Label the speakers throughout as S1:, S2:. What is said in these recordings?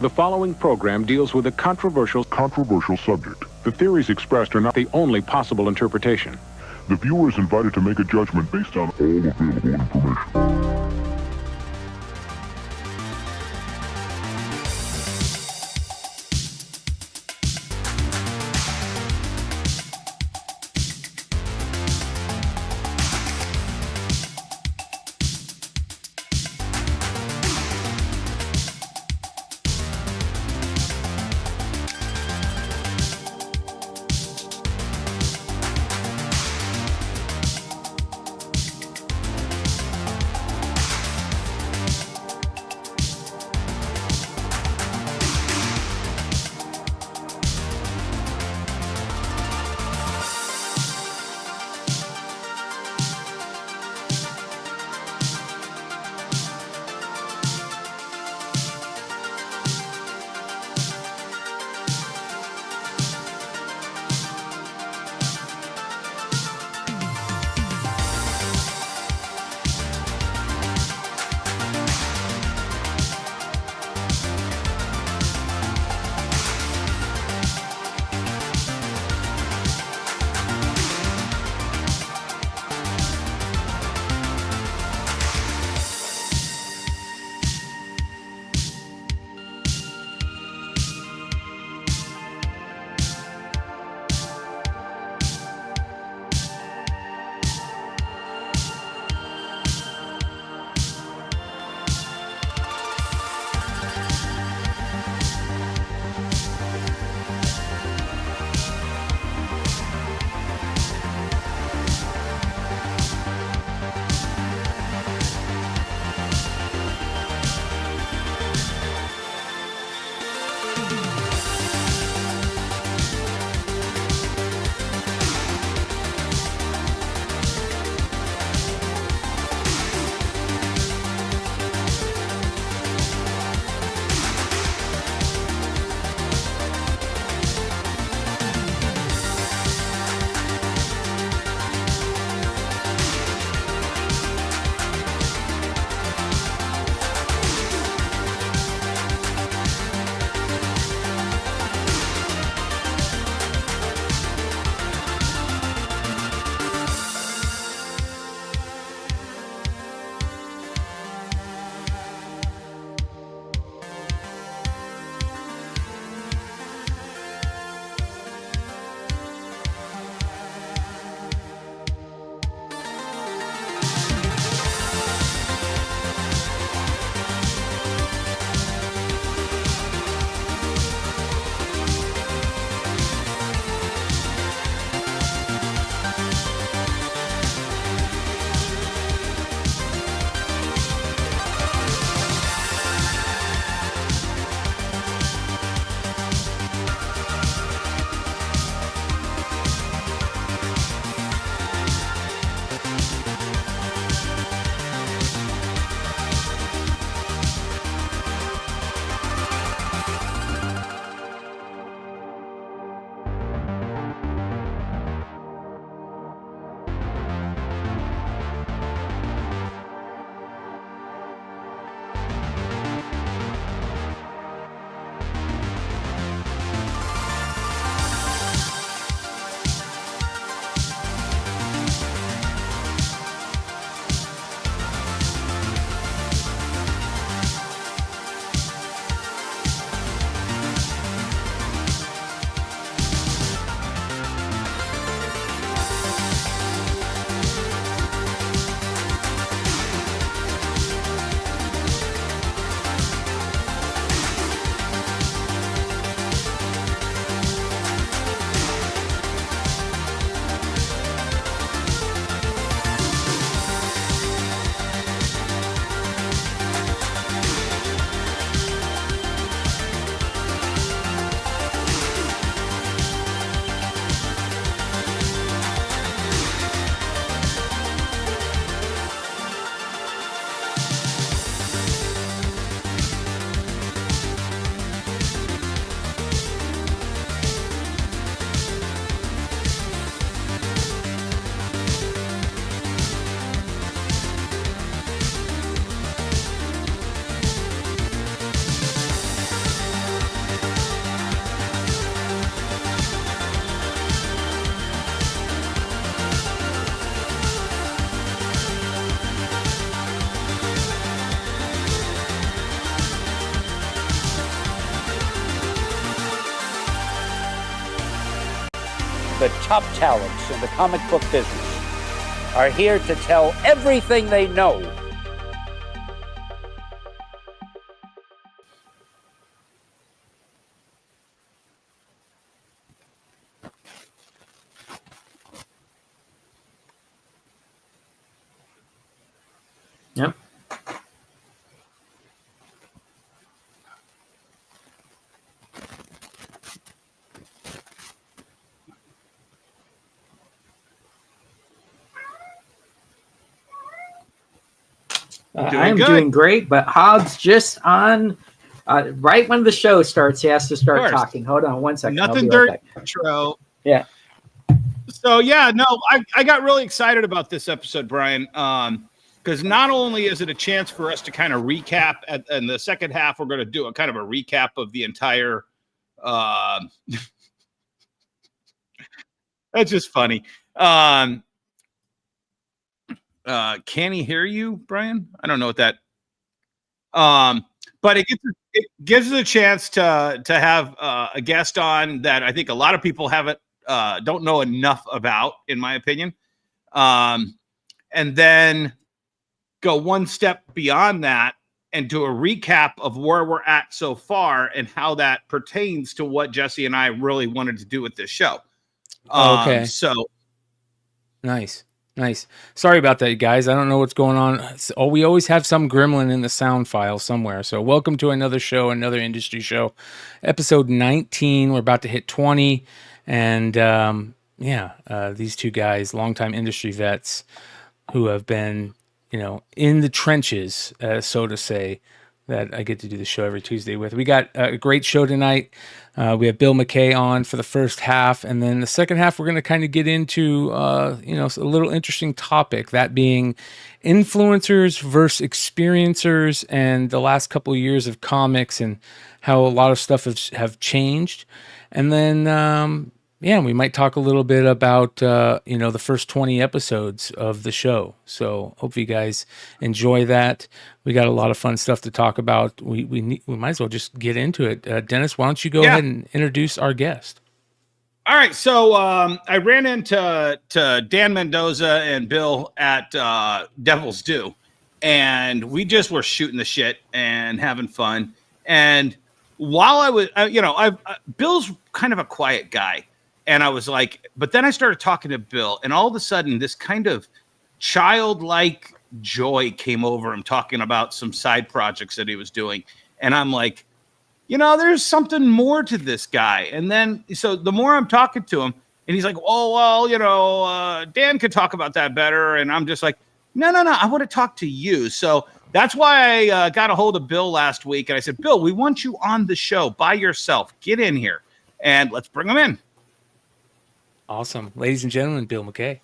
S1: The following program deals with a controversial
S2: subject.
S1: The theories expressed are not the only possible interpretation.
S2: The viewer is invited to make a judgment based on all available information.
S3: the top talents in the comic book business are here to tell everything they know.
S4: Yep. I'm doing great, but Hobbs just on right when the show starts, he has to start talking. Hold on one second.
S5: Nothing during the intro.
S4: Yeah.
S5: So yeah, no, I got really excited about this episode, Brian. Because not only is it a chance for us to kind of recap in the second half, we're going to do a kind of a recap of the entire. That's just funny. Can he hear you, Brian? I don't know what that. But it gives us a chance to have a guest on that I think a lot of people don't know enough about, in my opinion. And then go one step beyond that and do a recap of where we're at so far and how that pertains to what Jesse and I really wanted to do with this show.
S6: Okay.
S5: So
S6: nice. Sorry about that, guys. I don't know what's going on. We always have some gremlin in the sound file somewhere. So welcome to another show, another industry show, episode 19. We're about to hit 20. And these two guys, longtime industry vets who have been, in the trenches, so to say, that I get to do the show every Tuesday with. We got a great show tonight. We have Bill McKay on for the first half, and then the second half we're going to kind of get into a little interesting topic, that being influencers versus experiencers, and the last couple of years of comics and how a lot of stuff have changed. And then we might talk a little bit about the first 20 episodes of the show. So hope you guys enjoy that. We got a lot of fun stuff to talk about. We might as well just get into it. Dennis, why don't you go ahead and introduce our guest?
S5: All right, so I ran into Dan Mendoza and Bill at Devil's Due, and we just were shooting the shit and having fun. And while I was, Bill's kind of a quiet guy. And I was like, but then I started talking to Bill, and all of a sudden this kind of childlike joy came over him talking about some side projects that he was doing. And I'm like, there's something more to this guy. And then, so the more I'm talking to him, and he's like, oh, well, Dan could talk about that better. And I'm just like, no, I want to talk to you. So that's why I got a hold of Bill last week. And I said, Bill, we want you on the show by yourself. Get in here and let's bring him in.
S6: Awesome. Ladies and gentlemen, Bill McKay.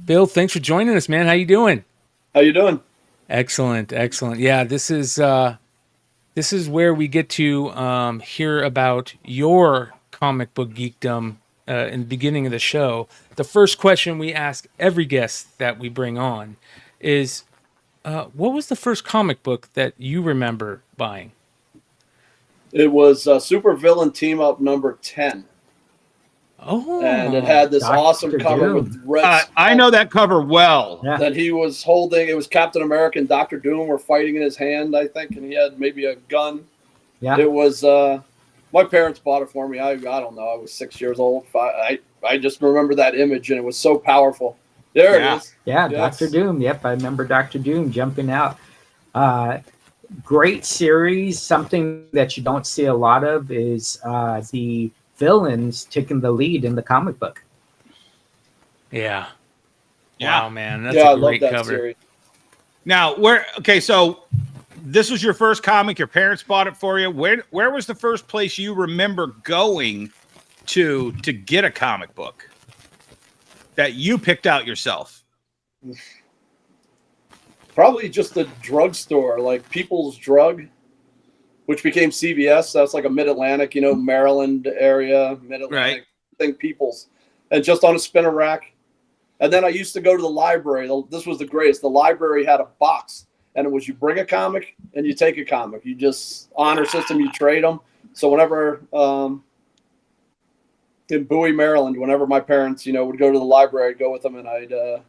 S6: Bill, thanks for joining us, man. How you doing?
S7: How you doing?
S6: Excellent. Yeah, this is where we get to hear about your comic book geekdom in the beginning of the show. The first question we ask every guest that we bring on is, what was the first comic book that you remember buying?
S7: It was Super Villain Team Up number 10.
S6: Oh,
S7: and it had this awesome cover with red.
S5: I know that cover well.
S7: Yeah. That he was holding. It was Captain America and Dr. Doom were fighting in his hand, I think, and he had maybe a gun. Yeah. It was. My parents bought it for me. I don't know. I was 6 years old. I just remember that image, and it was so powerful. There it is.
S4: Yeah, yes. Dr. Doom. Yep, I remember Dr. Doom jumping out. Great series. Something that you don't see a lot of is the villains taking the lead in the comic book.
S6: Yeah. Wow, man. That's
S7: a
S6: great
S7: I love that
S6: cover.
S7: Series.
S5: Now, so this was your first comic. Your parents bought it for you. Where was the first place you remember going to get a comic book that you picked out yourself?
S7: Probably just a drugstore, like People's Drug, which became CVS. That's like a Mid-Atlantic, Maryland area, Mid-Atlantic.
S5: Right.
S7: Think People's. And just on a spinner rack. And then I used to go to the library. This was the greatest. The library had a box, and it was you bring a comic and you take a comic. You just honor system, you trade them. So whenever in Bowie, Maryland, whenever my parents, would go to the library, I'd go with them, and I'd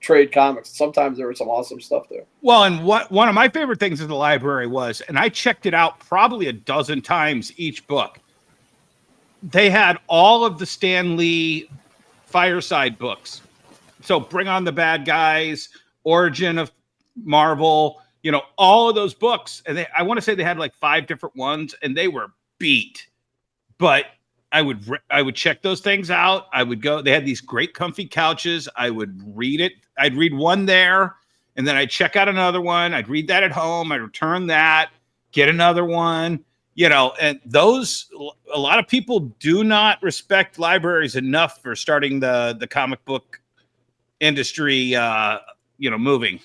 S7: trade comics. Sometimes there was some awesome stuff there.
S5: Well, and one of my favorite things in the library was, and I checked it out probably a dozen times each book, they had all of the Stan Lee Fireside books. So Bring on the Bad Guys, Origin of Marvel, all of those books. And I want to say they had like 5 different ones, and they were beat. But I would check those things out. I would go. They had these great comfy couches. I would read it. I'd read one there, and then I'd check out another one. I'd read that at home. I'd return that, get another one. And those, a lot of people do not respect libraries enough for starting the comic book industry, moving.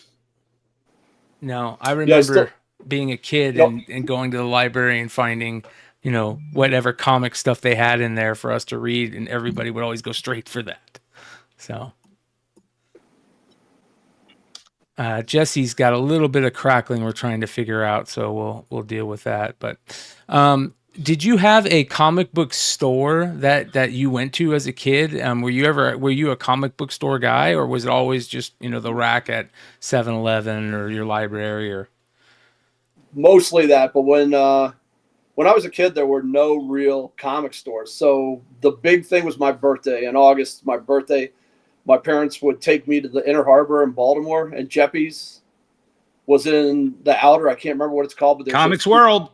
S6: No, I remember being a kid and going to the library and finding, whatever comic stuff they had in there for us to read, and everybody would always go straight for that. So Jesse's got a little bit of crackling we're trying to figure out, so we'll deal with that. But did you have a comic book store that you went to as a kid? Were you a comic book store guy, or was it always just the rack at 7-Eleven or your library? Or
S7: mostly that, but when I was a kid, there were no real comic stores. So the big thing was my birthday. In August, my parents would take me to the Inner Harbor in Baltimore, and Jeppy's was in the outer. I can't remember what it's called, but
S5: Comics World.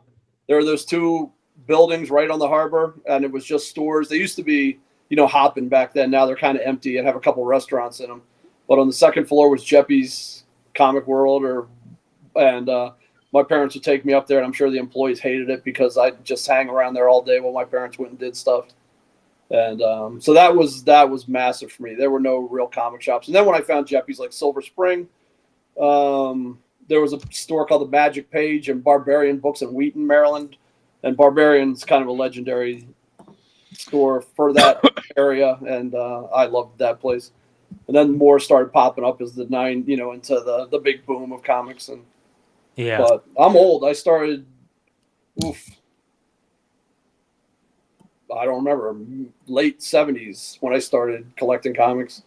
S7: There are those 2 buildings right on the harbor, and it was just stores. They used to be, hopping back then. Now they're kind of empty and have a couple restaurants in them. But on the second floor was Jeppy's Comic World, and my parents would take me up there, and I'm sure the employees hated it because I'd just hang around there all day while my parents went and did stuff. And so that was massive for me. There were no real comic shops. And then when I found Jeppy's, like Silver Spring, there was a store called the Magic Page and Barbarian Books in Wheaton, Maryland. And Barbarian's kind of a legendary store for that area, and I loved that place. And then more started popping up as into the big boom of comics. And
S6: yeah,
S7: but I'm old. I started, I don't remember, late 70s when I started collecting comics.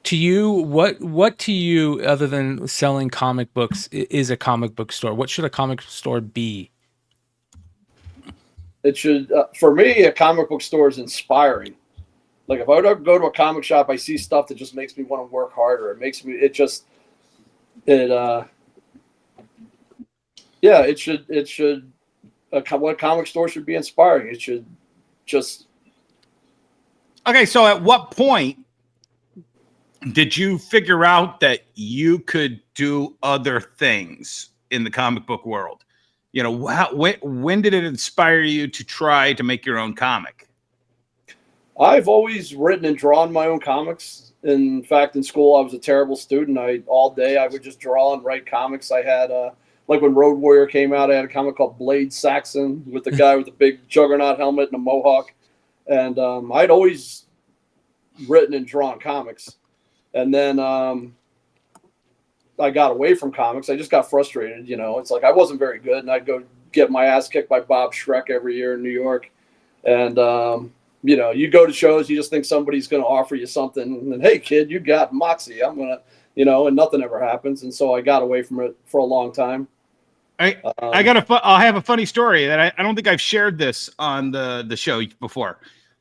S6: To you, what to you, other than selling comic books, is a comic book store? What should a comic store be?
S7: It should, for me, a comic book store is inspiring. Like if I go to a comic shop, I see stuff that just makes me want to work harder. It should, what comic store should be inspiring. It should just.
S5: Okay, so at what point did you figure out that you could do other things in the comic book world? When did it inspire you to try to make your own comic?
S7: I've always written and drawn my own comics. In fact, in school, I was a terrible student. All day I would just draw and write comics. I had like when Road Warrior came out, I had a comic called Blade Saxon with the guy with the big juggernaut helmet and a mohawk. And I'd always written and drawn comics. And then I got away from comics. I just got frustrated. It's like I wasn't very good, and I'd go get my ass kicked by Bob Schreck every year in New York. And, you go to shows, you just think somebody's going to offer you something. And hey, kid, you got moxie. I'm going to, and nothing ever happens. And so I got away from it for a long time.
S5: I'll have a funny story that I don't think I've shared this on the show before.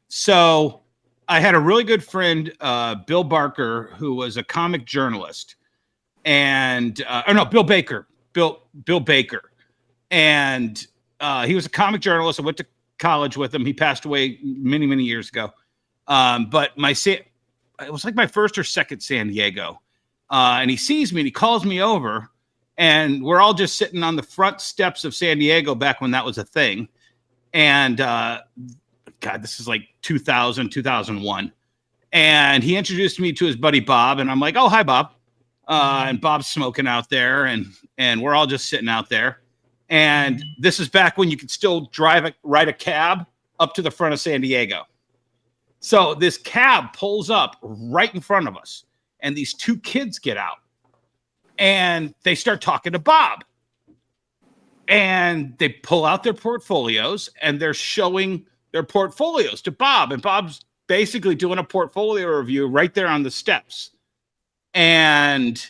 S5: So I had a really good friend, Bill Barker, who was a comic journalist, and Bill Baker, and he was a comic journalist. I went to college with him. He passed away many, many years ago. But it was like my first or second San Diego, and he sees me and he calls me over. And we're all just sitting on the front steps of San Diego back when that was a thing. And this is like 2000, 2001. And he introduced me to his buddy Bob. And I'm like, oh, hi, Bob. And Bob's smoking out there. And we're all just sitting out there. And this is back when you could still ride a cab up to the front of San Diego. So this cab pulls up right in front of us. And these 2 kids get out. And they start talking to Bob. And they pull out their portfolios and they're their portfolios to Bob, and Bob's basically doing a portfolio review right there on the steps. And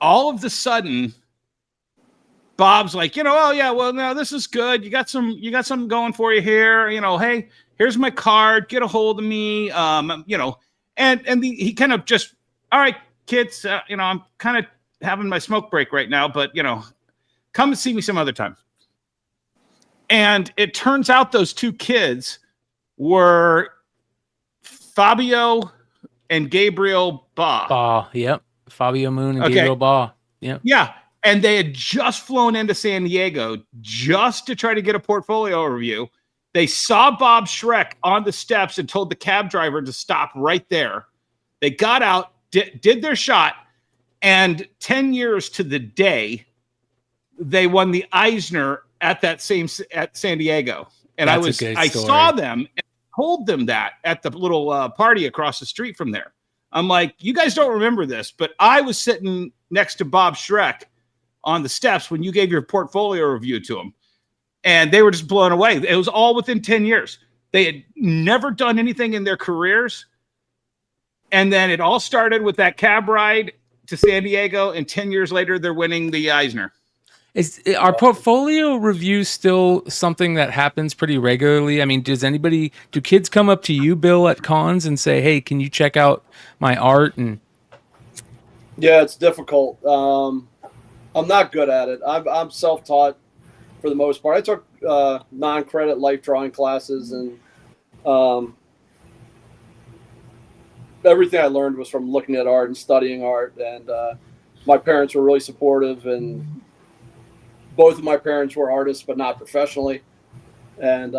S5: all of the sudden, Bob's like, oh yeah, well, no, this is good. You got something going for you here. Hey, here's my card. Get a hold of me. He kind of just, all right, kids, I'm kind of having my smoke break right now, but come and see me some other time. And it turns out those two kids were Fabio and Gabriel Ba.
S6: Ba, yep. Fabio Moon and Gabriel Ba. Yep.
S5: Yeah. And they had just flown into San Diego just to try to get a portfolio review. They saw Bob Schreck on the steps and told the cab driver to stop right there. They got out, did their shot, and 10 years to the day, they won the Eisner at San Diego. And I saw them and told them that at the little party across the street from there. I'm like, you guys don't remember this, but I was sitting next to Bob Schreck on the steps when you gave your portfolio review to him. And they were just blown away. It was all within 10 years. They had never done anything in their careers. And then it all started with that cab ride to San Diego. And 10 years later, they're winning the Eisner.
S6: Are portfolio reviews still something that happens pretty regularly? I mean, do kids come up to you, Bill, at cons and say, hey, can you check out my art? And
S7: yeah, it's difficult. I'm not good at it. I'm self-taught for the most part. I took non-credit life drawing classes, and everything I learned was from looking at art and studying art. And my parents were really supportive, and both of my parents were artists, but not professionally. And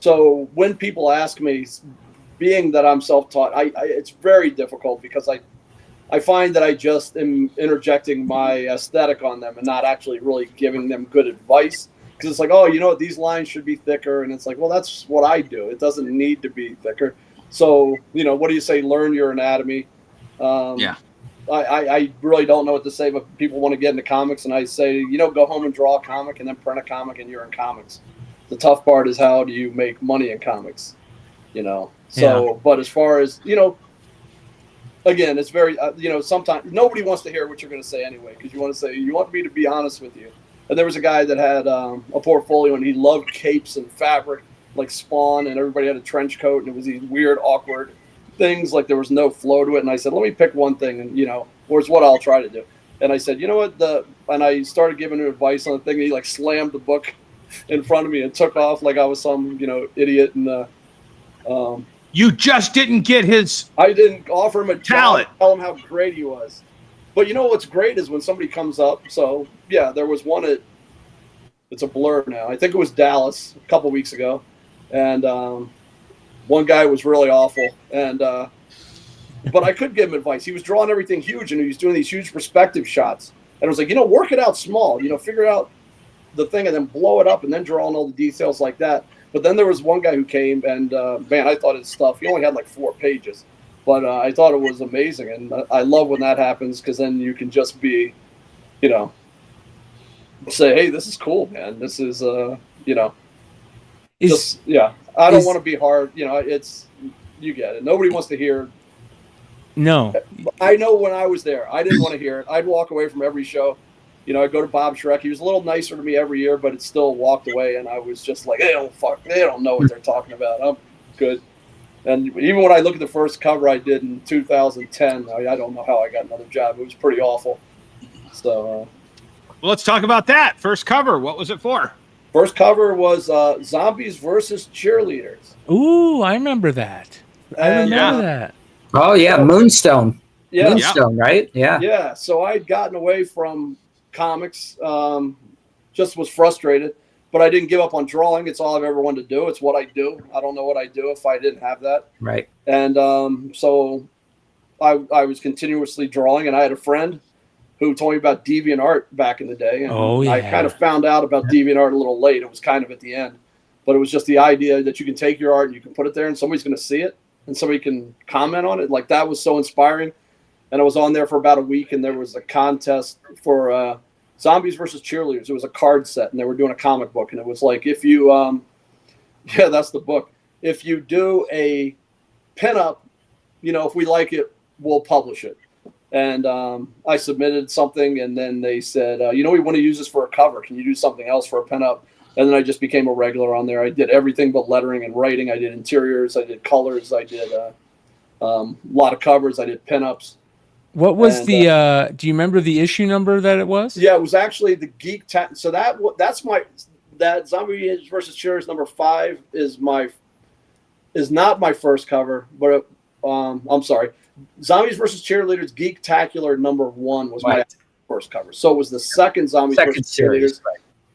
S7: so when people ask me, being that I'm self-taught, it's very difficult because I find that I just am interjecting my aesthetic on them and not actually really giving them good advice. Because it's like, oh, these lines should be thicker. And it's like, well, that's what I do. It doesn't need to be thicker. So, what do you say? Learn your anatomy.
S5: Yeah.
S7: I really don't know what to say, but people want to get into comics. And I say, go home and draw a comic and then print a comic and you're in comics. The tough part is how do you make money in comics, So, yeah. But as far as, again, it's very, sometimes nobody wants to hear what you're going to say anyway, because you want me to be honest with you. And there was a guy that had a portfolio and he loved capes and fabric like Spawn, and everybody had a trench coat and it was these weird, awkward things, like there was no flow to it. And I said, let me pick one thing, and or it's what I'll try to do. And I said, and I started giving him advice on the thing, and he like slammed the book in front of me and took off like I was some, idiot. And
S5: you just didn't get his.
S7: I didn't offer him a
S5: talent.
S7: Tell him how great he was. But what's great is when somebody comes up. So yeah, there was one it's a blur now. I think it was Dallas a couple weeks ago, and one guy was really awful, and but I could give him advice. He was drawing everything huge, and he was doing these huge perspective shots. And I was like, work it out small. Figure out the thing and then blow it up, and then draw on all the details like that. But then there was one guy who came, and man, I thought his stuff. He only had like 4 pages, but I thought it was amazing, and I love when that happens, because then you can just be, say, hey, this is cool, man. This is, yeah. I don't want to be hard. It's, you get it. Nobody wants to hear.
S6: No.
S7: I know when I was there, I didn't want to hear it. I'd walk away from every show. I'd go to Bob Schreck. He was a little nicer to me every year, but it still walked away. And I was just like, they don't know what they're talking about. I'm good. And even when I look at the first cover I did in 2010, I don't know how I got another job. It was pretty awful. So,
S5: well, let's talk about that first cover. What was it for?
S7: First cover was Zombies versus Cheerleaders.
S6: Ooh, I remember that. I remember that.
S4: Oh, yeah, Moonstone.
S7: Yeah.
S4: Moonstone, right? Yeah.
S7: Yeah, so I'd gotten away from comics, just was frustrated, but I didn't give up on drawing. It's all I've ever wanted to do. It's what I do. I don't know what I'd do if I didn't have that.
S4: Right.
S7: And so I was continuously drawing, and I had a friend who told me about DeviantArt back in the day. And I kind of found out about DeviantArt a little late. It was kind of at the end, but it was just the idea that you can take your art and you can put it there and somebody's going to see it and somebody can comment on it. Like, that was so inspiring. And I was on there for about a week, and there was a contest for Zombies versus Cheerleaders. It was a card set, and they were doing a comic book. And it was like, if you Yeah, that's the book. If you do a pinup, if we like it, we'll publish it. And I submitted something, and then they said, we want to use this for a cover. Can you do something else for a pinup? And then I just became a regular on there. I did everything but lettering and writing. I did interiors. I did colors. I did a lot of covers. I did pinups.
S6: What was do you remember the issue number that it was?
S7: Yeah, it was actually the Geek. So that Zombie versus Cheers number 5 is not my first cover, but I'm sorry. Zombies versus Cheerleaders Geek-tacular number 1 was my first cover. So it was the second Zombies versus Cheerleaders,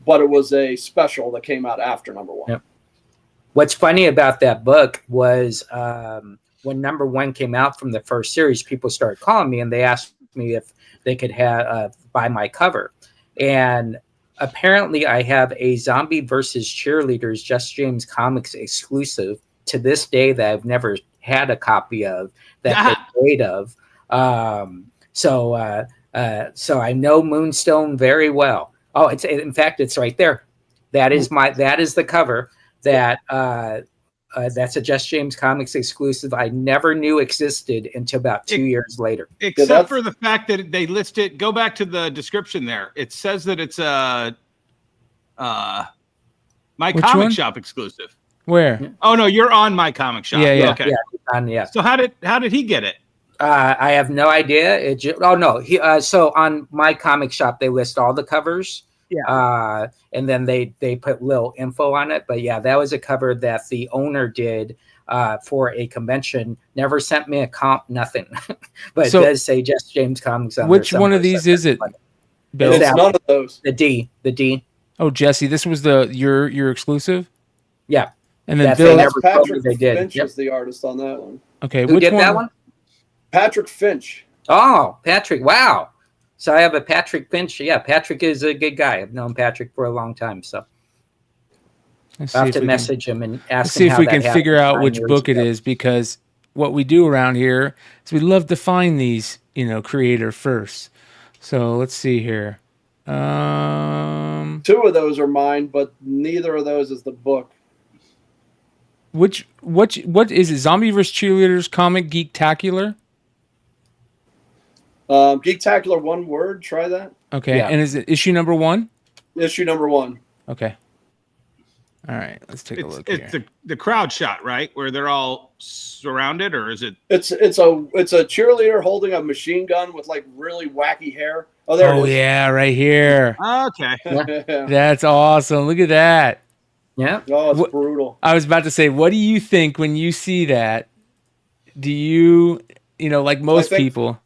S7: but it was a special that came out after number 1.
S4: Yep. What's funny about that book was when number 1 came out from the first series, people started calling me and they asked me if they could buy my cover. And apparently I have a Zombie versus Cheerleaders Just James Comics exclusive to this day that I've never had a copy of that they made of. So I know Moonstone very well. Oh, in fact, it's right there. That is the cover that's a Just James Comics exclusive I never knew existed until about 2 years later.
S5: Except for the fact that they list it. Go back to the description there. It says that it's My
S6: Which
S5: Comic
S6: one?
S5: Shop exclusive.
S6: Where?
S5: Oh no, you're on My Comic Shop.
S6: Yeah.
S5: Okay.
S4: Yeah.
S5: So how did he get it?
S4: I have no idea. So on My Comic Shop they list all the covers. Yeah. And then they put little info on it. But yeah, that was a cover that the owner did for a convention. Never sent me a comp, nothing. But it does say Just James Comics on
S6: which one of these is it?
S7: Bill? It's none of those.
S4: The D.
S6: Oh, Jesse, this was your exclusive?
S4: Yeah.
S6: And then
S7: Bill, that's Patrick Finch is the artist on that one.
S6: Okay,
S4: who did that one?
S7: Patrick Finch.
S4: Oh, Patrick! Wow. So I have a Patrick Finch. Yeah, Patrick is a good guy. I've known Patrick for a long time. So I'll have to message him and ask him.
S6: See if we can figure out which book it is, because what we do around here is we love to find these, creator first. So let's see here.
S7: 2 of those are mine, but neither of those is the book.
S6: What is it? Zombie vs. Cheerleaders Comic Geek-tacular?
S7: Geek-tacular, one word. Try that.
S6: Okay, yeah. And is it issue number 1?
S7: Issue number 1.
S6: Okay. All right, let's take a look here.
S5: It's the crowd shot, right, where they're all surrounded, or is it?
S7: It's a cheerleader holding a machine gun with like really wacky hair. Oh, there it is.
S6: Oh yeah, right here.
S5: Okay.
S6: That's awesome. Look at that.
S4: Yeah.
S7: Oh, it's brutal.
S6: I was about to say, what do you think when you see that? Do you, like most people?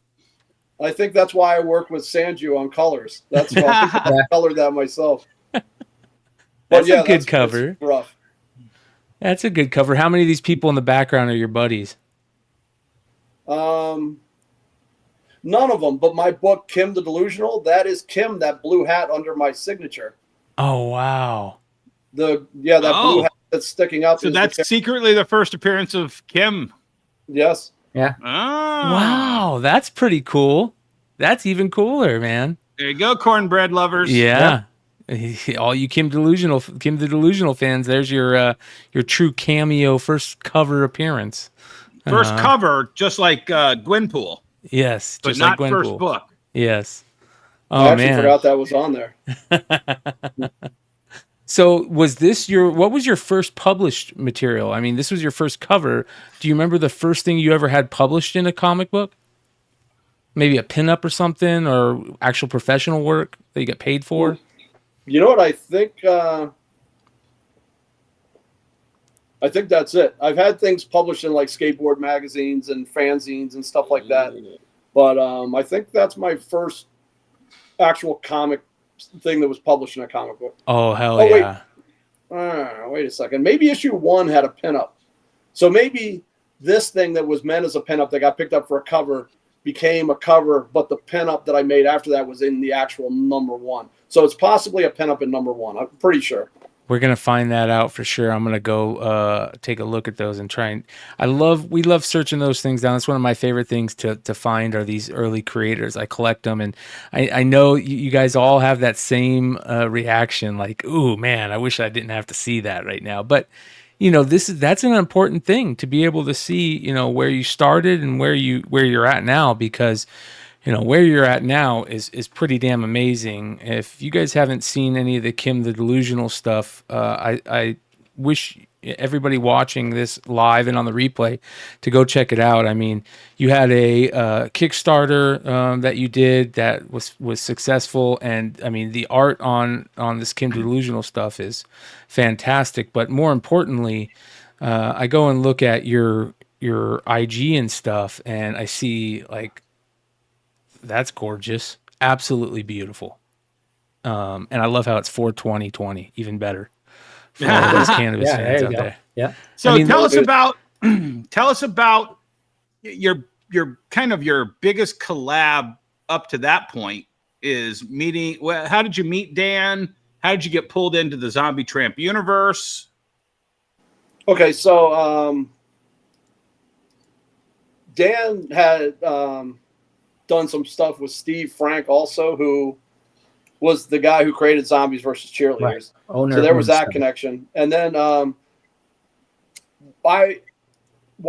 S7: I think that's why I work with Sanju on colors. That's why I colored that myself.
S6: That's a good cover.
S7: That's rough.
S6: That's a good cover. How many of these people in the background are your buddies?
S7: None of them, but my book, Kim the Delusional, that is Kim, that blue hat under my signature.
S6: Oh, wow.
S7: That blue hat that's sticking up.
S5: So that's secretly the first appearance of Kim.
S7: Yes.
S4: Yeah.
S5: Oh.
S6: Wow, that's pretty cool. That's even cooler, man.
S5: There you go, cornbread lovers.
S6: Yeah. All you Kim the Delusional fans, there's your true cameo first cover appearance.
S5: First cover, just like Gwenpool.
S6: Yes,
S5: but
S6: just
S5: not
S6: like
S5: first
S6: Gwenpool.
S5: book.
S6: Yes.
S7: Oh, I actually forgot that was on there.
S6: So what was your first published material? I mean, this was your first cover. Do you remember the first thing you ever had published in a comic book? Maybe a pinup or something, or actual professional work that you get paid for?
S7: You know what? I think that's it. I've had things published in like skateboard magazines and fanzines and stuff like that. But I think that's my first actual comic thing that was published in a comic book.
S6: Oh, hell yeah.
S7: Wait a second. Maybe issue 1 had a pinup. So maybe this thing that was meant as a pinup that got picked up for a cover became a cover, but the pinup that I made after that was in the actual number 1. So it's possibly a pinup in number 1. I'm pretty sure.
S6: We're going to find that out for sure. I'm going to go take a look at those and try and we love searching those things down. It's one of my favorite things to find are these early creators. I collect them, and I know you guys all have that same reaction, like, ooh, man, I wish I didn't have to see that right now. But that's an important thing to be able to see, where you started and where you're at now, because where you're at now is pretty damn amazing. If you guys haven't seen any of the Kim the Delusional stuff, I wish everybody watching this live and on the replay to go check it out. I mean, you had a Kickstarter that you did that was successful, and I mean the art on this Kim Delusional stuff is fantastic. But more importantly, I go and look at your IG and stuff, and I see like that's gorgeous, absolutely beautiful, and I love how it's 4/20/20, even better. For all those cannabis fans out there.
S4: Yeah.
S5: So tell us about your kind of your biggest collab up to that point is meeting. Well, how did you meet Dan? How did you get pulled into the Zombie Tramp universe?
S7: Okay, so Dan had done some stuff with Steve Frank also, who was the guy who created Zombies versus Cheerleaders.
S4: Right. Owner
S7: so there was that
S4: stuff.
S7: connection. And then while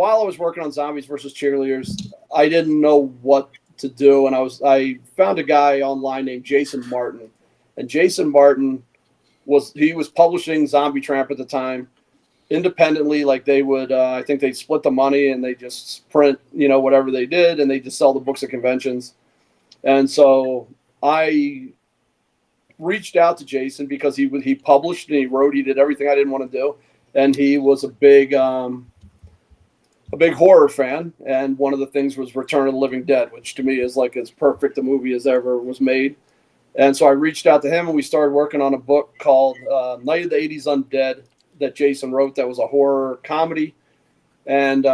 S7: I was working on Zombies versus Cheerleaders, I didn't know what to do. And I found a guy online named Jason Martin. And Jason Martin was publishing Zombie Tramp at the time independently. Like they would, I think they'd split the money and they just print, whatever they did, and they just sell the books at conventions. And so I reached out to Jason because he published and he wrote, he did everything I didn't want to do. And he was a big horror fan. And one of the things was Return of the Living Dead, which to me is like as perfect a movie as ever was made. And so I reached out to him and we started working on a book called Night of the 80s Undead that Jason wrote. That was a horror comedy. And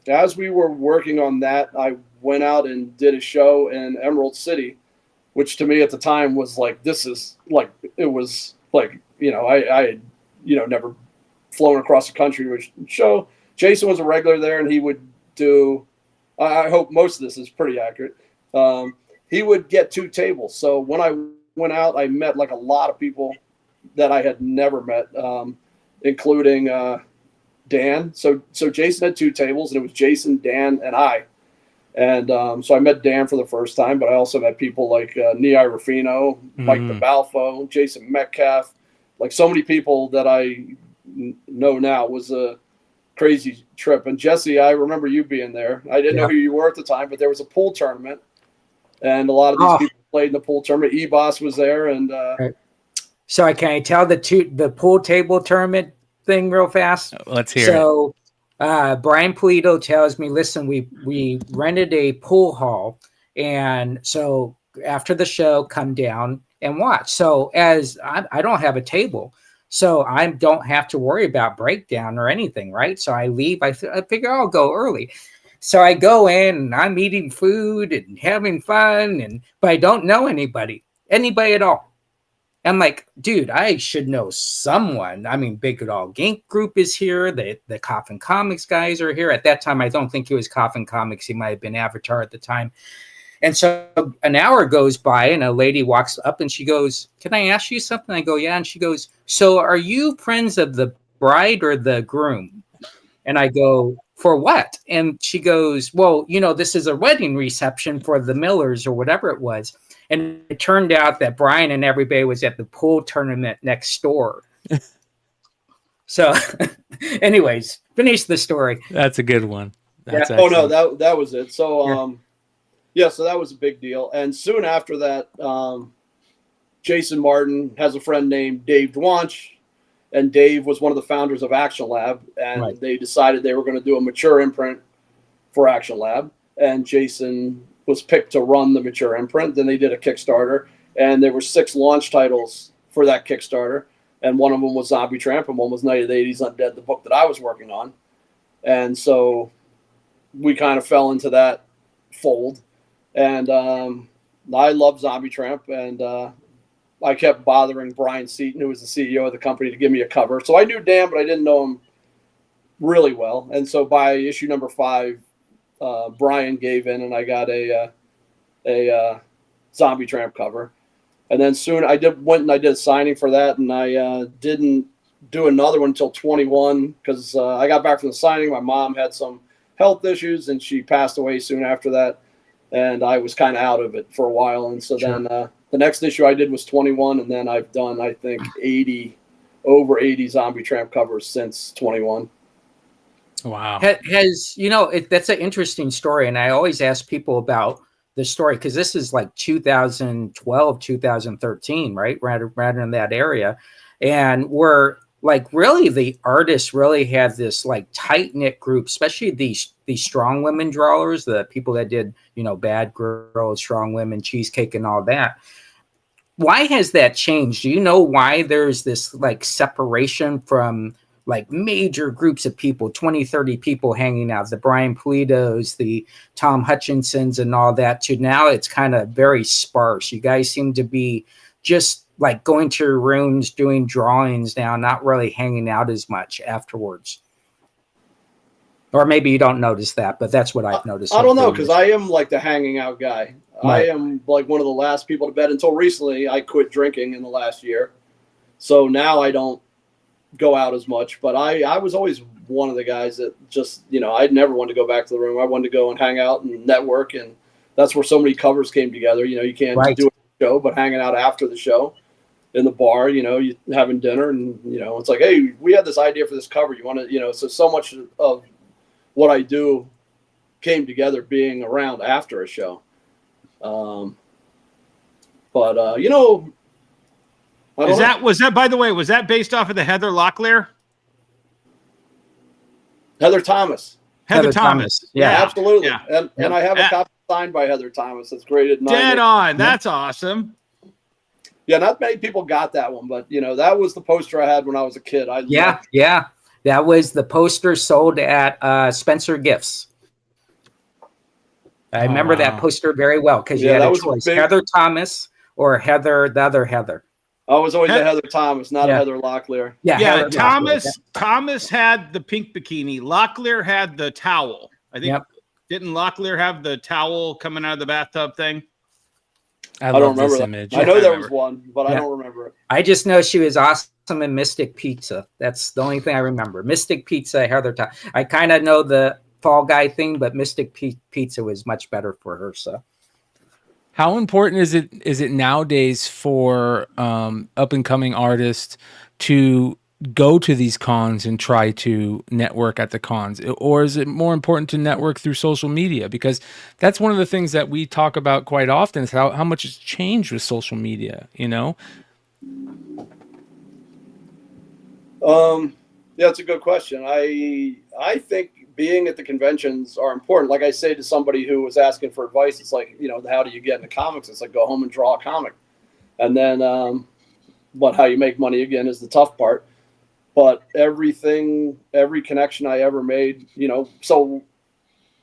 S7: as we were working on that, I went out and did a show in Emerald City, which to me at the time was like, this is like, it was like, I had, never flown across the country, which show. Jason was a regular there and he would do, I hope most of this is pretty accurate. He would get 2 tables. So when I went out, I met like a lot of people that I had never met, including Dan. So Jason had 2 tables and it was Jason, Dan, and I. And so I met Dan for the first time, but I also met people like Nihai Rufino, Mike DeBalfo, Jason Metcalf, like so many people that I know now. It was a crazy trip. And Jesse, I remember you being there. I didn't know who you were at the time, but there was a pool tournament, and a lot of these people played in the pool tournament. E-Boss was there, and
S4: so can I tell the pool table tournament thing real fast?
S6: Let's hear it.
S4: So Brian Polito tells me, listen, we rented a pool hall, and so after the show, come down and watch. So as I don't have a table, so I don't have to worry about breakdown or anything, right? So I leave. I figure I'll go early. So I go in and I'm eating food and having fun, but I don't know anybody at all. I'm like, dude, I should know someone. I mean, Big Dog Gink Group is here. The Coffin Comics guys are here. At that time, I don't think he was Coffin Comics. He might have been Avatar at the time. And so an hour goes by and a lady walks up and she goes, can I ask you something? I go, yeah. And she goes, so are you friends of the bride or the groom? And I go, for what? And she goes, well, this is a wedding reception for the Millers or whatever it was. And it turned out that Brian and everybody was at the pool tournament next door. So anyways, finish the story.
S6: That's a good one. That's
S7: Oh no, that was it. So so that was a big deal. And soon after that, Jason Martin has a friend named Dave Dwanch, and Dave was one of the founders of Action Lab, and they decided they were going to do a mature imprint for Action Lab, and Jason was picked to run the mature imprint. Then they did a Kickstarter, and there were 6 launch titles for that Kickstarter, and one of them was Zombie Tramp, and one was Night of the 80s Undead, the book that I was working on. And so we kind of fell into that fold, and I love Zombie Tramp, and I kept bothering Brian Seaton, who was the CEO of the company, to give me a cover. So I knew Dan, but I didn't know him really well. And so by issue number 5, Brian gave in, and I got a Zombie Tramp cover. And then soon I did a signing for that, and I didn't do another one until 21 because I got back from the signing. My mom had some health issues and she passed away soon after that. And I was kind of out of it for a while. And so then the next issue I did was 21. And then I've done, I think, over 80 Zombie Tramp covers since 21.
S6: Wow.
S4: That's an interesting story. And I always ask people about the story because this is like 2012, 2013, right? Rather in that area. And we're like, really, the artists really have this like tight knit group, especially these strong women drawers, the people that did, Bad Girls, Strong Women, Cheesecake and all that. Why has that changed? Do you know why there's this like separation from like major groups of people, 20, 30 people hanging out, the Brian Pulidos, the Tom Hutchinsons and all that, to now it's kind of very sparse. You guys seem to be just like going to your rooms, doing drawings now, not really hanging out as much afterwards. Or maybe you don't notice that, but that's what I've noticed.
S7: I don't know, because I am like the hanging out guy.
S4: Right.
S7: I am like one of the last people to bed. Until recently, I quit drinking in the last year. So now I don't go out as much. But I was always one of the guys that just, I'd never wanted to go back to the room. I wanted to go and hang out and network. And that's where so many covers came together. You can't do a show, but hanging out after the show in the bar, you having dinner and, it's like, hey, we had this idea for this cover. You want to, so much of what I do came together being around after a show. Was
S5: that, by the way, was that based off of the Heather Locklear?
S7: Heather Thomas.
S5: Heather Thomas.
S7: Yeah, absolutely.
S5: Yeah.
S7: And I have a copy signed by Heather Thomas. It's graded 9.
S5: Dead on. That's awesome.
S7: Yeah, not many people got that one, but that was the poster I had when I was a kid.
S4: That was the poster sold at Spencer Gifts. I remember that poster very well because you had a choice: Heather Thomas or the other Heather.
S7: I was always a Heather Thomas, not a Heather Locklear.
S4: Yeah.
S5: Thomas had the pink bikini. Locklear had the towel. I think. Didn't Locklear have the towel coming out of the bathtub thing?
S6: I
S7: don't remember
S6: this
S7: that
S6: image.
S7: I know there was one, but I don't remember it.
S4: I just know she was awesome in Mystic Pizza. That's the only thing I remember. Mystic Pizza, Heather Thomas. I kind of know the Fall Guy thing, but Mystic Pizza was much better for her. So,
S6: how important is it nowadays for up and coming artists to go to these cons and try to network at the cons, or is it more important to network through social media? Because that's one of the things that we talk about quite often is how much has changed with social media.
S7: Yeah, it's a good question. I think being at the conventions are important. Like I say to somebody who was asking for advice, it's like, how do you get into comics? It's like, go home and draw a comic. And then, but how you make money again is the tough part. But every connection I ever made, so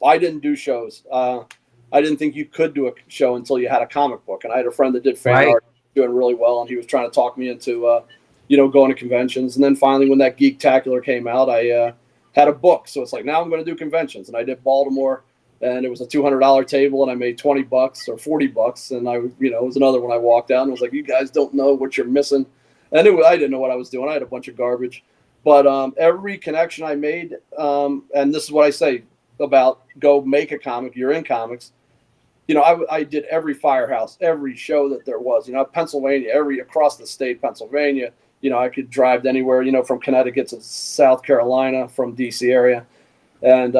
S7: I didn't do shows. I didn't think you could do a show until you had a comic book. And I had a friend that did fan art doing really well. And he was trying to talk me into, going to conventions. And then finally, when that Geektacular came out, I had a book. So it's like, now I'm going to do conventions. And I did Baltimore, and it was a $200 table, and I made $20 or $40. And it was another one I walked out and was like, you guys don't know what you're missing. And I didn't know what I was doing. I had a bunch of garbage. But every connection I made, and this is what I say about go make a comic, you're in comics. I did every firehouse, every show that there was, Pennsylvania, across the state, Pennsylvania. I could drive anywhere, from Connecticut to South Carolina, from DC area. And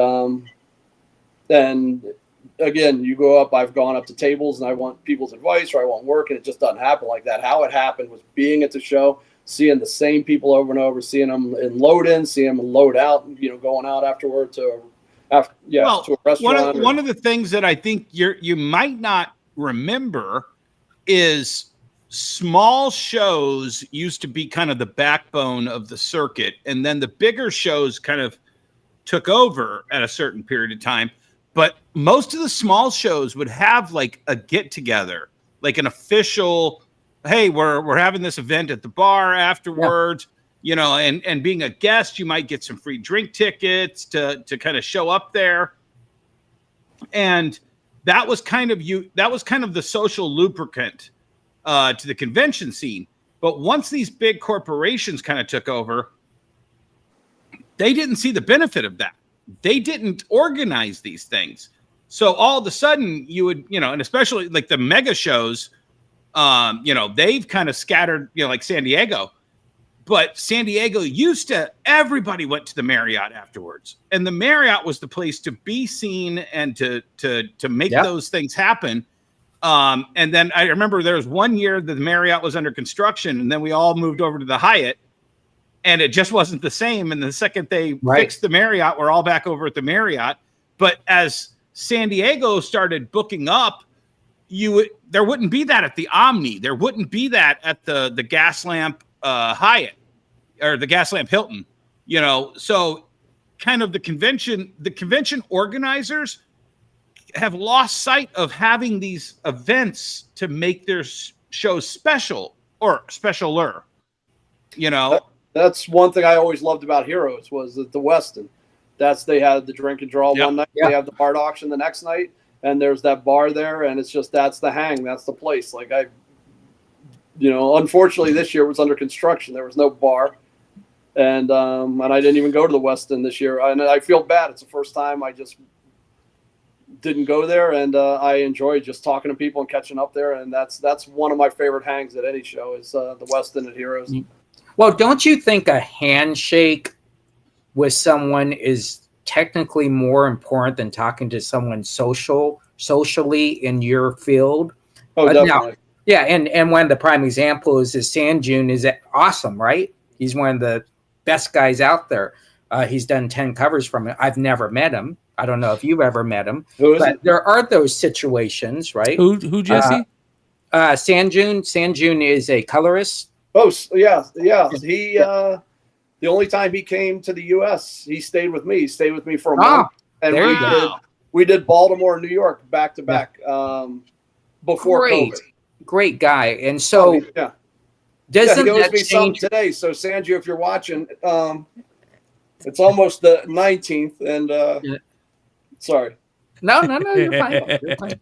S7: again, you go up, I've gone up to tables and I want people's advice or I want work, and it just doesn't happen like that. How it happened was being at the show, seeing the same people over and over, seeing them in load in, seeing them load out, going out afterward to a restaurant.
S5: One of the things that I think you might not remember is small shows used to be kind of the backbone of the circuit, and then the bigger shows kind of took over at a certain period of time. But most of the small shows would have like a get together, like an official, hey, we're having this event at the bar afterwards, and being a guest, you might get some free drink tickets to kind of show up there. And that was kind of the social lubricant to the convention scene. But once these big corporations kind of took over, they didn't see the benefit of that. They didn't organize these things. So all of a sudden you would, and especially like the mega shows, they've kind of scattered, like San Diego. But San Diego everybody went to the Marriott afterwards. And the Marriott was the place to be seen and to make those things happen. And then I remember there was one year that the Marriott was under construction, and then we all moved over to the Hyatt, and it just wasn't the same. And the second they fixed the Marriott, we're all back over at the Marriott. But as San Diego started booking up, there wouldn't be that at the Omni. There wouldn't be that at the Gaslamp Hyatt or the Gaslamp Hilton. So kind of the convention organizers have lost sight of having these events to make their shows special or specialer.
S7: That's one thing I always loved about Heroes was that the Westin. They had the drink and draw one night. They have the art auction the next night, and there's that bar there, and it's just that's the hang. That's the place. Like unfortunately this year it was under construction. There was no bar, and I didn't even go to the Westin this year, and I feel bad. It's the first time I just didn't go there, and I enjoy just talking to people and catching up there, and that's one of my favorite hangs at any show is the Westin at Heroes.
S4: Well, don't you think a handshake with someone is technically more important than talking to someone socially in your field?
S7: Oh, definitely.
S4: And one of the prime examples is Sanjun is awesome, right? He's one of the best guys out there. He's done 10 covers from it. I've never met him. I don't know if you've ever met him.
S7: Who is it?
S4: There are those situations, right?
S6: Who Jesse?
S4: Sanjun. Sanjun is a colorist.
S7: Oh, yeah. He the only time he came to the U.S., he stayed with me. He stayed with me for a month, and we did Baltimore and New York back to back before COVID.
S4: Great guy, and so doesn't
S7: he owes
S4: that
S7: me something
S4: change
S7: today? So Sanju, if you're watching, it's almost the 19th, and sorry.
S4: No, you're fine. You're fine.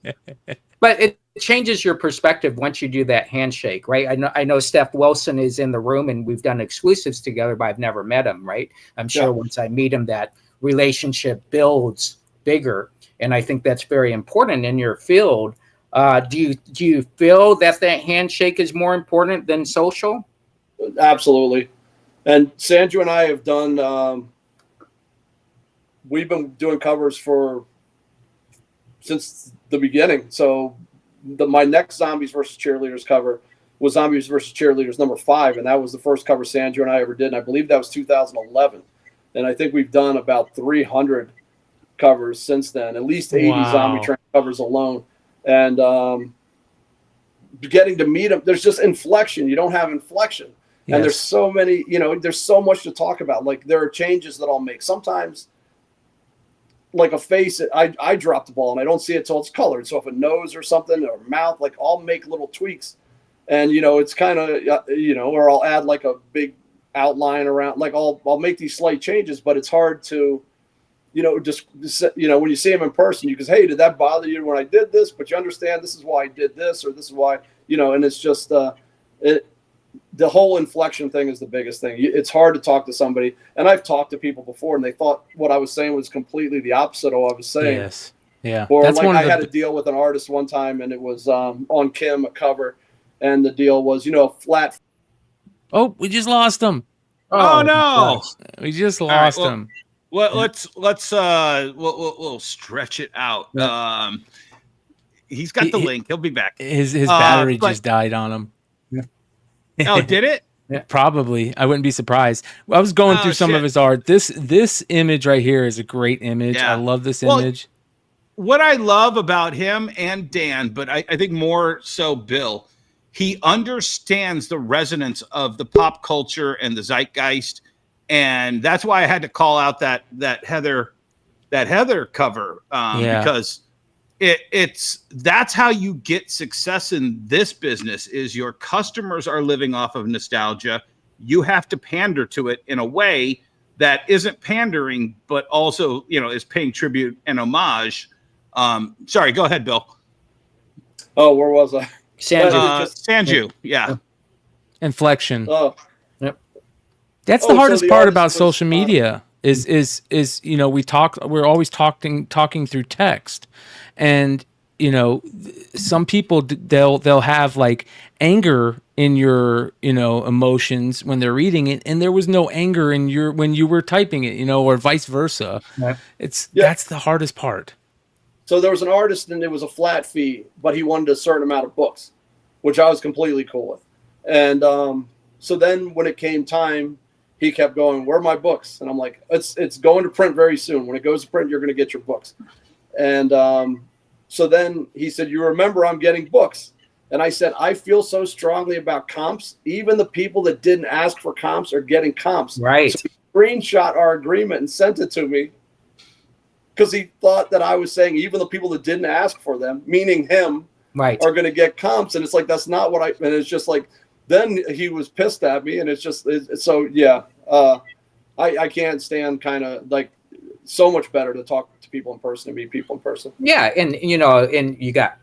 S4: But it changes your perspective once you do that handshake, right? I know Steph Wilson is in the room, and we've done exclusives together, but I've never met him, right? I'm sure once I meet him, that relationship builds bigger, and I think that's very important in your field. Do you feel that handshake is more important than social?
S7: Absolutely. And Sanju and I have done. We've been doing covers since the beginning. So my next Zombies versus Cheerleaders cover was Zombies versus Cheerleaders number 5, and that was the first cover Sanju and I ever did, and I believe that was 2011. And I think we've done about 300 covers since then, at least 80 Zombie Tramp covers alone. And getting to meet them, there's just inflection. You don't have inflection. Yes. And there's so many, there's so much to talk about. Like there are changes that I'll make. Sometimes like a face, I drop the ball and I don't see it till it's colored. So if a nose or something or mouth, like I'll make little tweaks, and it's kind of or I'll add like a big outline around. Like I'll make these slight changes, but it's hard to, just when you see him in person, you can say, hey, did that bother you when I did this? But you understand this is why I did this, or this is why, and it's just the whole inflection thing is the biggest thing. It's hard to talk to somebody, and I've talked to people before, and they thought what I was saying was completely the opposite of what I was saying.
S6: Yes, yeah.
S7: Or that's like I had a deal with an artist one time, and it was on Kim, a cover, and the deal was, flat.
S6: Oh, we just lost him.
S5: Oh no,
S6: we just lost him.
S5: Well, let's we'll stretch it out. He's got the link. He'll be back.
S6: His battery just died on him.
S5: Oh, did it?
S6: Yeah, probably. I wouldn't be surprised. I was going through some of his art. This image right here is a great image. Yeah. I love this image.
S5: What I love about him and Dan, but I think more so Bill, he understands the resonance of the pop culture and the zeitgeist, and that's why I had to call out that Heather cover because that's how you get success in this business. Is your customers are living off of nostalgia. You have to pander to it in a way that isn't pandering, but also is paying tribute and homage. Sorry, go ahead, Bill.
S7: Oh, where was I?
S4: Sanju.
S5: Sanju, yeah.
S6: Inflection.
S7: Oh,
S6: That's the
S7: so
S6: hardest
S7: the
S6: part
S7: artist
S6: about
S7: was,
S6: social media is you know, we're always talking through text, and you know, some people they'll have like anger in your, you know, emotions when they're reading it, and there was no anger in your when you were typing it, you know, or vice versa.
S4: Right.
S6: That's the hardest part.
S7: So there was an artist and it was a flat fee, but he wanted a certain amount of books, which I was completely cool with. And so then when it came time, he kept going, "Where are my books?" And I'm like, it's going to print very soon. When it goes to print, you're going to get your books. And so then he said, "You remember I'm getting books." And I said, "I feel so strongly about comps. Even the people that didn't ask for comps are getting comps."
S4: Right.
S7: So he screenshot our agreement and sent it to me because he thought that I was saying even the people that didn't ask for them, meaning him,
S4: Right.
S7: are going to get comps. And it's like, that's not what and it's just like, then he was pissed at me. And it's just, so yeah, I can't stand kind of like so much better to talk to people in person and meet people in person.
S4: Yeah, and you know, and you got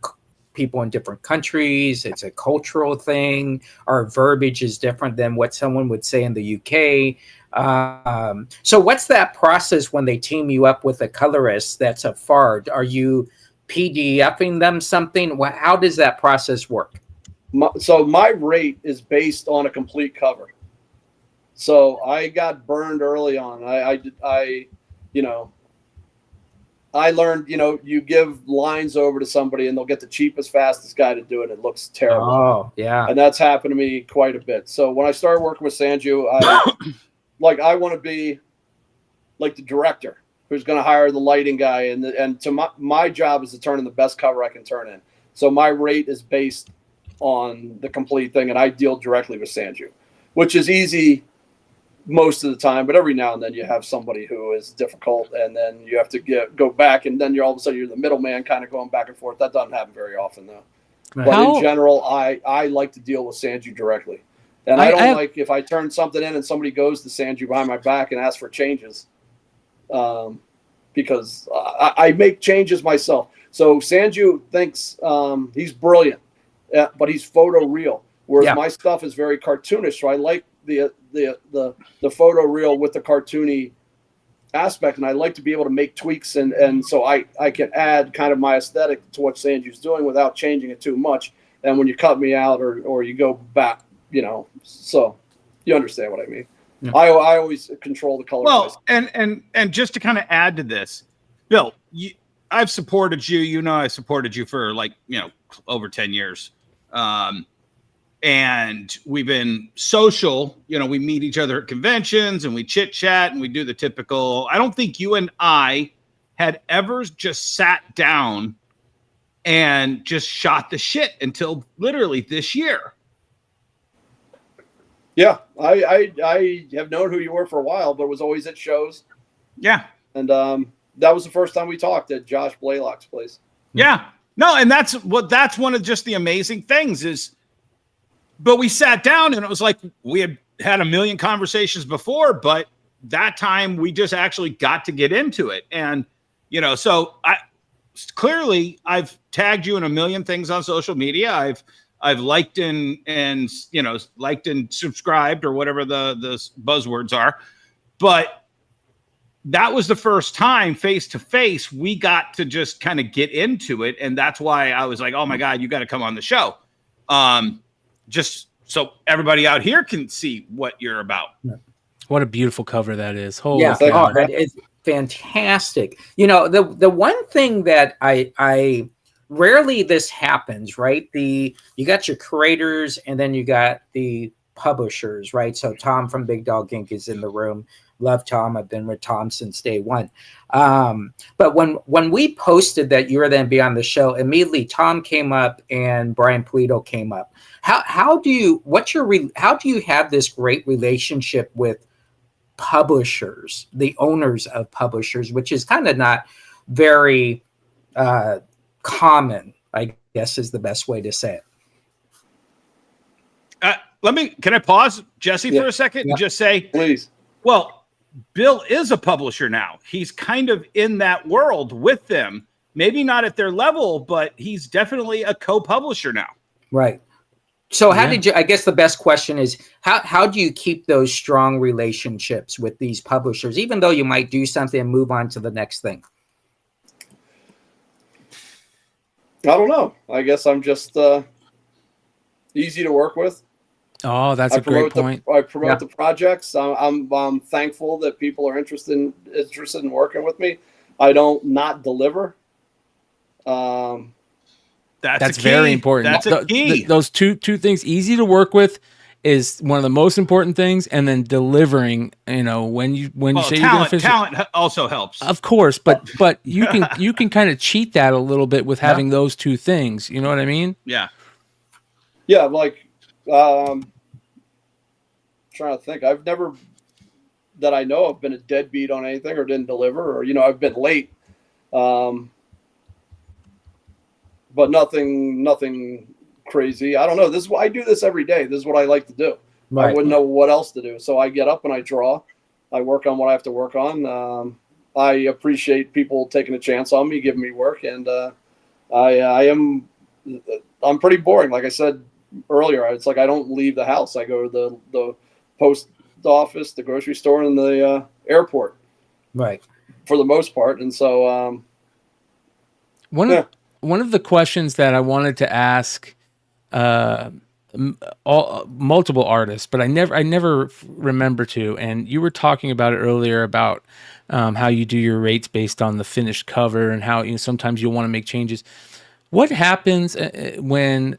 S4: people in different countries. It's a cultural thing. Our verbiage is different than what someone would say in the UK. So what's that process when they team you up with a colorist that's a FARD? Are you PDFing them something? How does that process work?
S7: So my rate is based on a complete cover. So I got burned early on. I you know, I learned, you know, you give lines over to somebody and they'll get the cheapest, fastest guy to do it. It looks terrible.
S4: Oh, yeah.
S7: And that's happened to me quite a bit. So when I started working with Sanju, I want to be like the director who's going to hire the lighting guy. And to my job is to turn in the best cover I can turn in. So my rate is based on the complete thing. And I deal directly with Sanju, which is easy most of the time, but every now and then you have somebody who is difficult, and then you have to go back, and then you're all of a sudden you're the middleman, kind of going back and forth. That doesn't happen very often, though. Right. But in general, I like to deal with Sanju directly, and I don't like if I turn something in and somebody goes to Sanju behind my back and asks for changes, because I make changes myself. So Sanju thinks he's brilliant, but he's photo real, whereas my stuff is very cartoonish. So I like the photo reel with the cartoony aspect, and I like to be able to make tweaks and so I can add kind of my aesthetic to what Sanju's doing without changing it too much. And when you cut me out or you go back, you know, so you understand what I mean. Yeah. I always control the color.
S5: Well, and just to kind of add to this, Bill, I've supported you. You know, I supported you for like, you know, over 10 years. And we've been social, you know, we meet each other at conventions and we chit chat and we do the typical. I don't think you and I had ever just sat down and just shot the shit until literally this year.
S7: Yeah, I have known who you were for a while, but was always at shows.
S5: Yeah.
S7: And that was the first time we talked at Josh Blaylock's place.
S5: Yeah. No, and that's one of just the amazing things is, but we sat down and it was like we had a million conversations before, but that time we just actually got to get into it. And, you know, so clearly I've tagged you in a million things on social media. I've liked and you know, liked and subscribed or whatever the buzzwords are. But that was the first time face to face we got to just kind of get into it. And that's why I was like, oh my God, you got to come on the show. Just so everybody out here can see what you're about.
S6: What a beautiful cover that is. Holy
S4: cow. That is fantastic. You know, the one thing that I rarely this happens, right? You got your creators and then you got the publishers, right? So Tom from Big Dog Inc. is in the room. Love Tom. I've been with Tom since day one. But when we posted that you were going to be on the show, immediately Tom came up and Brian Polito came up. How do you have this great relationship with publishers, the owners of publishers, which is kind of not very common, I guess is the best way to say
S5: it. Can I pause, Jesse, for a second and just say,
S7: please?
S5: Well, Bill is a publisher now. He's kind of in that world with them. Maybe not at their level, but he's definitely a co-publisher now.
S4: Right. So how did you, I guess the best question is, how do you keep those strong relationships with these publishers, even though you might do something and move on to the next thing?
S7: I don't know. I guess I'm just easy to work with.
S6: Oh, that's a great point.
S7: I promote the projects. I'm thankful that people are interested in working with me. I don't not deliver.
S5: That's
S6: very important.
S5: That's a key.
S6: Those two things, easy to work with, is one of the most important things, and then delivering. When you say
S5: talent also helps,
S6: of course, but you can kind of cheat that a little bit with having those two things. You know what I mean?
S5: Yeah.
S7: Yeah, like trying to think. I've never, that I know of, been a deadbeat on anything or didn't deliver, or I've been late. But nothing crazy. I don't know. I do this every day. This is what I like to do. Right. I wouldn't know what else to do. So I get up and I draw. I work on what I have to work on. I appreciate people taking a chance on me, giving me work, and I'm pretty boring. Like I said earlier, it's like I don't leave the house. I go to the post office, the grocery store, and the airport.
S4: Right.
S7: For the most part, and so
S6: One of the questions that I wanted to ask multiple artists, but I never remember to, and you were talking about it earlier about how you do your rates based on the finished cover and how sometimes you'll want to make changes. What happens when,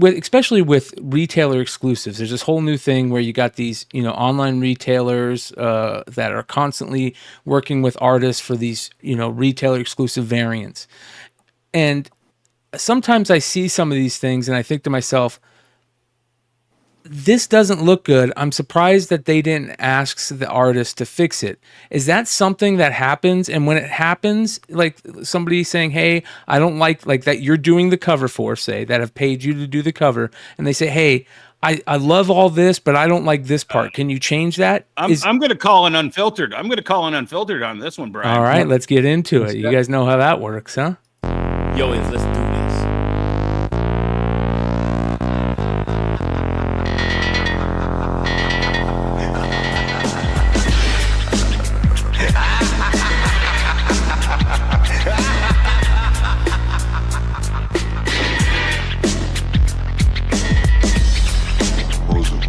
S6: especially with retailer exclusives, there's this whole new thing where you got these, online retailers that are constantly working with artists for these, retailer exclusive variants. And sometimes I see some of these things and I think to myself, this doesn't look good. I'm surprised that they didn't ask the artist to fix it. Is that something that happens? And when it happens, like somebody saying, hey, I don't like that you're doing the cover for, say, that have paid you to do the cover, and they say, hey, I love all this, but I don't like this part. Can you change that?
S5: I'm going to call an unfiltered. I'm going to call an unfiltered on this one, Brian.
S6: All right, let's get into it. You guys know how that works, huh?
S8: Yo, let's do this.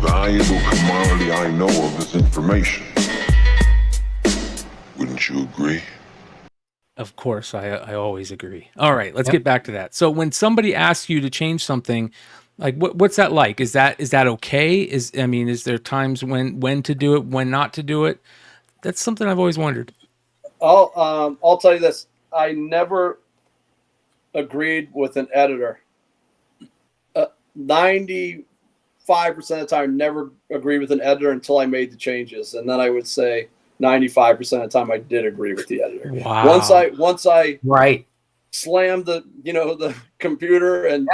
S2: Valuable commodity I know of is information. Wouldn't you agree?
S6: Of course, I always agree. All right, let's get back to that. So when somebody asks you to change something, like what's that like? Is that okay? Is there times when to do it, when not to do it? That's something I've always wondered.
S7: I'll tell you this. I never agreed with an editor. 95% of the time, never agreed with an editor until I made the changes, and then I would say 95% of the time I did agree with the editor.
S6: Wow.
S7: Once I slammed the computer and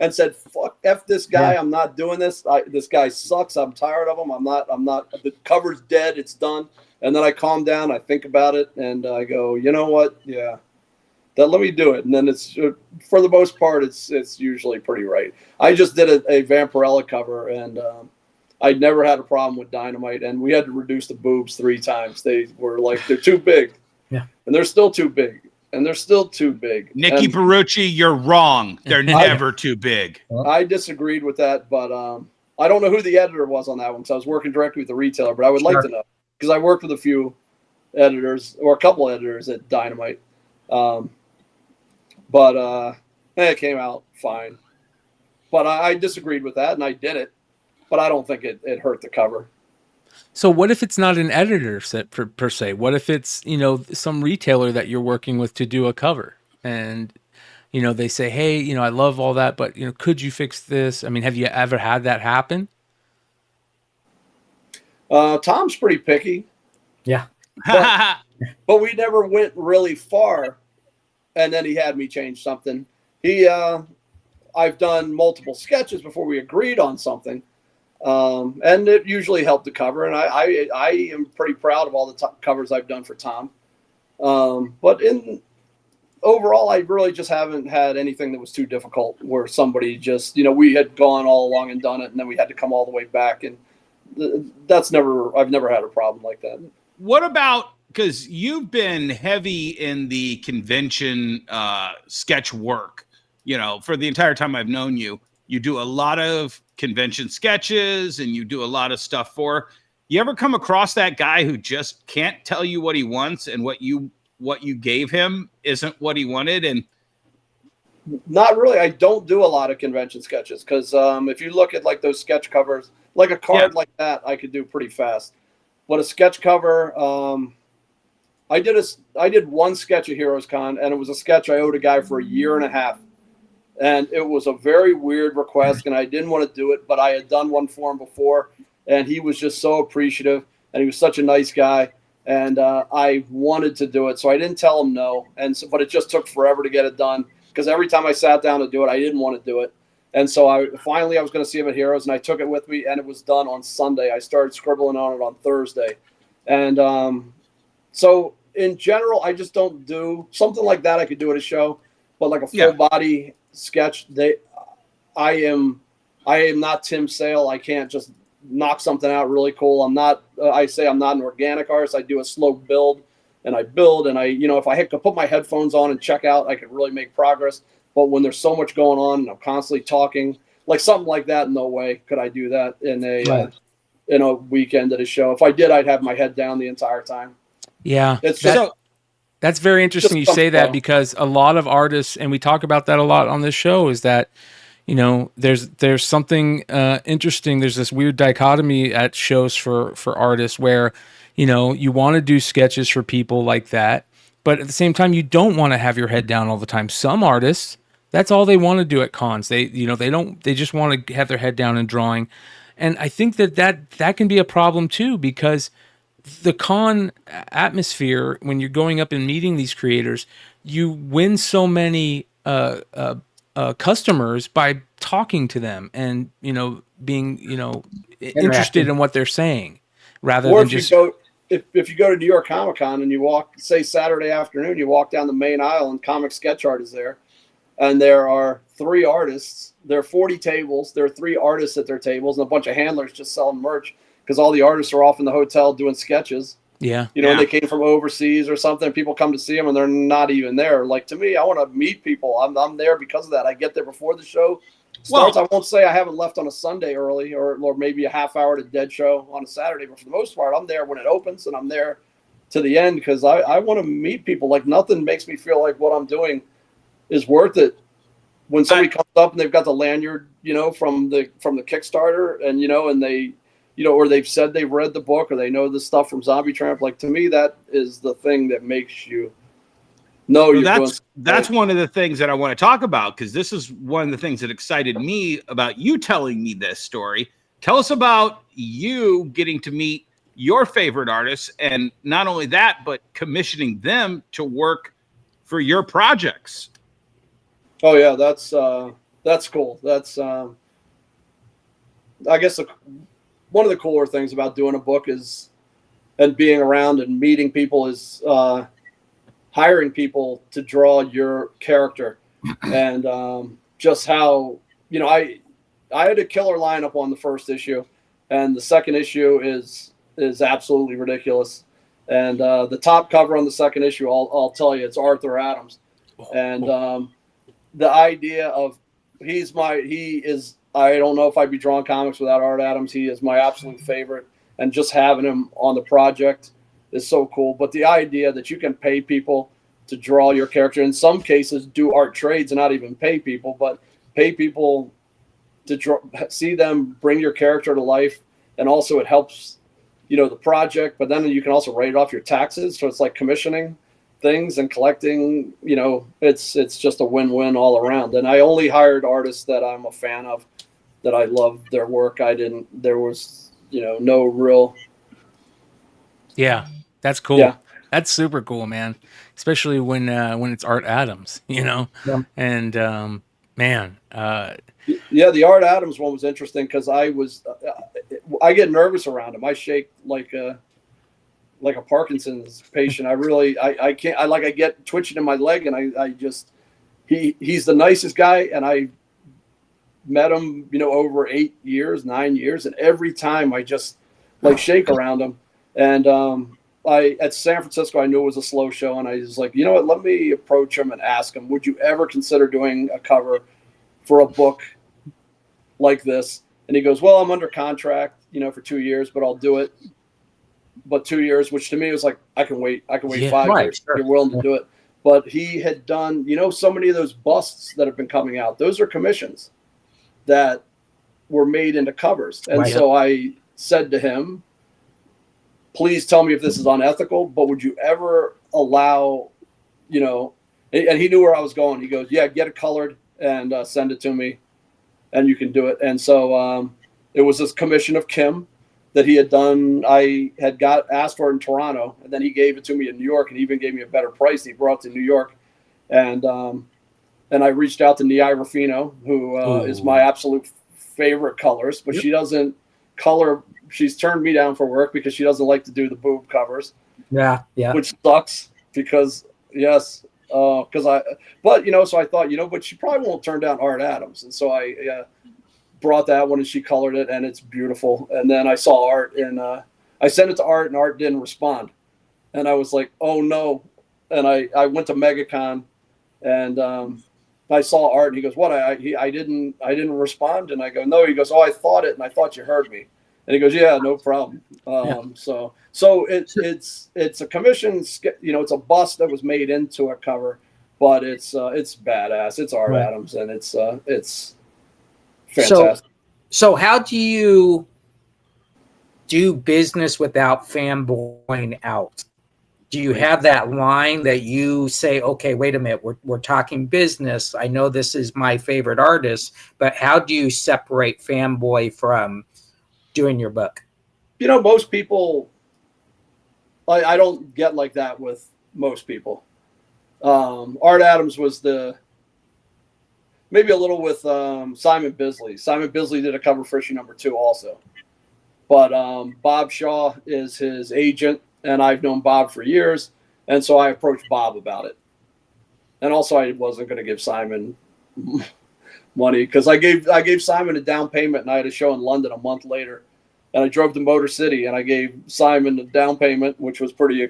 S7: and said, "Fuck F this guy, I'm not doing this. This guy sucks. I'm tired of him. I'm not. The cover's dead. It's done." And then I calm down. I think about it, and I go, "You know what? Yeah." Let me do it, and then it's for the most part it's usually pretty right. I just did a Vampirella cover, and I'd never had a problem with Dynamite, and we had to reduce the boobs 3 times. They're too big, and they're still too big, Nikki
S5: Barucci, you're wrong. They're never too big.
S7: I disagreed with that, but I don't know who the editor was on that one because I was working directly with the retailer, but I would like to know because I worked with a few editors or a couple editors at Dynamite. But it came out fine. But I disagreed with that, and I did it. But I don't think it hurt the cover.
S6: So what if it's not an editor per se? What if it's some retailer that you're working with to do a cover, and they say, hey, I love all that, but could you fix this? Have you ever had that happen?
S7: Tom's pretty picky.
S4: Yeah.
S7: But we never went really far. And then he had me change something. I've done multiple sketches before we agreed on something, and it usually helped the cover. And I am pretty proud of all the covers I've done for Tom. But overall, I really just haven't had anything that was too difficult where somebody just, we had gone all along and done it, and then we had to come all the way back. And I've never had a problem like that.
S5: What about, because you've been heavy in the convention sketch work, for the entire time I've known you, you do a lot of convention sketches and you do a lot of stuff for. You ever come across that guy who just can't tell you what he wants and what you gave him isn't what he wanted? And
S7: not really. I don't do a lot of convention sketches because if you look at like those sketch covers, like a card like that, I could do pretty fast. But a sketch cover, I did one sketch at Heroes Con, and it was a sketch I owed a guy for 1.5 years. And it was a very weird request, and I didn't want to do it, but I had done one for him before, and he was just so appreciative, and he was such a nice guy, and I wanted to do it, so I didn't tell him no. But it just took forever to get it done because every time I sat down to do it, I didn't want to do it. And so I was going to see him at Heroes, and I took it with me, and it was done on Sunday. I started scribbling on it on Thursday. And so in general, I just don't do something like that. I could do at a show, but like a full body sketch, I am not Tim Sale. I can't just knock something out really cool. I'm not an organic artist. I do a slow build, and I build, and if I could put my headphones on and check out, I could really make progress. But when there's so much going on and I'm constantly talking, like something like that, no way could I do that in a weekend at a show. If I did, I'd have my head down the entire time.
S6: Yeah, that's very interesting you say that, because a lot of artists, and we talk about that a lot on this show, is that there's something interesting. There's this weird dichotomy at shows for artists where you want to do sketches for people like that, but at the same time you don't want to have your head down all the time. Some artists, that's all they want to do at cons. They just want to have their head down and drawing. And I think that can be a problem too, because the con atmosphere, when you're going up and meeting these creators, you win so many customers by talking to them and being interested in what they're saying, rather than just.
S7: If you go to New York Comic Con and you walk, say Saturday afternoon, you walk down the main aisle and Comic Sketch Art is there, and there are 3 artists. There are 40 tables. There are 3 artists at their tables and a bunch of handlers just selling merch because all the artists are off in the hotel doing sketches.
S6: Yeah.
S7: They came from overseas or something. People come to see them and they're not even there. Like, to me, I want to meet people. I'm there because of that. I get there before the show starts. I won't say I haven't left on a Sunday early or maybe a half hour to dead show on a Saturday, but for the most part, I'm there when it opens and I'm there to the end because I want to meet people. Like, nothing makes me feel like what I'm doing is worth it. When somebody comes up and they've got the lanyard, from the Kickstarter, and and they, or they've said they've read the book or they know the stuff from Zombie Tramp. Like, to me, that is the thing that makes you know
S5: that's one of the things that I want to talk about, because this is one of the things that excited me about you telling me this story. Tell us about you getting to meet your favorite artists, and not only that, but commissioning them to work for your projects.
S7: Oh yeah, that's cool. That's I guess one of the cooler things about doing a book is, and being around and meeting people, is hiring people to draw your character. And just how, I had a killer lineup on the first issue, and the second issue is absolutely ridiculous. And the top cover on the second issue, I'll tell you, it's Arthur Adams. And the idea of he is, I don't know if I'd be drawing comics without Art Adams. He is my absolute favorite, and just having him on the project is so cool. But the idea that you can pay people to draw your character, in some cases do art trades and not even pay people, but pay people to see them bring your character to life. And also it helps, the project, but then you can also write it off your taxes. So it's like commissioning things and collecting, it's just a win-win all around. And I only hired artists that I'm a fan of, that I love their work. There was, no real.
S6: Yeah, that's cool. Yeah. That's super cool, man. Especially when it's Art Adams, Yeah. And man.
S7: Yeah, the Art Adams one was interesting because I get nervous around him. I shake like like a Parkinson's patient. I can't, I get twitching in my leg, and I just, he's the nicest guy. And I met him, over 9 years. And every time I just like shake around him. And, at San Francisco, I knew it was a slow show. And I was like, you know what, let me approach him and ask him, would you ever consider doing a cover for a book like this? And he goes, well, I'm under contract, for 2 years, but I'll do it. But 2 years, which to me was like, I can wait 5 years. Sure. You're willing to do it. But he had done, so many of those busts that have been coming out, those are commissions that were made into covers. And so I said to him, please tell me if this is unethical, but would you ever allow, and he knew where I was going. He goes, yeah, get it colored and send it to me and you can do it. And so it was this commission of Kim that he had done. I had asked for it in Toronto, and then he gave it to me in New York, and he even gave me a better price. He brought it to New York. And I reached out to Nia Ruffino, who is my absolute favorite colorist, but she doesn't color. She's turned me down for work because she doesn't like to do the boob covers. Yeah. Which sucks because so I thought, but she probably won't turn down Art Adams. And so I brought that one and she colored it and it's beautiful. And then I saw Art and I sent it to Art and Art didn't respond. And I was like, oh no. And I went to MegaCon and I saw Art and he goes, what? I didn't respond. And I go, no. He goes, oh, I thought it and I thought you heard me. And he goes, yeah, no problem. So it's a commission, it's a bust that was made into a cover, but it's badass. It's Art Adams and it's fantastic.
S4: So how do you do business without fanboying out? Do you have that line that you say, okay, wait a minute, we're talking business. I know this is my favorite artist, but how do you separate fanboy from doing your book?
S7: Most people, I don't get like that with most people. Art Adams was maybe a little with Simon Bisley. Simon Bisley did a cover for issue number 2 also. But Bob Shaw is his agent, and I've known Bob for years. And so I approached Bob about it. And also I wasn't going to give Simon money because I gave Simon a down payment, and I had a show in London a month later. And I drove to Motor City and I gave Simon a down payment, which was pretty,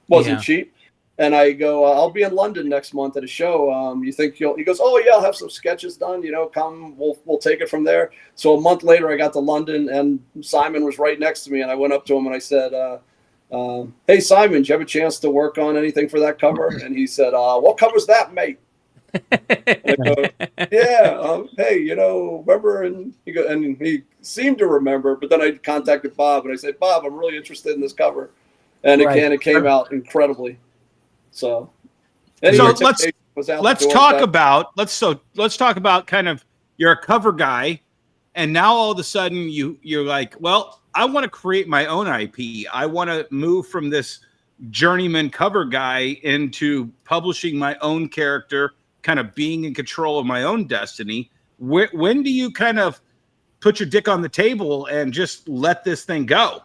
S7: wasn't cheap. And I go, I'll be in London next month at a show. You think he goes, oh yeah, I'll have some sketches done, come, we'll take it from there. So a month later I got to London and Simon was right next to me. And I went up to him and I said, hey Simon, do you have a chance to work on anything for that cover? And he said, what cover's that, mate? I go, yeah, hey, remember? And he seemed to remember, but then I contacted Bob and I said, Bob, I'm really interested in this cover. And again, it came out incredibly. So
S5: anyway, let's talk about kind of, you're a cover guy, and now all of a sudden you're like, well, I want to create my own IP. I want to move from this journeyman cover guy into publishing my own character, kind of being in control of my own destiny. When do you kind of put your dick on the table and just let this thing go?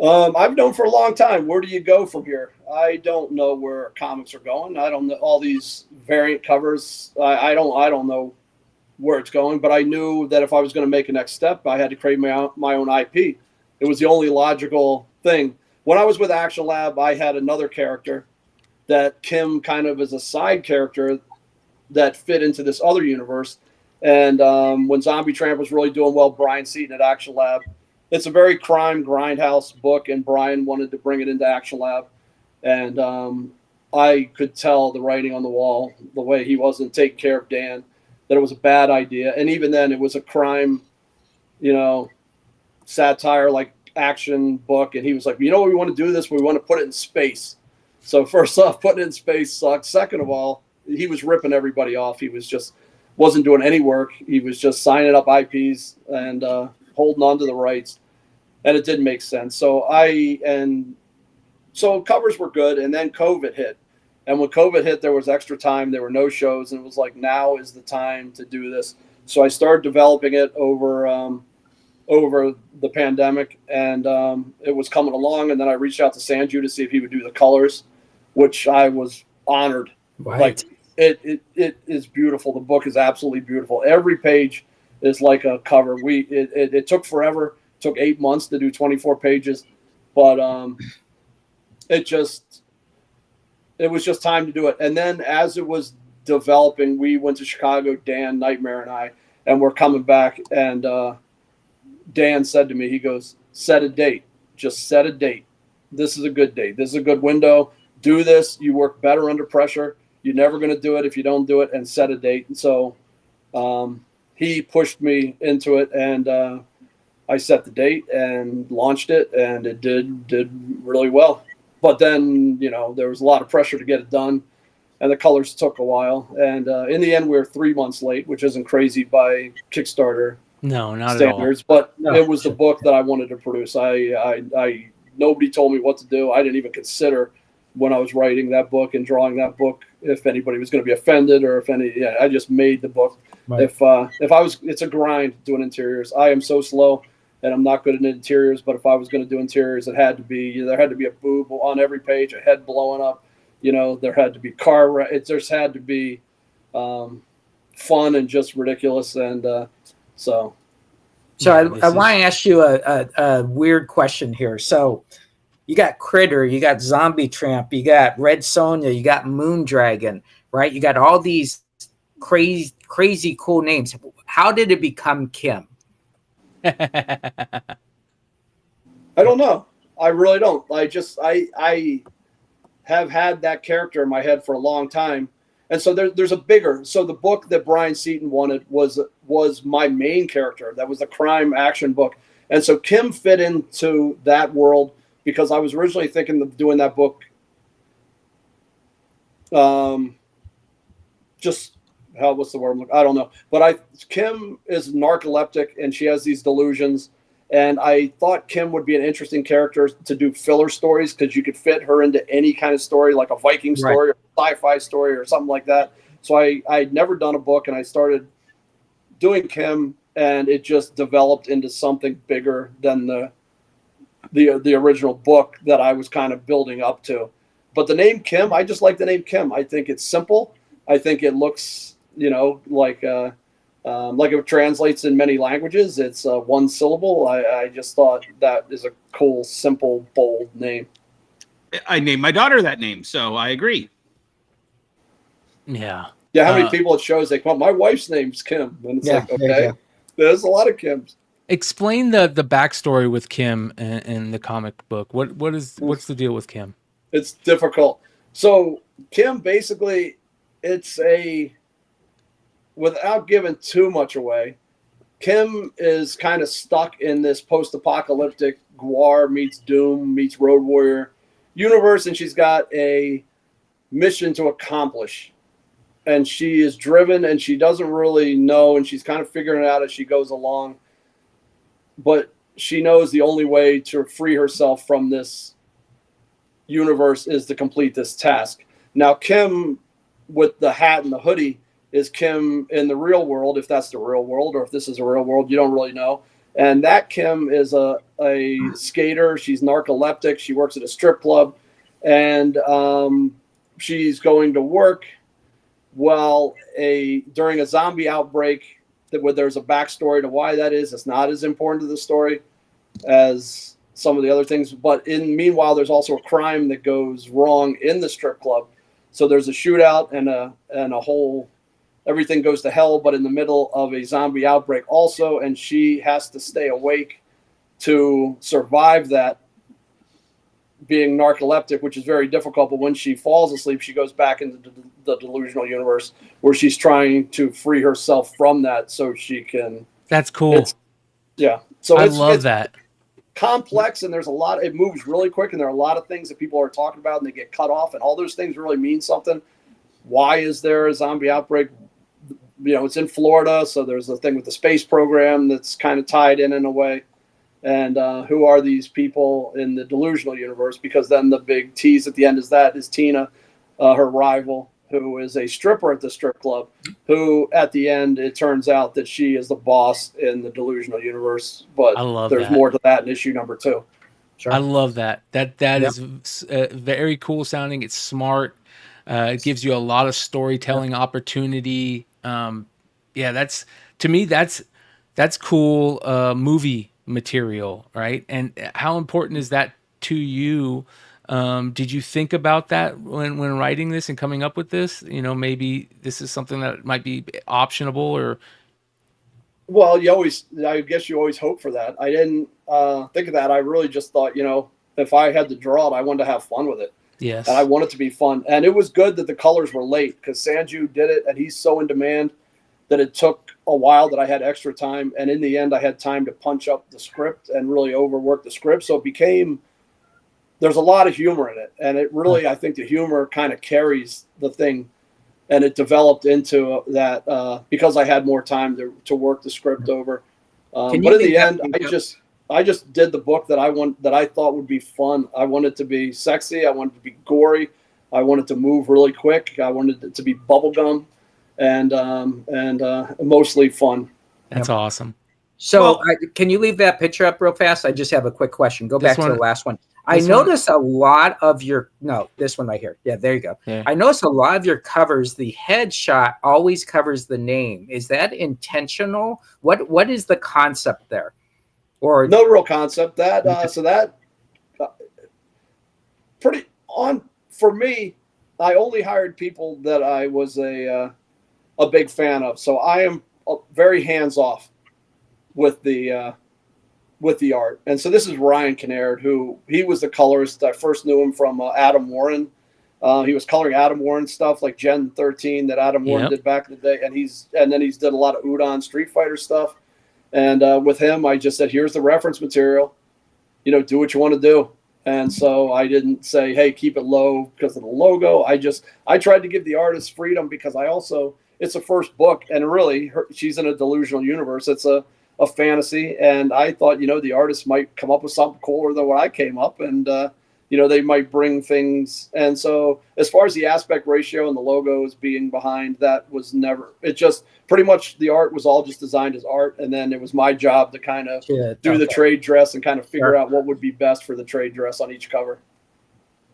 S7: I've known for a long time. Where do you go from here? I don't know where comics are going. I don't know all these variant covers. I don't know where it's going, but I knew that if I was going to make a next step, I had to create my own IP. It was the only logical thing. When I was with Action Lab, I had another character that Kim kind of is a side character that fit into this other universe. And when Zombie Tramp was really doing well, Brian Seaton at Action Lab, it's a very crime grindhouse book, and Brian wanted to bring it into Action Lab. And I could tell the writing on the wall, the way he wasn't taking care of Dan, that it was a bad idea. And even then, it was a crime, satire, like action book. And he was like, we want to do this. We want to put it in space. So first off, putting it in space sucks. Second of all, he was ripping everybody off. He was just wasn't doing any work. He was just signing up IPs and holding on to the rights. And it didn't make sense. So covers were good. And then COVID hit. And when COVID hit, there was extra time. There were no shows. And it was like, now is the time to do this. So I started developing it over over the pandemic, and it was coming along. And then I reached out to Sanju to see if he would do the colors, which I was honored.
S4: Right.
S7: Like it is beautiful. The book is absolutely beautiful. Every page is like a cover. It took forever. It took 8 months to do 24 pages, but it was just time to do it. And then as it was developing, we went to Chicago, Dan, Nightmare, and I, and we're coming back. And Dan said to me, he goes, set a date. Just set a date. This is a good date. This is a good window. Do this. You work better under pressure. You're never going to do it if you don't do it, and set a date. And so he pushed me into it, and I set the date and launched it, and it did really well. But then, there was a lot of pressure to get it done, and the colors took a while. And in the end, we were 3 months late, which isn't crazy by Kickstarter standards. But it was the book that I wanted to produce. I nobody told me what to do. I didn't even consider when I was writing that book and drawing that book if anybody was going to be offended or I just made the book. Right. It's a grind doing interiors. I am so slow and I'm not good at interiors, but if I was going to do interiors, there had to be a boob on every page, a head blowing up, there had to be it just had to be fun and just ridiculous. And so
S4: I want to ask you a weird question here. So you got Critter, you got Zombie Tramp, you got Red Sonja, you got Moondragon, right? You got all these crazy cool names. How did it become Kim?
S7: I don't know. I really don't. I have had that character in my head for a long time. And so there's the book that Brian Seaton wanted was my main character. That was the crime action book. And so Kim fit into that world because I was originally thinking of doing that book. What's the word? I don't know. But Kim is narcoleptic and she has these delusions. And I thought Kim would be an interesting character to do filler stories because you could fit her into any kind of story, like a Viking story or sci-fi story or something like that. So I'd never done a book, and I started doing Kim, and it just developed into something bigger than the original book that I was kind of building up to. But the name Kim, I just like the name Kim. I think it's simple. I think it looks, like it translates in many languages. It's one syllable. I just thought that is a cool, simple, bold name.
S5: I named my daughter that name, so I agree.
S6: Yeah.
S7: Yeah, how many people at shows they come, my wife's name's Kim. And it's okay, there's a lot of Kims.
S6: Explain the backstory with Kim in the comic book. What's the deal with Kim?
S7: It's difficult. So Kim, basically, without giving too much away, Kim is kind of stuck in this post-apocalyptic Gwar meets Doom meets Road Warrior universe, and she's got a mission to accomplish. And she is driven, and she doesn't really know, and she's kind of figuring it out as she goes along. But she knows the only way to free herself from this universe is to complete this task. Now, Kim, with the hat and the hoodie, is Kim in the real world, if that's the real world, or if this is a real world, you don't really know. And that Kim is a skater. She's narcoleptic. She works at a strip club, and she's going to work while during a zombie outbreak. Where there's a backstory to why that is. It's not as important to the story as some of the other things. But meanwhile, there's also a crime that goes wrong in the strip club. So there's a shootout and a whole. Everything goes to hell, but in the middle of a zombie outbreak also, and she has to stay awake to survive that, being narcoleptic, which is very difficult. But when she falls asleep, she goes back into the delusional universe where she's trying to free herself from that so she can.
S6: That's cool.
S7: So
S6: I love that.
S7: Complex, and there's a lot. It moves really quick, and there are a lot of things that people are talking about, and they get cut off, and all those things really mean something. Why is there a zombie outbreak? It's in Florida, so there's a thing with the space program that's kind of tied in a way. And who are these people in the delusional universe? Because then the big tease at the end is Tina, her rival, who is a stripper at the strip club, who at the end, it turns out that she is the boss in the Delusional universe. But
S6: I love
S7: there's
S6: that.
S7: more to that in issue number 2.
S6: I love that. That is very cool sounding. It's smart. It gives you a lot of storytelling opportunity. That's, to me, that's cool movie material, right? And how important is that to you? Did you think about that when writing this and coming up with this? You know, maybe this is something that might be optionable or.
S7: Well, I guess you always hope for that. I didn't think of that. I really just thought, if I had to draw it, I wanted to have fun with it.
S6: Yes.
S7: And I want it to be fun. And it was good that the colors were late because Sanju did it and he's so in demand that it took a while that I had extra time. And in the end, I had time to punch up the script and really overwork the script. So it became, there's a lot of humor in it. And it really, I think the humor kind of carries the thing. And it developed into that because I had more time to work the script over. But in the end, I just did the book that I thought would be fun. I wanted it to be sexy. I wanted it to be gory. I wanted it to move really quick. I wanted it to be bubblegum and mostly fun.
S6: That's awesome.
S4: So can you leave that picture up real fast? I just have a quick question. Go back to the last one. I notice a lot of this one right here. Yeah, there you go. Yeah. I notice a lot of your covers, the headshot always covers the name. Is that intentional? What is the concept there? Or
S7: no real concept. Pretty on for me. I only hired people that I was a big fan of. So I am very hands off with the art. And so this is Ryan Kinnaird, who he was the colorist. I first knew him from Adam Warren. He was coloring Adam Warren stuff like Gen 13 that Adam Warren did back in the day. And then he's did a lot of Udon Street Fighter stuff. And with him, I just said, here's the reference material, do what you want to do. And so I didn't say, hey, keep it low because of the logo. I tried to give the artist freedom because it's a first book. And really, she's in a delusional universe. It's a fantasy. And I thought, the artist might come up with something cooler than what I came up. And, they might bring things. And so as far as the aspect ratio and the logos being behind, that was never, it just pretty much the art was all just designed as art. And then it was my job to kind of do the trade dress and kind of figure out what would be best for the trade dress on each cover.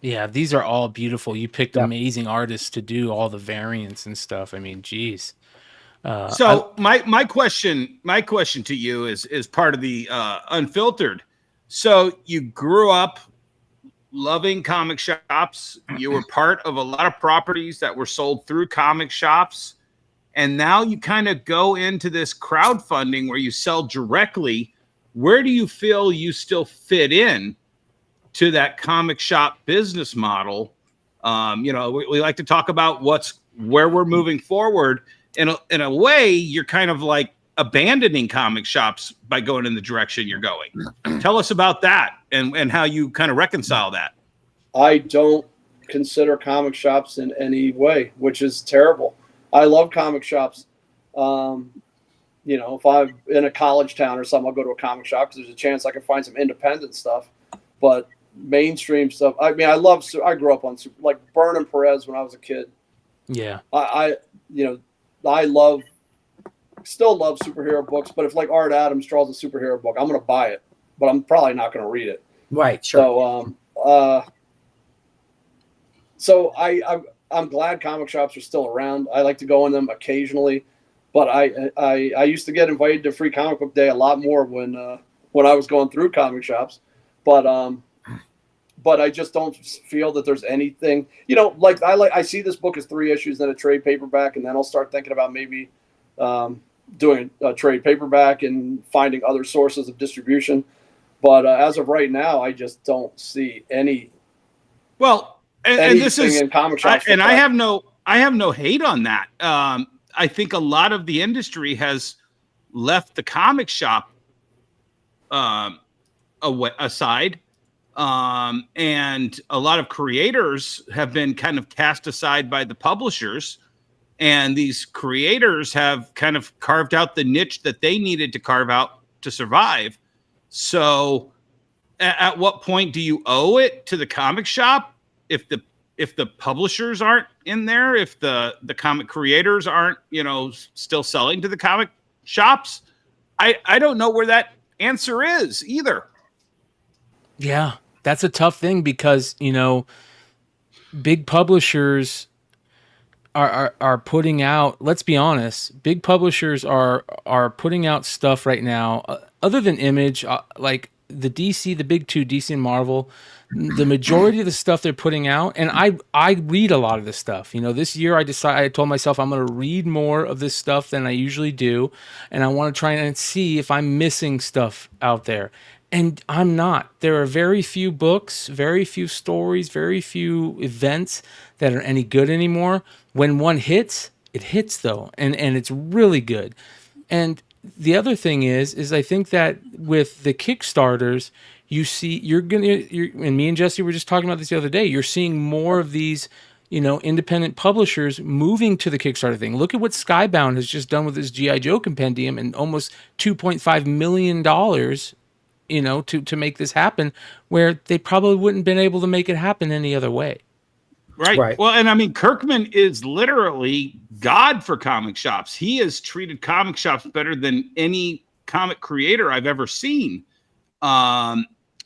S6: Yeah, these are all beautiful. You picked amazing artists to do all the variants and stuff. I mean, geez.
S5: So my question to you is part of the Unfiltered. So you grew up loving comic shops. You were part of a lot of properties that were sold through comic shops. And now you kind of go into this crowdfunding where you sell directly. Where do you feel you still fit in to that comic shop business model? We like to talk about where we're moving forward. In a way, you're kind of like abandoning comic shops by going in the direction you're going. Tell us about that and how you kind of reconcile that.
S7: I don't consider comic shops in any way, which is terrible. I love comic shops. If I'm in a college town or something, I'll go to a comic shop because there's a chance I can find some independent stuff. But mainstream stuff, I grew up on like Byrne and Perez when I was a kid.
S6: Yeah.
S7: I still love superhero books, but if like Art Adams draws a superhero book, I'm going to buy it, but I'm probably not going to read it.
S4: Right. Sure.
S7: So I'm glad comic shops are still around. I like to go in them occasionally, but I used to get invited to Free Comic Book Day a lot more when I was going through comic shops, but I just don't feel that there's anything, I see this book as 3 issues, then a trade paperback, and then I'll start thinking about maybe doing a trade paperback and finding other sources of distribution. But as of right now, I just don't see any.
S5: Well, and this is
S7: in comic shops.
S5: I have no hate on that. I think a lot of the industry has left the comic shop aside. And a lot of creators have been kind of cast aside by the publishers, and these creators have kind of carved out the niche that they needed to carve out to survive. So at what point do you owe it to the comic shop if the if the publishers aren't in there, if the comic creators aren't, still selling to the comic shops, I don't know where that answer is either.
S6: Yeah, that's a tough thing because, big publishers are putting out, let's be honest, big publishers are putting out stuff right now, other than Image, like the big two, DC and Marvel. The majority of the stuff they're putting out, and I read a lot of this stuff. This year I told myself I'm going to read more of this stuff than I usually do, and I want to try and see if I'm missing stuff out there. And I'm not. There are very few books, very few stories, very few events that are any good anymore. When one hits, it hits though, and it's really good. And the other thing is I think that with the Kickstarters, you see, and me and Jesse were just talking about this the other day. You're seeing more of these, independent publishers moving to the Kickstarter thing. Look at what Skybound has just done with his G.I. Joe compendium and almost $2.5 million, to make this happen, where they probably wouldn't have been able to make it happen any other way.
S5: Right. Well, and I mean, Kirkman is literally God for comic shops. He has treated comic shops better than any comic creator I've ever seen.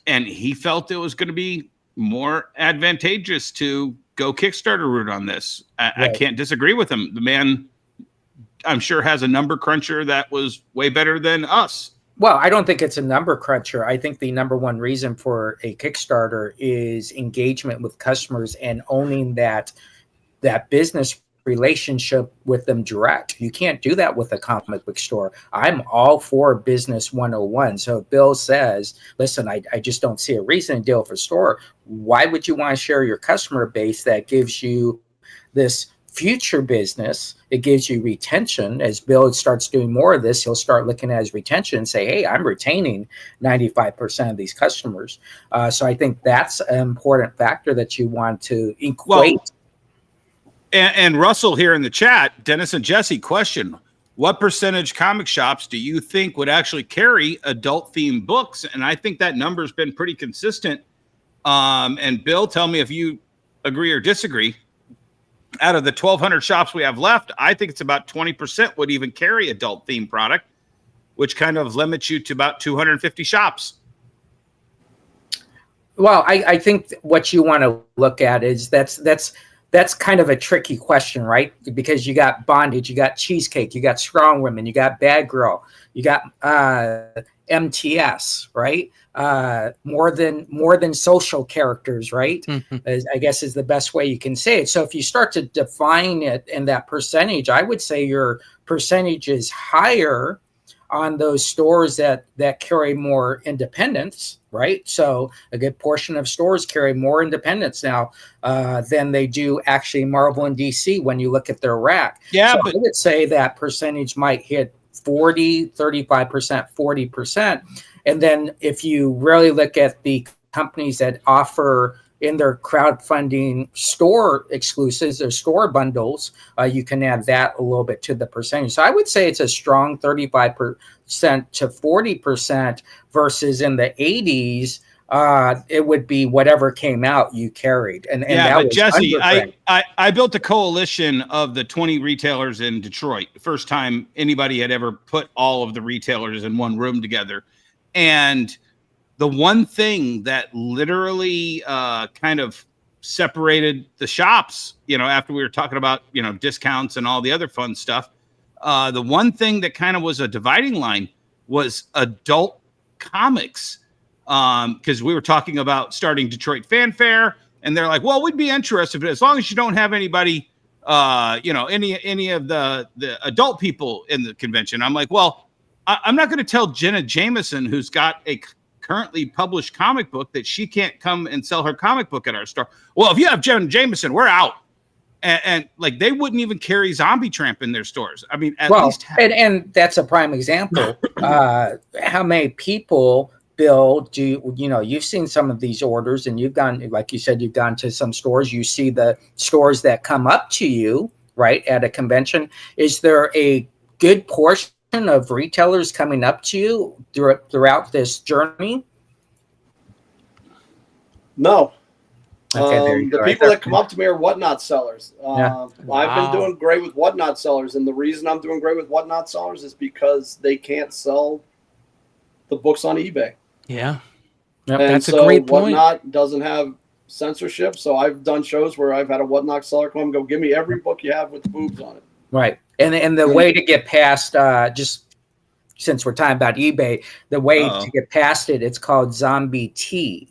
S5: And he felt it was going to be more advantageous to go Kickstarter route on this. I can't disagree with him. The man, I'm sure, has a number cruncher that was way better than us.
S4: Well, I don't think it's a number cruncher. I think the number one reason for a Kickstarter is engagement with customers and owning that business relationship with them direct. You can't do that with a comic book store. I'm all for business 101. So if Bill says, listen, I just don't see a reason to deal with a store, why would you want to share your customer base that gives you this future business? It gives you retention. As Bill starts doing more of this, he'll start looking at his retention and say, hey, I'm retaining 95% of these customers. So I think that's an important factor that you want to equate.
S5: Well, and Russell here in the chat, Dennis and Jesse, question: what percentage comic shops do you think would actually carry adult themed books? And I think that number's been pretty consistent. And Bill, tell me if you agree or disagree. Out of the 1,200 shops we have left, I think it's about 20% would even carry adult themed product, which kind of limits you to about 250 shops.
S4: Well, I think what you want to look at is that's kind of a tricky question, right? Because you got Bondage, you got Cheesecake, you got Strong Women, you got Bad Girl, you got MTS, right? More than social characters, right? I guess is the best way you can say it. So if you start to define it in that percentage, I would say your percentage is higher on those stores that carry more independence, right? So a good portion of stores carry more independence now than they do actually Marvel and DC when you look at their rack.
S5: Yeah,
S4: so
S5: but
S4: I would say that percentage might hit 40, 35%, 40%. And then if you really look at the companies that offer in their crowdfunding store exclusives or store bundles, you can add that a little bit to the percentage. So I would say it's a strong 35% to 40% versus in the 80s, it would be whatever came out you carried. And
S5: yeah,
S4: that
S5: but
S4: was
S5: Jesse, I built a coalition of the 20 retailers in Detroit. The first time anybody had ever put all of the retailers in one room together. And the one thing that literally kind of separated the shops, after we were talking about, discounts and all the other fun stuff, the one thing that kind of was a dividing line was adult comics. Because we were talking about starting Detroit Fanfare, and they're like, well, we'd be interested, but as long as you don't have anybody, any of the adult people in the convention. I'm like, well, I'm not going to tell Jenna Jameson, who's got a currently published comic book, that she can't come and sell her comic book at our store. Well, if you have Jenna Jameson, we're out. And like, they wouldn't even carry Zombie Tramp in their stores. I mean, at least.
S4: And that's a prime example. How many people, Bill, you've seen some of these orders, and you've gone, like you said, you've gone to some stores. You see the stores that come up to you, right, at a convention. Is there a good portion of retailers coming up to you throughout this journey?
S7: No.
S4: Okay, there you
S7: The
S4: go.
S7: people that come up to me are Whatnot sellers.
S4: Yeah.
S7: I've been doing great with Whatnot sellers, and the reason I'm doing great with Whatnot sellers is because they can't sell the books on eBay.
S6: Yeah.
S4: Yep.
S7: And
S6: That's
S7: so
S6: a great point.
S7: Whatnot doesn't have censorship, so I've done shows where I've had a Whatnot seller come and go, give me every book you have with boobs on it.
S4: Right. And the way to get past, just since we're talking about eBay, the way to get past it, it's called Zombie T,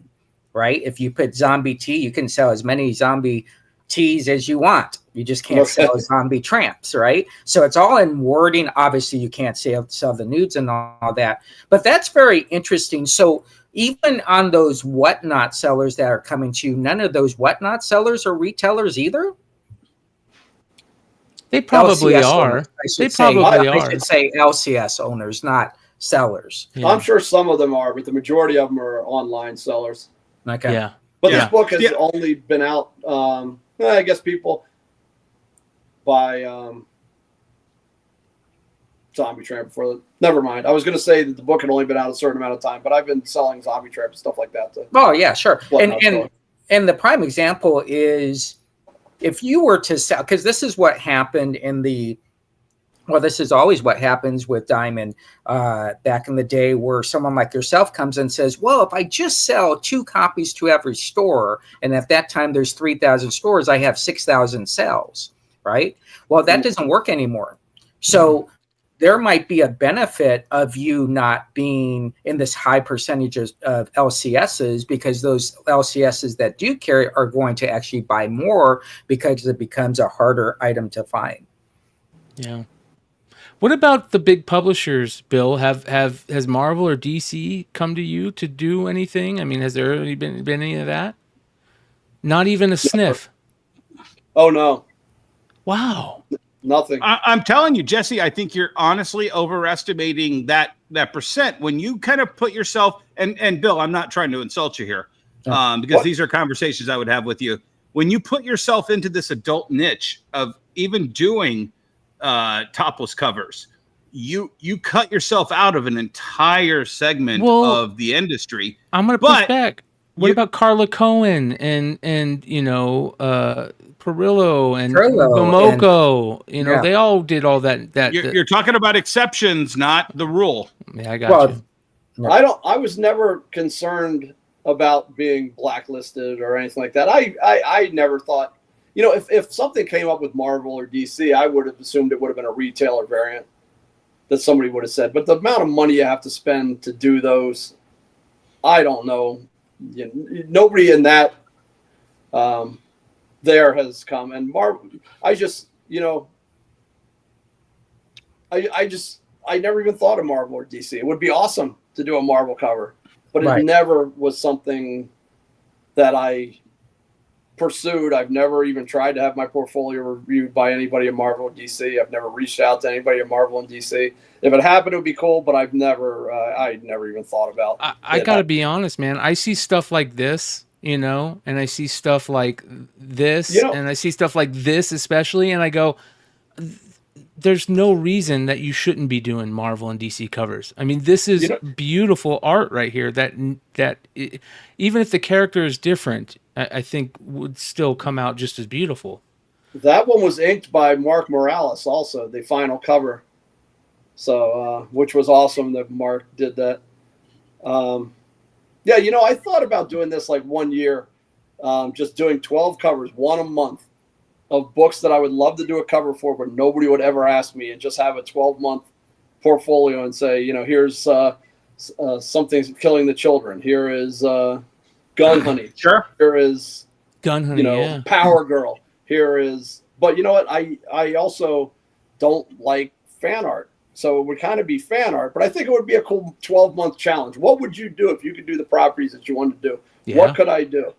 S4: right? If you put Zombie T, you can sell as many Zombie T's as you want. You just can't sell Zombie Tramps, right? So it's all in wording. Obviously, you can't sell the nudes and all that. But that's very interesting. So even on those Whatnot sellers that are coming to you, none of those Whatnot sellers are retailers either?
S6: They probably
S4: LCS
S6: are.
S4: Owners,
S6: They probably are.
S4: I should say LCS owners, not sellers.
S6: Yeah.
S7: I'm sure some of them are, but the majority of them are online sellers.
S4: Okay.
S6: Yeah.
S7: But this book has only been out, I guess people buy Zombie Tramp before. Never mind. I was going to say that the book had only been out a certain amount of time, but I've been selling Zombie Tramp and stuff like that.
S4: Oh, yeah, sure. And the prime example is if you were to sell, because this is what happened this is always what happens with Diamond back in the day, where someone like yourself comes and says, well, if I just sell 2 copies to every store, and at that time there's 3,000 stores, I have 6,000 sales, right? Well, that doesn't work anymore. So there might be a benefit of you not being in this high percentage of LCSs, because those LCSs that do carry are going to actually buy more because it becomes a harder item to find.
S6: Yeah. What about the big publishers, Bill? Has Marvel or DC come to you to do anything? I mean, has there already been any of that? Not even a sniff.
S7: Oh no!
S6: Wow.
S7: Nothing.
S5: I'm telling you, Jesse, I think you're honestly overestimating that percent when you kind of put yourself and Bill, I'm not trying to insult you here, because these are conversations I would have with you. When you put yourself into this adult niche of even doing topless covers, you cut yourself out of an entire segment of the industry.
S6: I'm going to push back. What about Carla Cohen and Perillo and Bomoko? They all did all that.
S5: You're talking about exceptions, not the rule.
S6: Yeah, I got you.
S7: I was never concerned about being blacklisted or anything like that. I never thought, if something came up with Marvel or DC, I would have assumed it would have been a retailer variant that somebody would have said. But the amount of money you have to spend to do those, I don't know. Nobody in that there has come. And Marvel, I never even thought of Marvel or DC. It would be awesome to do a Marvel cover, but it never was something that I pursued. I've never even tried to have my portfolio reviewed by anybody at Marvel or DC. I've never reached out to anybody at Marvel and DC. If it happened, it would be cool, but I'd never even thought about it.
S6: I gotta be honest, man. I see stuff like this, and I see stuff like this, and I see stuff like this especially, and I go, there's no reason that you shouldn't be doing Marvel and DC covers. I mean, this is beautiful art right here that even if the character is different, I think would still come out just as beautiful.
S7: That one was inked by Mark Morales also, the final cover. So, which was awesome that Mark did that. I thought about doing this like 1 year, just doing 12 covers, one a month, of books that I would love to do a cover for, but nobody would ever ask me, and just have a 12-month portfolio and say, here's Something's Killing the Children. Here is Gun Honey.
S4: Sure.
S7: Here is
S6: Gun Honey,
S7: Power Girl. Here is, but you know what? I also don't like fan art. So it would kind of be fan art, but I think it would be a cool 12-month challenge. What would you do if you could do the properties that you wanted to do? Yeah. What could I do?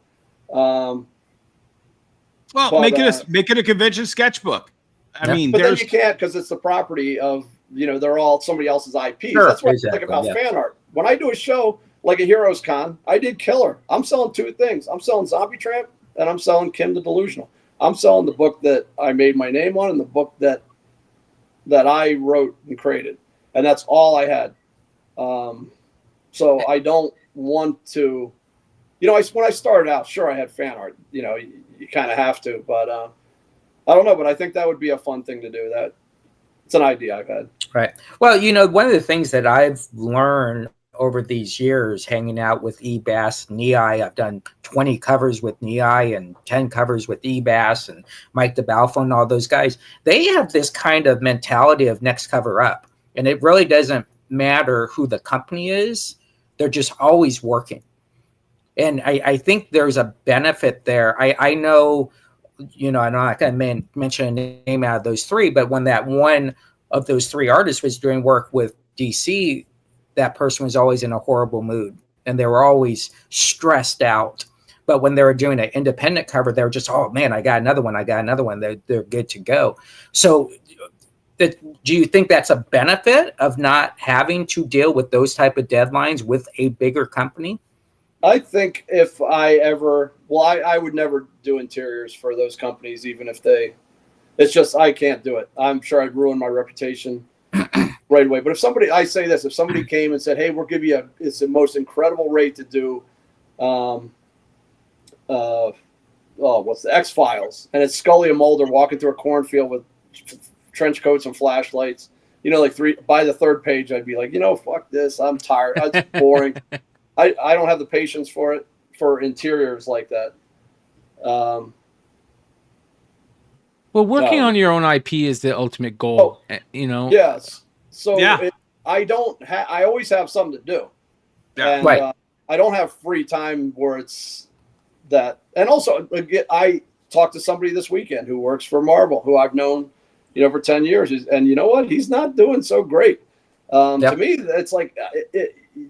S5: Make it a convention sketchbook. I mean,
S7: but then you can't, because it's the property of, they're all somebody else's IPs.
S4: Sure,
S7: that's what I like about fan art. When I do a show like a Heroes Con, I did Killer. I'm selling 2 things. I'm selling Zombie Tramp, and I'm selling Kim the Delusional. I'm selling the book that I made my name on and the book that I wrote and created. And that's all I had. So I don't want to, when I started out, sure, I had fan art. You kind of have to, but I don't know. But I think that would be a fun thing to do. It's an idea I've had.
S4: Right. Well, one of the things that I've learned over these years hanging out with eBass, Nei, I've done 20 covers with Nei and 10 covers with eBass and Mike DeBalfo and all those guys. They have this kind of mentality of next cover up. And it really doesn't matter who the company is. They're just always working. And I think there's a benefit there. I know, I'm not going to mention a name out of those three, but when that one of those three artists was doing work with DC, that person was always in a horrible mood and they were always stressed out. But when they were doing an independent cover, they were just, oh man, I got another one. They're good to go. So do you think that's a benefit of not having to deal with those type of deadlines with a bigger company?
S7: I think if I ever, I would never do interiors for those companies, even if it's just, I can't do it. I'm sure I'd ruin my reputation right away. But if somebody came and said, hey, we'll give you it's the most incredible rate to do, what's the X-Files? And it's Scully and Mulder walking through a cornfield with trench coats and flashlights, by the third page, I'd be like, fuck this. I'm tired. It's boring. I don't have the patience for interiors like that.
S6: Well, working on your own IP is the ultimate goal,
S7: Yes. So
S5: yeah.
S7: I always have something to do.
S5: Yeah.
S7: And,
S4: right.
S7: I don't have free time where it's that. And also, I talked to somebody this weekend who works for Marvel, who I've known, for 10 years. And you know what? He's not doing so great. To me, it's like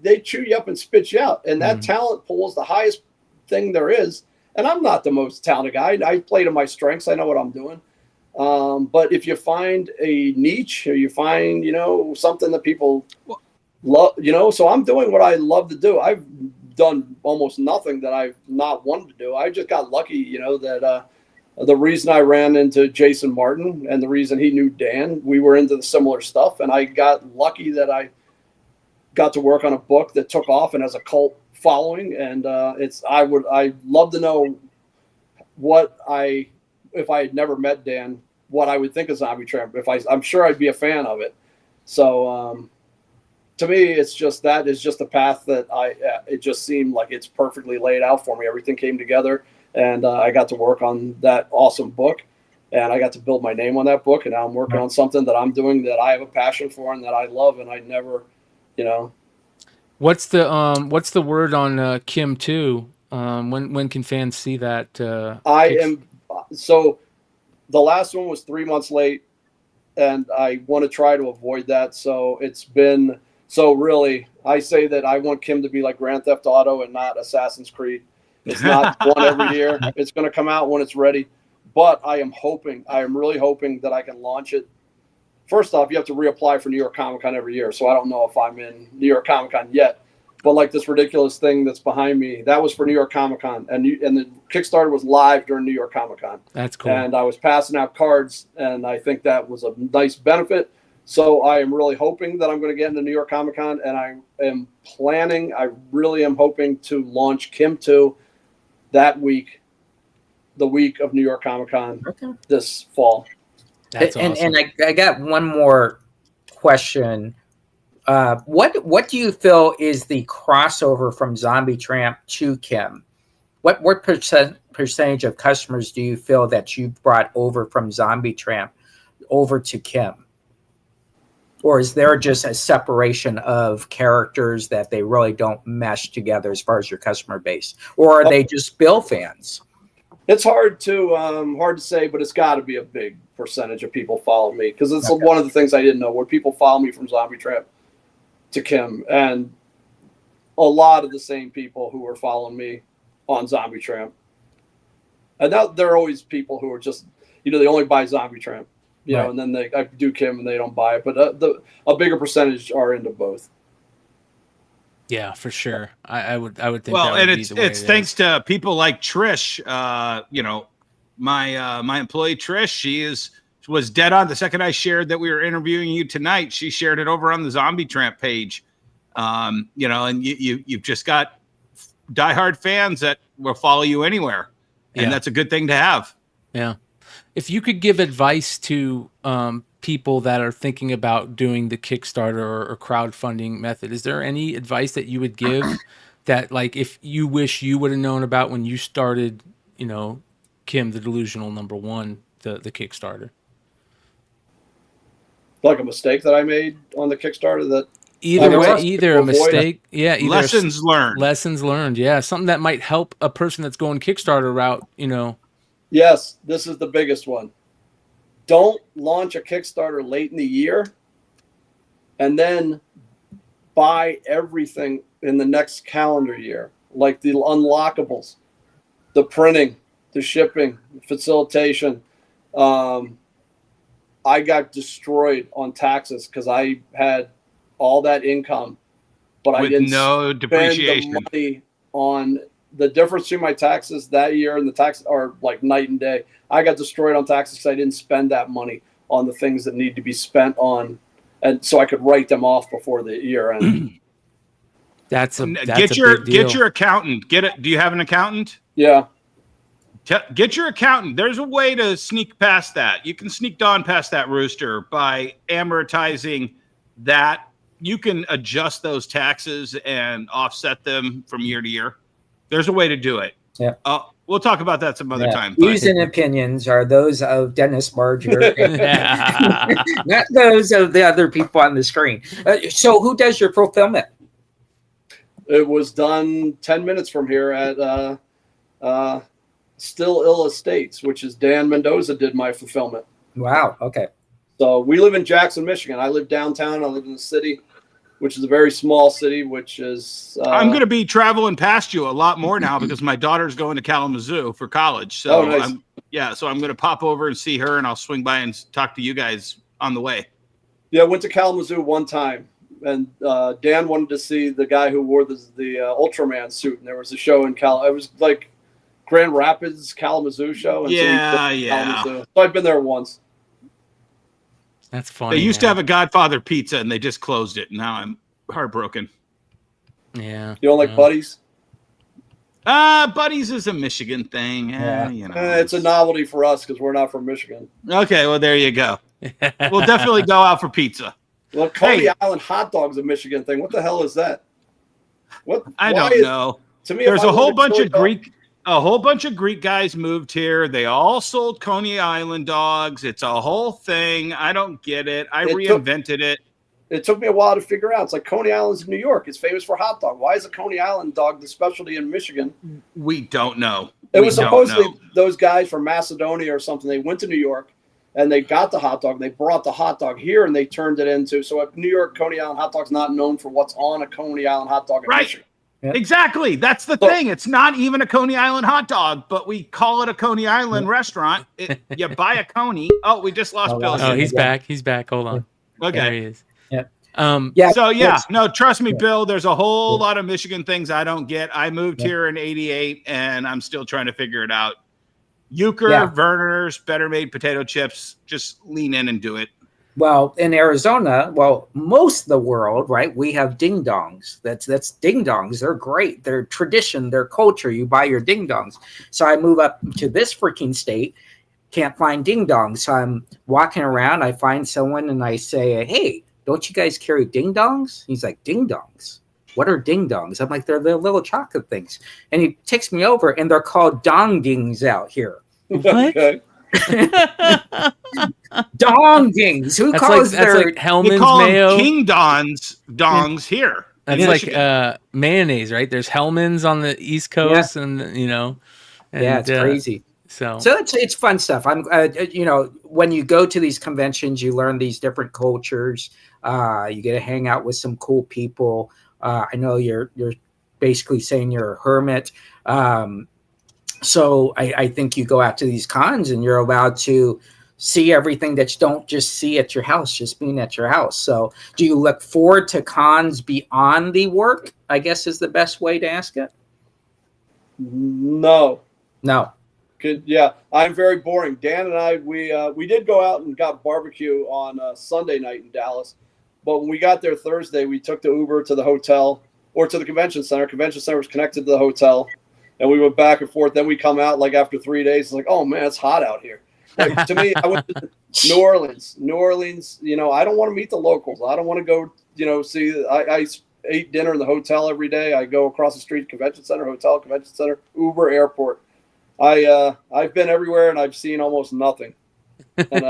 S7: they chew you up and spit you out. And that talent pool is the highest thing there is. And I'm not the most talented guy. I play to my strengths. I know what I'm doing. But if you find a niche or you find, something that people love, so I'm doing what I love to do. I've done almost nothing that I've not wanted to do. I just got lucky, that the reason I ran into Jason Martin and the reason he knew Dan, we were into the similar stuff. And I got lucky that I got to work on a book that took off and has a cult following. And I'd love to know if I had never met Dan, what I would think of Zombie Tramp. I'm sure I'd be a fan of it. So to me, it's just that is just a path that it just seemed like it's perfectly laid out for me. Everything came together, and I got to work on that awesome book, and I got to build my name on that book. And now I'm working on something that I'm doing that I have a passion for and that I love, and I never,
S6: What's the word on Kim 2? When can fans see that?
S7: So the last one was 3 months late, and I want to try to avoid that. So really, I say that I want Kim to be like Grand Theft Auto and not Assassin's Creed. It's not one every year. It's going to come out when it's ready. But I am really hoping that I can launch it. First off, you have to reapply for New York Comic Con every year. So I don't know if I'm in New York Comic Con yet. But like this ridiculous thing that's behind me, that was for New York Comic Con. And the Kickstarter was live during New York Comic Con.
S6: That's cool.
S7: And I was passing out cards, and I think that was a nice benefit. So I am really hoping that I'm going to get into New York Comic Con, and I really am hoping to launch Kim 2 that week, the week of New York Comic Con this fall.
S6: That's awesome.
S4: And I got one more question. What do you feel is the crossover from Zombie Tramp to Kim? What percentage of customers do you feel that you brought over from Zombie Tramp over to Kim? Or is there just a separation of characters that they really don't mesh together as far as your customer base? Or are they just Bill fans?
S7: It's hard to say, but it's got to be a big percentage of people follow me, because it's one of the things I didn't know, where people follow me from Zombie Tramp to Kim, and a lot of the same people who were following me on Zombie Tramp. And now there are always people who are just, they only buy Zombie Tramp, know, and then I do Kim and they don't buy it. But a bigger percentage are into both.
S6: Yeah, for sure. I would think.
S5: Well,
S6: that would
S5: and
S6: be the way
S5: it's thanks to people like Trish. My employee Trish, she was dead on. The second I shared that we were interviewing you tonight, she shared it over on the Zombie Tramp page. And you've just got diehard fans that will follow you anywhere. And that's a good thing to have.
S6: Yeah. If you could give advice to people that are thinking about doing the Kickstarter or crowdfunding method, is there any advice that you would give that, like, if you wish you would have known about when you started, you know, Kim, the Delusional #1, the Kickstarter?
S7: Like a mistake that I made on the Kickstarter that
S6: either a mistake,
S5: lessons
S6: learned, yeah, something that might help a person that's going Kickstarter route, you know.
S7: Yes, this is the biggest one. Don't launch a Kickstarter late in the year and then buy everything in the next calendar year, like the unlockables, the printing, the shipping, facilitation. I got destroyed on taxes because I had all that income, but I didn't spend the money on the difference between my taxes that year and the tax are like night and day. I got destroyed on taxes because I didn't spend that money on the things that need to be spent on, and so I could write them off before the year end.
S6: That's a
S5: get your accountant. Do you have an accountant?
S7: Yeah.
S5: Get your accountant. There's a way to sneak past that. You can sneak on past that rooster by amortizing that. You can adjust those taxes and offset them from year to year. There's a way to do it.
S4: Yeah.
S5: We'll talk about that some other time.
S4: Views and opinions are those of Dennis Barger, not those of the other people on the screen. So who does your fulfillment?
S7: It was done 10 minutes from here at Still Ill Estates, which is Dan Mendoza did my fulfillment.
S4: Wow. Okay.
S7: So we live in Jackson, Michigan. I live downtown. I live in the city, which is a very small city, which is...
S5: I'm going to be traveling past you a lot more now because my daughter's going to Kalamazoo for college. So
S7: nice.
S5: So I'm going to pop over and see her, and I'll swing by and talk to you guys on the way.
S7: Yeah, I went to Kalamazoo one time, and Dan wanted to see the guy who wore the Ultraman suit, and there was a show in it was like Grand Rapids, Kalamazoo show. And so I've been there once.
S6: That's funny.
S5: They used to have a Godfather Pizza, and they just closed it. Now I'm heartbroken.
S6: Yeah.
S7: You don't like Buddies?
S5: Buddies is a Michigan thing. You know,
S7: it's a novelty for us because we're not from Michigan.
S5: Okay, well, there you go. We'll definitely go out for pizza.
S7: Well, Coney Island hot dog's a Michigan thing. What the hell is that?
S5: I don't know.
S7: To me,
S5: there's a whole bunch of Greek guys moved here. They all sold Coney Island dogs. It's a whole thing. I don't get it. I reinvented it.
S7: It took me a while to figure out. It's like Coney Island's in New York. It's famous for hot dog. Why is a Coney Island dog the specialty in Michigan?
S5: We don't know.
S7: It was supposedly those guys from Macedonia or something. They went to New York and they got the hot dog. They brought the hot dog here and they turned it into. So a New York Coney Island hot dog's not known for what's on a Coney Island hot dog in Michigan.
S4: Yep.
S5: Exactly. That's the thing. It's not even a Coney Island hot dog, but we call it a Coney Island restaurant. You buy a Coney. Oh, we just lost Bill.
S6: Oh, he's back. He's back. Hold on.
S5: Okay.
S6: There he is.
S5: Yeah. No, trust me, Bill, there's a whole lot of Michigan things I don't get. I moved here in 88 and I'm still trying to figure it out. Euchre, Verner's, Better Made potato chips. Just lean in and do it.
S4: Well, in Arizona, most of the world, right? We have ding dongs. That's ding dongs. They're great. They're tradition. They're culture. You buy your ding dongs. So I move up to this freaking state. Can't find ding dongs. So I'm walking around. I find someone and I say, "Hey, don't you guys carry ding dongs?" He's like, "Ding dongs? What are ding dongs?" I'm like, "They're the little chocolate things." And he takes me over, and they're called dong dings out here.
S6: What?
S4: Dongings. Who calls their
S6: like Hellman's
S5: they call
S6: mayo?
S5: King dongs here.
S6: That's like mayonnaise, right? There's Hellman's on the East Coast, and
S4: it's crazy.
S6: So
S4: it's fun stuff. I'm when you go to these conventions, you learn these different cultures. You get to hang out with some cool people. I know you're basically saying you're a hermit. So I think you go out to these cons and you're allowed to see everything that you don't just see at your house, just being at your house. So do you look forward to cons beyond the work, I guess is the best way to ask it?
S7: No. Yeah, I'm very boring. Dan and I, we did go out and got barbecue on Sunday night in Dallas. But when we got there Thursday, we took the Uber to the hotel or to the convention center. Convention center was connected to the hotel, and we went back and forth. Then we come out like after 3 days, it's like, oh man, it's hot out here. Like, to me, I went to New Orleans. You know, I don't want to meet the locals. I don't want to go, you know, see. I ate dinner in the hotel every day. I go across the street, convention center, hotel, convention center, Uber, airport. I've been everywhere and I've seen almost nothing, and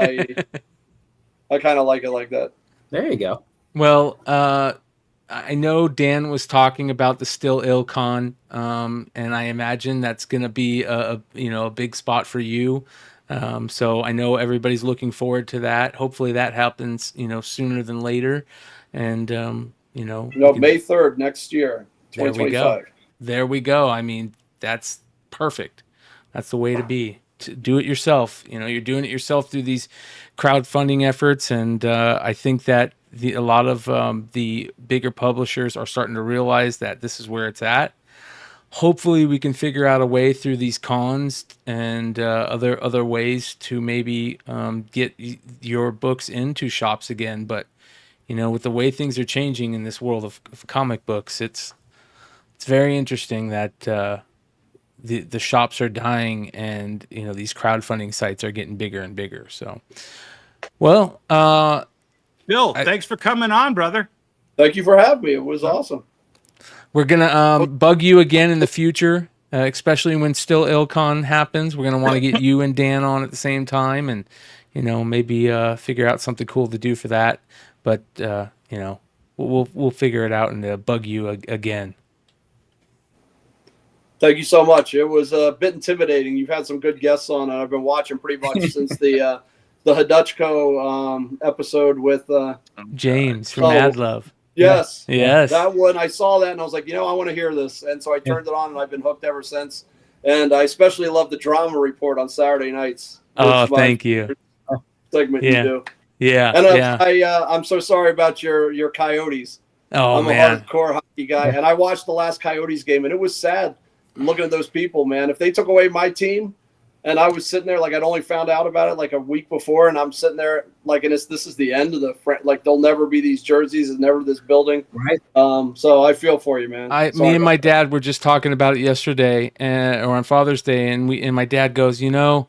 S7: I kind of like it like that.
S4: There you go.
S6: Well, I know Dan was talking about the Still Ill Con, and I imagine that's going to be a big spot for you. So I know everybody's looking forward to that. Hopefully that happens, you know, sooner than later. And, you know,
S7: May 3rd next year, 2025.
S6: There we go. I mean, that's perfect. That's the way to be. To do it yourself. You know, you're doing it yourself through these crowdfunding efforts. And I think that a lot of the bigger publishers are starting to realize that this is where it's at. Hopefully we can figure out a way through these cons and other ways to maybe get your books into shops again. But, you know, with the way things are changing in this world of comic books, it's very interesting that the shops are dying and, you know, these crowdfunding sites are getting bigger and bigger. So, well,
S5: Bill, thanks for coming on, brother.
S7: Thank you for having me. It was awesome.
S6: We're going to bug you again in the future, especially when Still IllCon happens. We're going to want to get you and Dan on at the same time and, you know, maybe figure out something cool to do for that. But, you know, we'll figure it out and bug you again.
S7: Thank you so much. It was a bit intimidating. You've had some good guests on, and I've been watching pretty much since the Hudutchko episode with
S6: James from Mad Love.
S7: Yes.
S6: Yes.
S7: That one, I saw that and I was like, you know, I want to hear this. And so I turned it on and I've been hooked ever since. And I especially love the drama report on Saturday nights.
S6: Oh, thank you.
S7: Segment you do.
S6: Yeah.
S7: And
S6: yeah.
S7: I'm so sorry about your Coyotes.
S6: Oh,
S7: I'm
S6: man.
S7: a hardcore hockey guy. And I watched the last Coyotes game and it was sad. I'm looking at those people, man. If they took away my team, and I was sitting there like I'd only found out about it like a week before, and I'm sitting there like, and this is the end of the like there'll never be these jerseys and never this building.
S4: Right.
S7: So I feel for you, man.
S6: Me and my dad were just talking about it yesterday, or on Father's Day, and my dad goes, you know,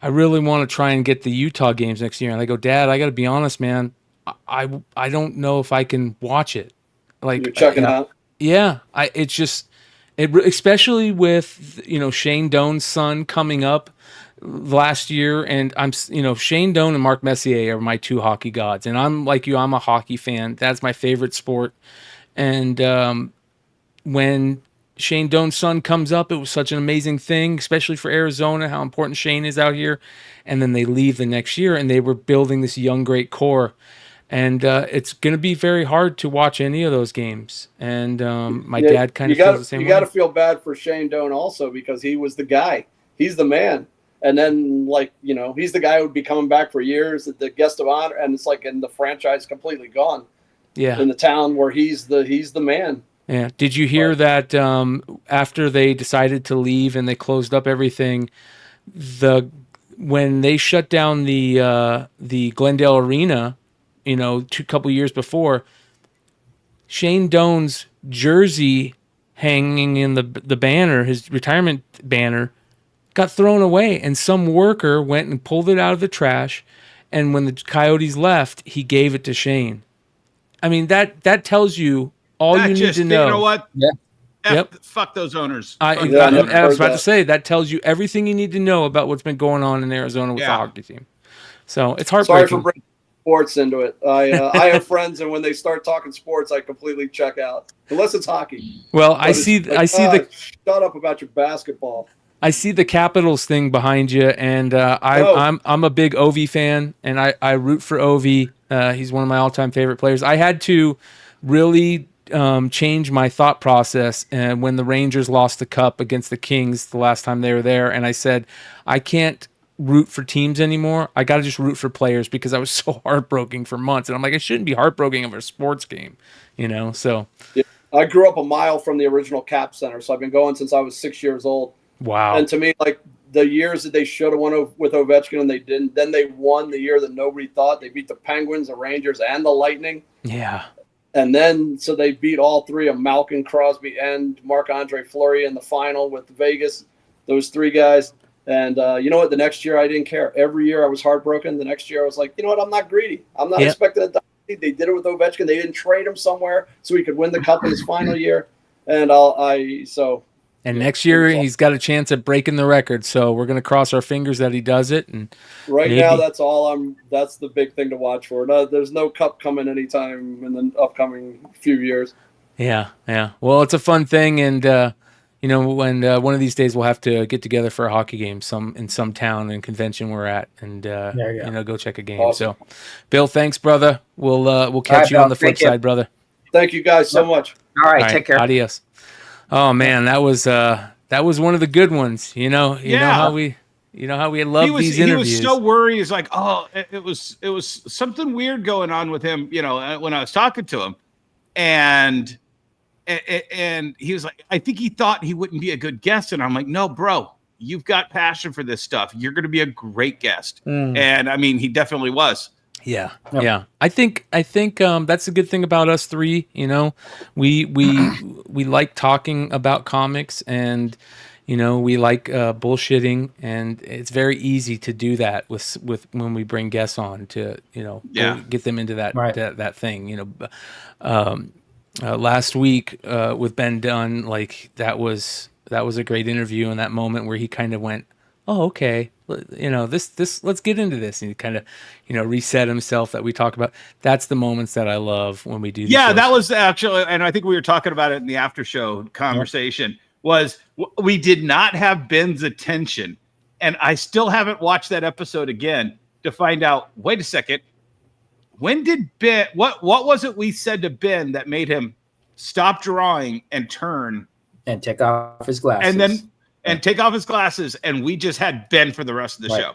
S6: I really want to try and get the Utah games next year, and I go, Dad, I got to be honest, man, I don't know if I can watch it. Like
S7: you're checking out.
S6: Yeah, it's just. Especially with, you know, Shane Doan's son coming up last year, and Shane Doan and Mark Messier are my two hockey gods, and I'm like you, I'm a hockey fan. That's my favorite sport. And when Shane Doan's son comes up, it was such an amazing thing, especially for Arizona, how important Shane is out here. And then they leave the next year, and they were building this young great core. And it's going to be very hard to watch any of those games. And my dad kind of feels the same way.
S7: You got to feel bad for Shane Doan also because he was the guy. He's the man. And then, like, you know, he's the guy who would be coming back for years, the guest of honor. And it's like, and the franchise completely gone.
S6: Yeah.
S7: In the town where he's the man.
S6: Yeah. Did you hear that after they decided to leave and they closed up everything, when they shut down the Glendale Arena, you know, couple years before, Shane Doan's jersey hanging in the banner, his retirement banner, got thrown away, and some worker went and pulled it out of the trash, and when the Coyotes left, he gave it to Shane. I mean, that tells you all you need to know.
S5: You know what?
S6: Yeah.
S5: Fuck those owners.
S6: I was about to say, that tells you everything you need to know about what's been going on in Arizona with the hockey team. So it's heartbreaking.
S7: Sorry for bringing sports into it. I have friends, and when they start talking sports, I completely check out, unless it's hockey.
S6: Well, shut
S7: up about your basketball.
S6: I see the Capitals thing behind you, and I'm a big Ovi fan, and I root for Ovi. He's one of my all-time favorite players. I had to really change my thought process when the Rangers lost the cup against the Kings the last time they were there, and I said, I can't root for teams anymore. I got to just root for players because I was so heartbroken for months. And I'm like, I shouldn't be heartbroken over a sports game, you know? So
S7: yeah. I grew up a mile from the original Cap Center. So I've been going since I was 6 years old.
S6: Wow.
S7: And to me, like the years that they should have won with Ovechkin and they didn't, then they won the year that nobody thought. They beat the Penguins, the Rangers, and the Lightning.
S6: Yeah.
S7: And then, so they beat all three of Malkin, Crosby, and Marc-Andre Fleury in the final with Vegas, those three guys. And you know what? The next year, I didn't care. Every year, I was heartbroken. The next year, I was like, you know what? I'm not greedy. I'm not expecting a dynasty. They did it with Ovechkin. They didn't trade him somewhere so he could win the cup in his final year. And
S6: And next year, he's got a chance at breaking the record. So we're going to cross our fingers that he does it. And
S7: now, that's the big thing to watch for. No, there's no cup coming anytime in the upcoming few years.
S6: Yeah. Well, it's a fun thing. And, when one of these days we'll have to get together for a hockey game in some town and convention we're at and, go check a game.
S7: Awesome.
S6: So, Bill, thanks, brother. We'll catch you on the flip side, brother.
S7: Thank you guys so much.
S4: All right, take care.
S6: Adios. Oh man, that was one of the good ones. You know how we love these interviews.
S5: He was so worried. He's like, oh, it was something weird going on with him. When I was talking to him, and he was like, I think he thought he wouldn't be a good guest, and I'm like, no, bro, you've got passion for this stuff. You're going to be a great guest, and I mean, he definitely was.
S6: Yeah. I think that's a good thing about us three. We like talking about comics, and we like bullshitting, and it's very easy to do that with when we bring guests on to get them into that thing. Last week with Ben Dunn, like that was a great interview, in that moment where he kind of went, oh, okay. This let's get into this, and he kind of reset himself, that we talk about. That's the moments that I love when we do this.
S5: Yeah, that was actually, and I think we were talking about it in the after show conversation, was we did not have Ben's attention, and I still haven't watched that episode again to find out, wait a second, when did Ben, what was it we said to Ben that made him stop drawing and turn
S4: and take off his glasses
S5: and take off his glasses, and we just had Ben for the rest of the show.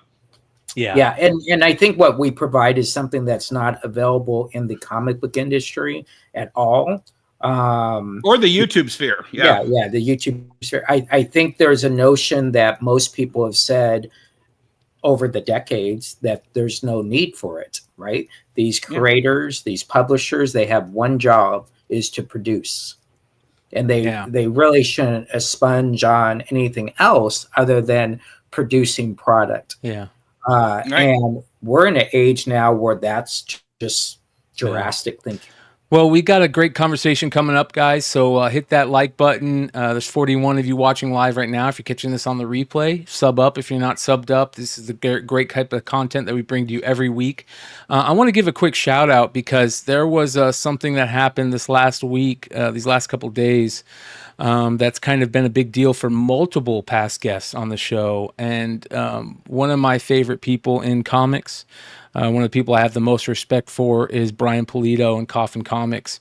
S4: Yeah. And I think what we provide is something that's not available in the comic book industry at all.
S5: Or the YouTube sphere.
S4: Yeah, the YouTube sphere. I think there's a notion that most people have said over the decades that there's no need for it, right? These creators, these publishers, they have one job, is to produce. And they really shouldn't sponge on anything else other than producing product.
S6: Yeah.
S4: And we're in an age now where that's just drastic thinking.
S6: Well, we got a great conversation coming up, guys. So hit that like button. There's 41 of you watching live right now. If you're catching this on the replay, sub up. If you're not subbed up, this is the great type of content that we bring to you every week. I want to give a quick shout out because there was something that happened this last week, these last couple of days, that's kind of been a big deal for multiple past guests on the show. And one of my favorite people in comics, one of the people I have the most respect for, is Brian Pulido and Coffin Comics.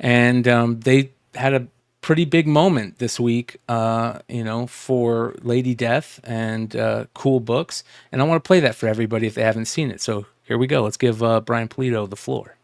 S6: And they had a pretty big moment this week, for Lady Death and cool books. And I want to play that for everybody if they haven't seen it. So here we go. Let's give Brian Pulido the floor.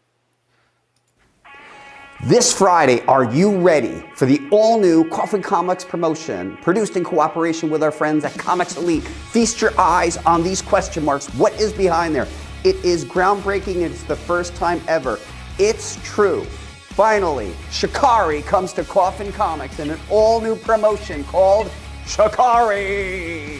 S9: This Friday, are you ready for the all-new Coffin Comics promotion, produced in cooperation with our friends at Comics Elite? Feast your eyes on these question marks. What is behind there? It is groundbreaking, and it's the first time ever. It's true. Finally, Shikari comes to Coffin Comics in an all-new promotion called Shikari.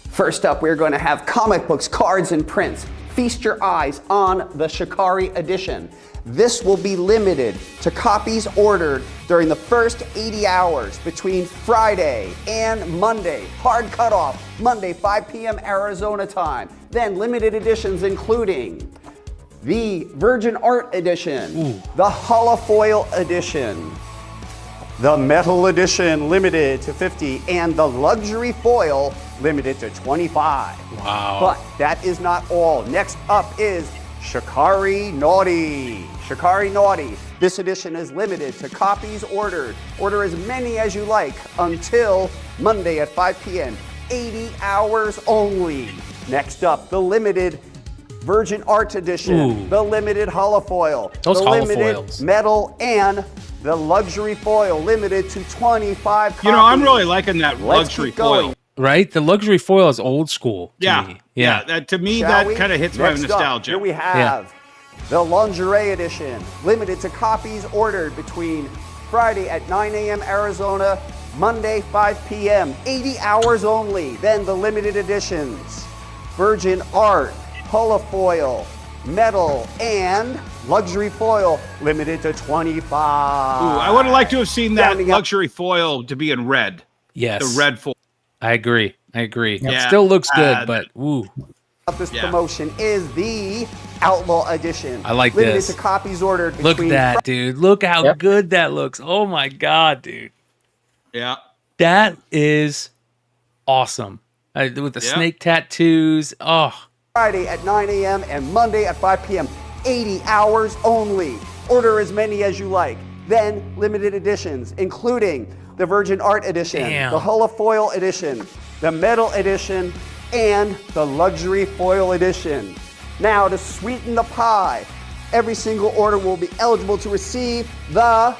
S9: First up, we're going to have comic books, cards, and prints. Feast your eyes on the Shikari edition. This will be limited to copies ordered during the first 80 hours between Friday and Monday. Hard cutoff, Monday, 5 p.m. Arizona time. Then limited editions including the Virgin Art Edition, the Holofoil Edition, the Metal Edition limited to 50, and the Luxury Foil limited to 25.
S6: Wow.
S9: But that is not all. Next up is Shikari Naughty. Shikari Naughty. This edition is limited to copies ordered. Order as many as you like until Monday at 5 p.m. 80 hours only. Next up, the limited Virgin Art Edition, the limited Holofoil,
S6: Those
S9: the limited
S6: holofoils.
S9: Metal, and the Luxury Foil limited to 25 copies.
S5: I'm really liking that luxury foil.
S6: Right? The luxury foil is old school to me.
S5: Yeah. That, to me,
S9: Shall
S5: that
S9: we?
S5: kind of hits my
S9: Next up,
S5: nostalgia.
S9: here we have The lingerie edition, limited to copies ordered between Friday at 9 a.m. Arizona, Monday 5 p.m., 80 hours only. Then the limited editions, virgin art, holofoil, metal, and luxury foil, limited to 25.
S5: Ooh, I would have liked to have seen that luxury foil to be in red.
S6: Yes.
S5: The red foil.
S6: I agree. Yeah. It still looks good, but ooh.
S9: This promotion is the Outlaw Edition.
S6: I like
S9: limited
S6: this.
S9: To copies ordered between
S6: Look at that, dude. Look how good that looks. Oh my God, dude.
S5: Yeah.
S6: That is awesome. With the snake tattoos. Oh.
S9: Friday at 9 a.m. and Monday at 5 p.m. 80 hours only. Order as many as you like. Then limited editions, including the Virgin Art Edition, the Holofoil Edition, the Metal Edition, and the Luxury Foil Edition. Now, to sweeten the pie, every single order will be eligible to receive the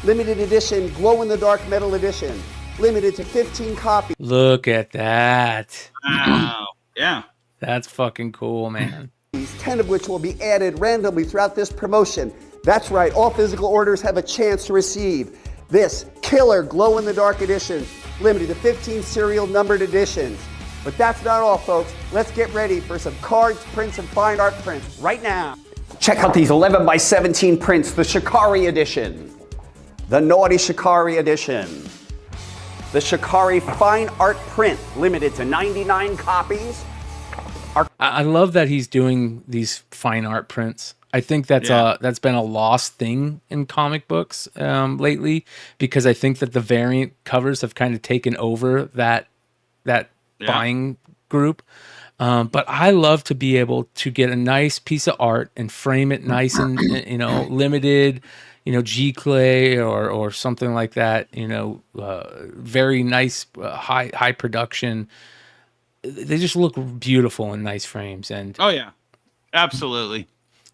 S9: limited edition glow-in-the-dark Metal Edition, limited to 15 copies.
S6: Look at that.
S5: Wow. Yeah.
S6: That's fucking cool, man.
S9: 10 of which will be added randomly throughout this promotion. That's right, all physical orders have a chance to receive this killer glow-in-the-dark edition, limited to 15 serial numbered editions. But that's not all, folks. Let's get ready for some cards, prints, and fine art prints right now. Check out these 11 by 17 prints, the Shikari edition, the Naughty Shikari edition, the Shikari fine art print, limited to 99 copies.
S6: I love that he's doing these fine art prints. I think that's been a lost thing in comic books lately, because I think that the variant covers have kind of taken over that buying group. But I love to be able to get a nice piece of art and frame it nice and limited, G-clay or something like that. Very nice, high production. They just look beautiful in nice frames. And
S5: oh yeah, absolutely.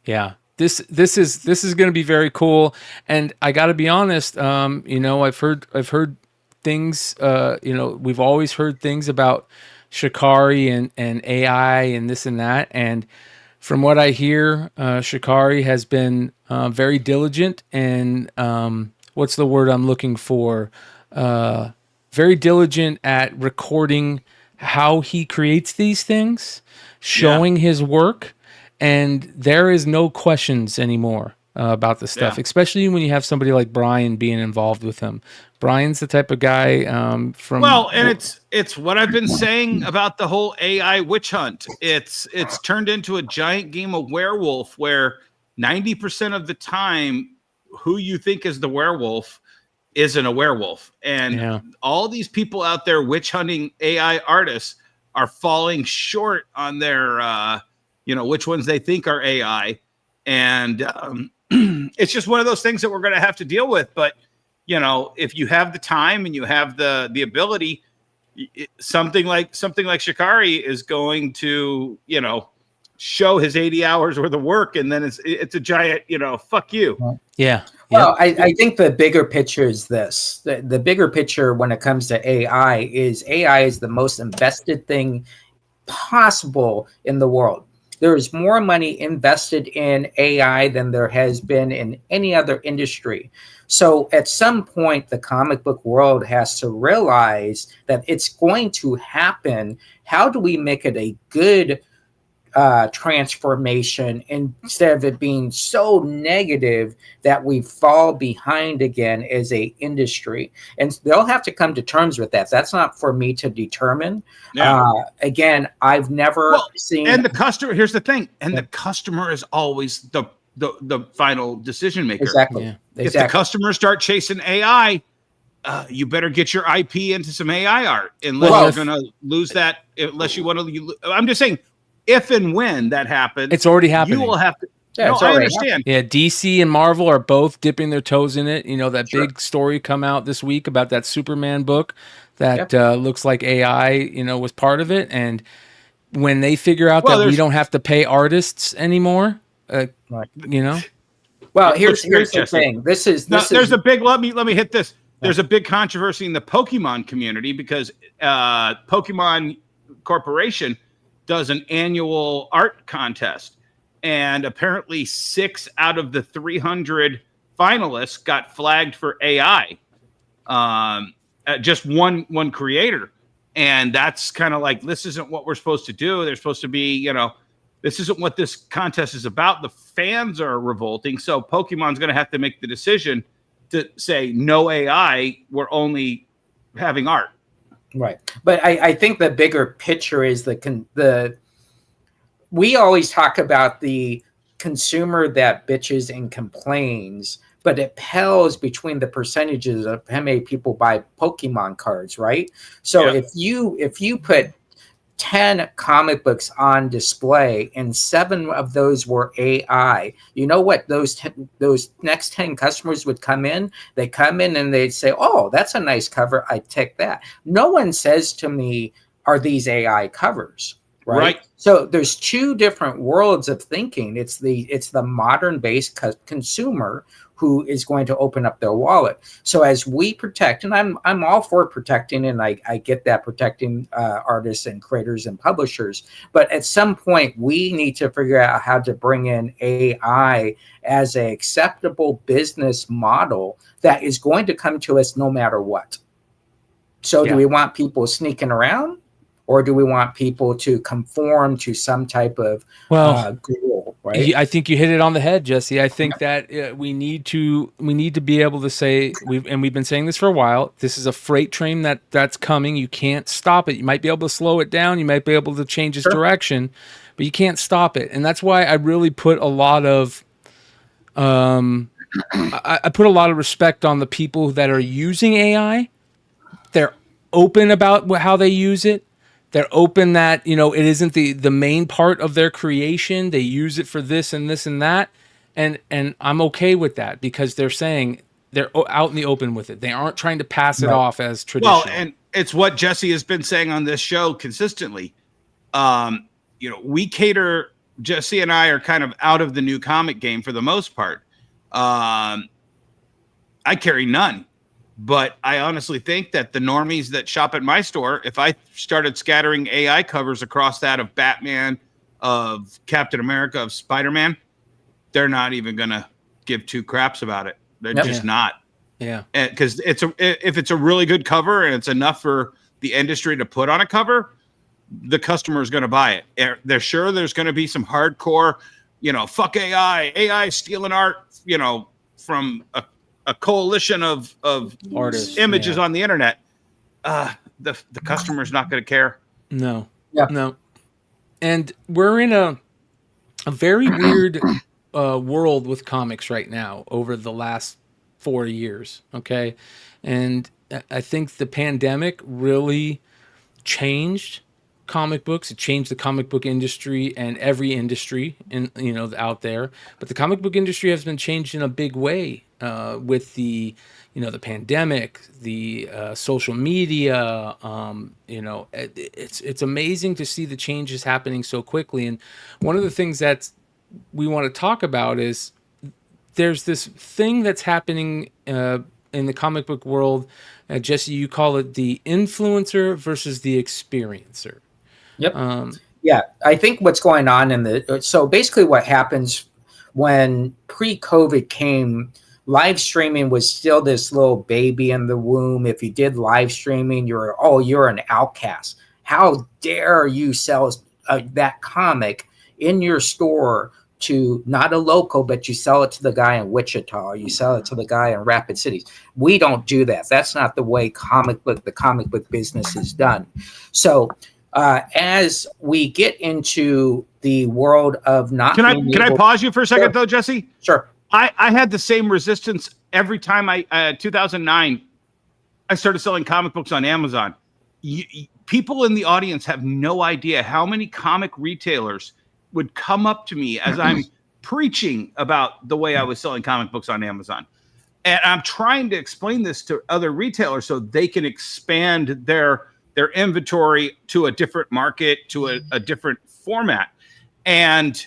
S6: Yeah, this is going to be very cool. And I got to be honest, I've heard things. We've always heard things about Shikari and AI and this and that. And from what I hear, Shikari has been very diligent and what's the word I'm looking for? Very diligent at recording how he creates these things, showing his work. And there is no questions anymore about this stuff, especially when you have somebody like Bryan being involved with him. Bryan's the type of guy from...
S5: Well, and it's what I've been saying about the whole AI witch hunt. It's turned into a giant game of werewolf where 90% of the time who you think is the werewolf isn't a werewolf. And all these people out there witch hunting AI artists are falling short on their... which ones they think are AI. And it's just one of those things that we're going to have to deal with. But, if you have the time and you have the ability, something like Shikari is going to, show his 80 hours worth of work. And then it's a giant, fuck you.
S6: Yeah.
S4: Well, I think the bigger picture is this. The bigger picture when it comes to AI is the most invested thing possible in the world. There is more money invested in AI than there has been in any other industry. So at some point, the comic book world has to realize that it's going to happen. How do we make it a good transformation instead of it being so negative that we fall behind again as a industry? And they'll have to come to terms with that. That's not for me to determine. Again, I've never seen.
S5: And the customer, here's the thing, and the customer is always the final decision maker.
S4: Exactly.
S5: If the customers start chasing AI, you better get your IP into some AI art, unless you're going to lose that. Unless you want to, I'm just saying. If and when that happens,
S6: it's already happening.
S5: You will have to. Yeah, I understand.
S6: Yeah, DC and Marvel are both dipping their toes in it. That big story come out this week about that Superman book that looks like AI, was part of it. And when they figure out that we don't have to pay artists anymore, Well,
S4: here's the thing. There's
S5: a big. Let me hit this. There's a big controversy in the Pokemon community because Pokemon Corporation does an annual art contest, and apparently 6 out of the 300 finalists got flagged for AI. Just one creator. And that's kind of like, this isn't what we're supposed to do. They're supposed to be, this isn't what this contest is about. The fans are revolting. So Pokemon's going to have to make the decision to say no AI. We're only having art.
S4: Right. But I think the bigger picture is we always talk about the consumer that bitches and complains, but it pales between the percentages of how many people buy Pokemon cards, right? So if you put 10 comic books on display and 7 of those were AI, you know what those next 10 customers would come in? They come in and they'd say, oh, that's a nice cover. I'd take that. No one says to me, are these AI covers? Right. So there's 2 different worlds of thinking. It's the modern based consumer who is going to open up their wallet. So as we protect, and I'm all for protecting, and I get that, protecting artists and creators and publishers, but at some point we need to figure out how to bring in AI as an acceptable business model that is going to come to us no matter what. So do we want people sneaking around? Or do we want people to conform to some type of goal? Right.
S6: I think you hit it on the head, Jesse. I think that we need to be able to say, we've been saying this for a while. This is a freight train that's coming. You can't stop it. You might be able to slow it down. You might be able to change its direction, but you can't stop it. And that's why I really put a lot of I put a lot of respect on the people that are using AI. They're open about how they use it. They're open that, it isn't the main part of their creation. They use it for this and this and that. And I'm okay with that because they're saying they're out in the open with it. They aren't trying to pass it off as traditional.
S5: Well, and it's what Jesse has been saying on this show consistently. We cater, Jesse and I are kind of out of the new comic game for the most part. I carry none. But I honestly think that the normies that shop at my store, if I started scattering AI covers across that of Batman, of Captain America, of Spider-Man, they're not even going to give 2 craps about it. They're just not.
S6: Yeah.
S5: Because if it's a really good cover and it's enough for the industry to put on a cover, the customer is going to buy it. They're sure there's going to be some hardcore, fuck AI stealing art, from a coalition of artists, images on the internet. The customer's not going to care.
S6: No. And we're in a very weird world with comics right now over the last 4 years. Okay. And I think the pandemic really changed comic books. It changed the comic book industry and every industry out there. But the comic book industry has been changed in a big way with the pandemic, the social media. It's amazing to see the changes happening so quickly. And one of the things that we want to talk about is there's this thing that's happening in the comic book world. Jesse, you call it the influencer versus the experiencer.
S4: Yep. I think what's going on so basically what happens when pre-COVID came, live streaming was still this little baby in the womb. If you did live streaming, you're an outcast. How dare you sell that comic in your store to not a local, but you sell it to the guy in Wichita, or you sell it to the guy in Rapid Cities. We don't do that. That's not the way the comic book business is done. So as we get into the world of not
S5: can I pause you for a second though, Jesse?
S4: Sure.
S5: I had the same resistance every time 2009 I started selling comic books on Amazon. People in the audience have no idea how many comic retailers would come up to me as I'm preaching about the way I was selling comic books on Amazon. And I'm trying to explain this to other retailers so they can expand their inventory to a different market, to a different format. And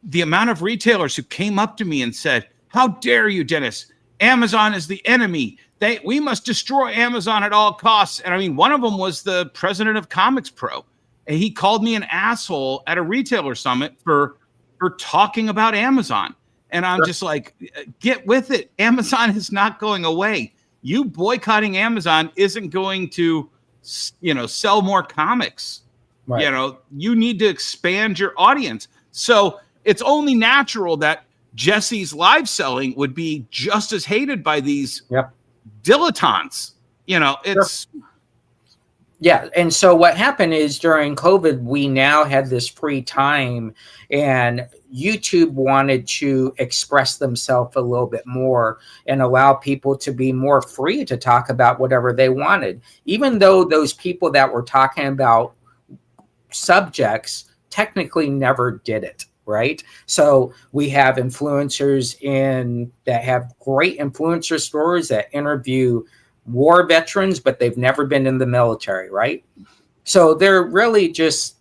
S5: the amount of retailers who came up to me and said, "How dare you, Dennis? Amazon is the enemy. We must destroy Amazon at all costs." And I mean, one of them was the president of Comics Pro. And he called me an asshole at a retailer summit for for talking about Amazon. And I'm just like, get with it. Amazon is not going away. You boycotting Amazon isn't going to, sell more comics. Right. You need to expand your audience. So it's only natural that Jesse's live selling would be just as hated by these dilettantes. It's... Sure.
S4: Yeah. And so what happened is during COVID, we now had this free time, and YouTube wanted to express themselves a little bit more and allow people to be more free to talk about whatever they wanted, even though those people that were talking about subjects technically never did it. Right. So we have influencers that have great influencer stories that interview war veterans, but they've never been in the military. Right. So they're really just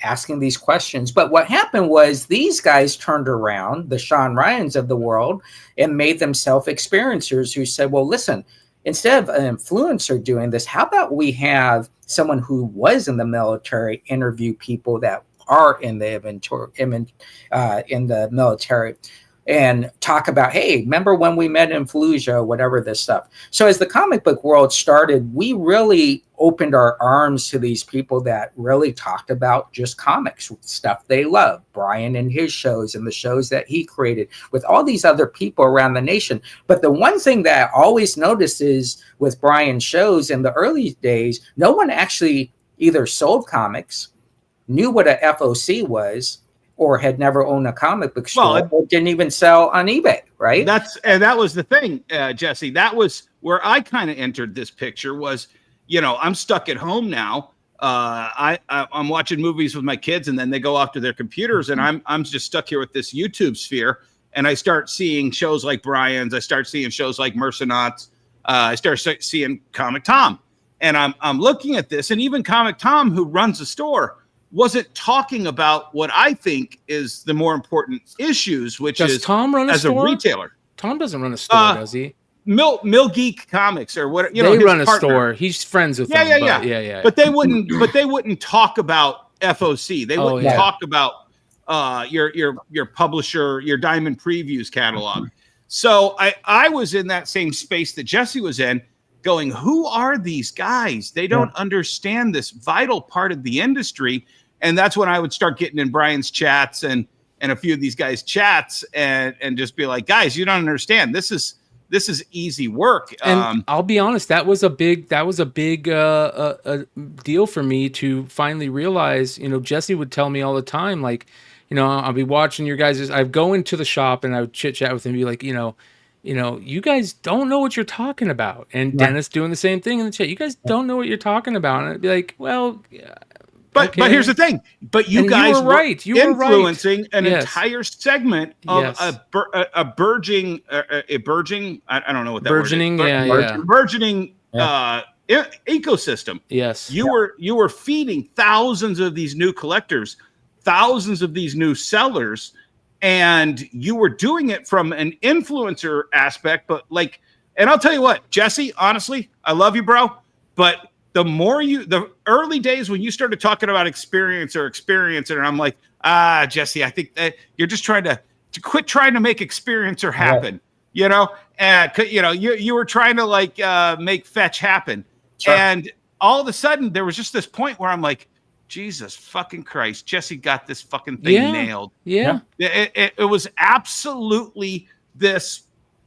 S4: asking these questions. But what happened was these guys turned around, the Sean Ryans of the world, and made themselves experiencers who said, well, listen, instead of an influencer doing this, how about we have someone who was in the military interview people that are in the military and talk about, hey, remember when we met in Fallujah, whatever this stuff. So as the comic book world started, we really opened our arms to these people that really talked about just comics, stuff they love. Bryan and his shows and the shows that he created with all these other people around the nation. But the one thing that I always noticed is with Bryan's shows in the early days, no one actually either sold comics, knew what a FOC was, or had never owned a comic book store, or didn't even sell on eBay, right?
S5: That was the thing, Jesse. That was where I kind of entered this picture was, I'm stuck at home now. I'm watching movies with my kids, and then they go off to their computers, and I'm just stuck here with this YouTube sphere. And I start seeing shows like Bryan's. I start seeing shows like Mercenauts. I start seeing Comic Tom, and I'm looking at this, and even Comic Tom, who runs a store, wasn't talking about what I think is the more important issues, which
S6: does
S5: is
S6: Tom run
S5: as
S6: store?
S5: A retailer.
S6: Tom doesn't run a store, does he?
S5: Mill Geek Comics or what?
S6: They run a store. He's friends with them. Yeah.
S5: But they wouldn't talk about FOC. They wouldn't talk about your publisher, your Diamond Previews catalog. So I was in that same space that Jesse was in, going, who are these guys? They don't understand this vital part of the industry. And that's when I would start getting in Bryan's chats and a few of these guys' chats and just be like, guys, you don't understand. This is easy work.
S6: And I'll be honest, that was a big deal for me to finally realize. Jesse would tell me all the time, like, I'll be watching your guys'. I'd go into the shop and I would chit chat with him and be like, you guys don't know what you're talking about. And Dennis doing the same thing in the chat. You guys don't know what you're talking about. And I'd be like, well,
S5: but here's the thing. But you guys were right. You were influencing an entire segment of a burgeoning. I don't know what that
S6: burgeoning.
S5: Word is. Burgeoning ecosystem.
S6: Yes.
S5: You were feeding thousands of these new collectors, thousands of these new sellers. And you were doing it from an influencer aspect, but and I'll tell you what, Jesse, honestly, I love you, bro. But the early days when you started talking about experience, and I'm like, Jesse, I think that you're just trying to quit trying to make experiencer happen, and you were trying to make fetch happen. Sure. And all of a sudden there was just this point where I'm like, Jesus fucking Christ, Jesse got this fucking thing nailed.
S6: Yeah.
S5: It was absolutely this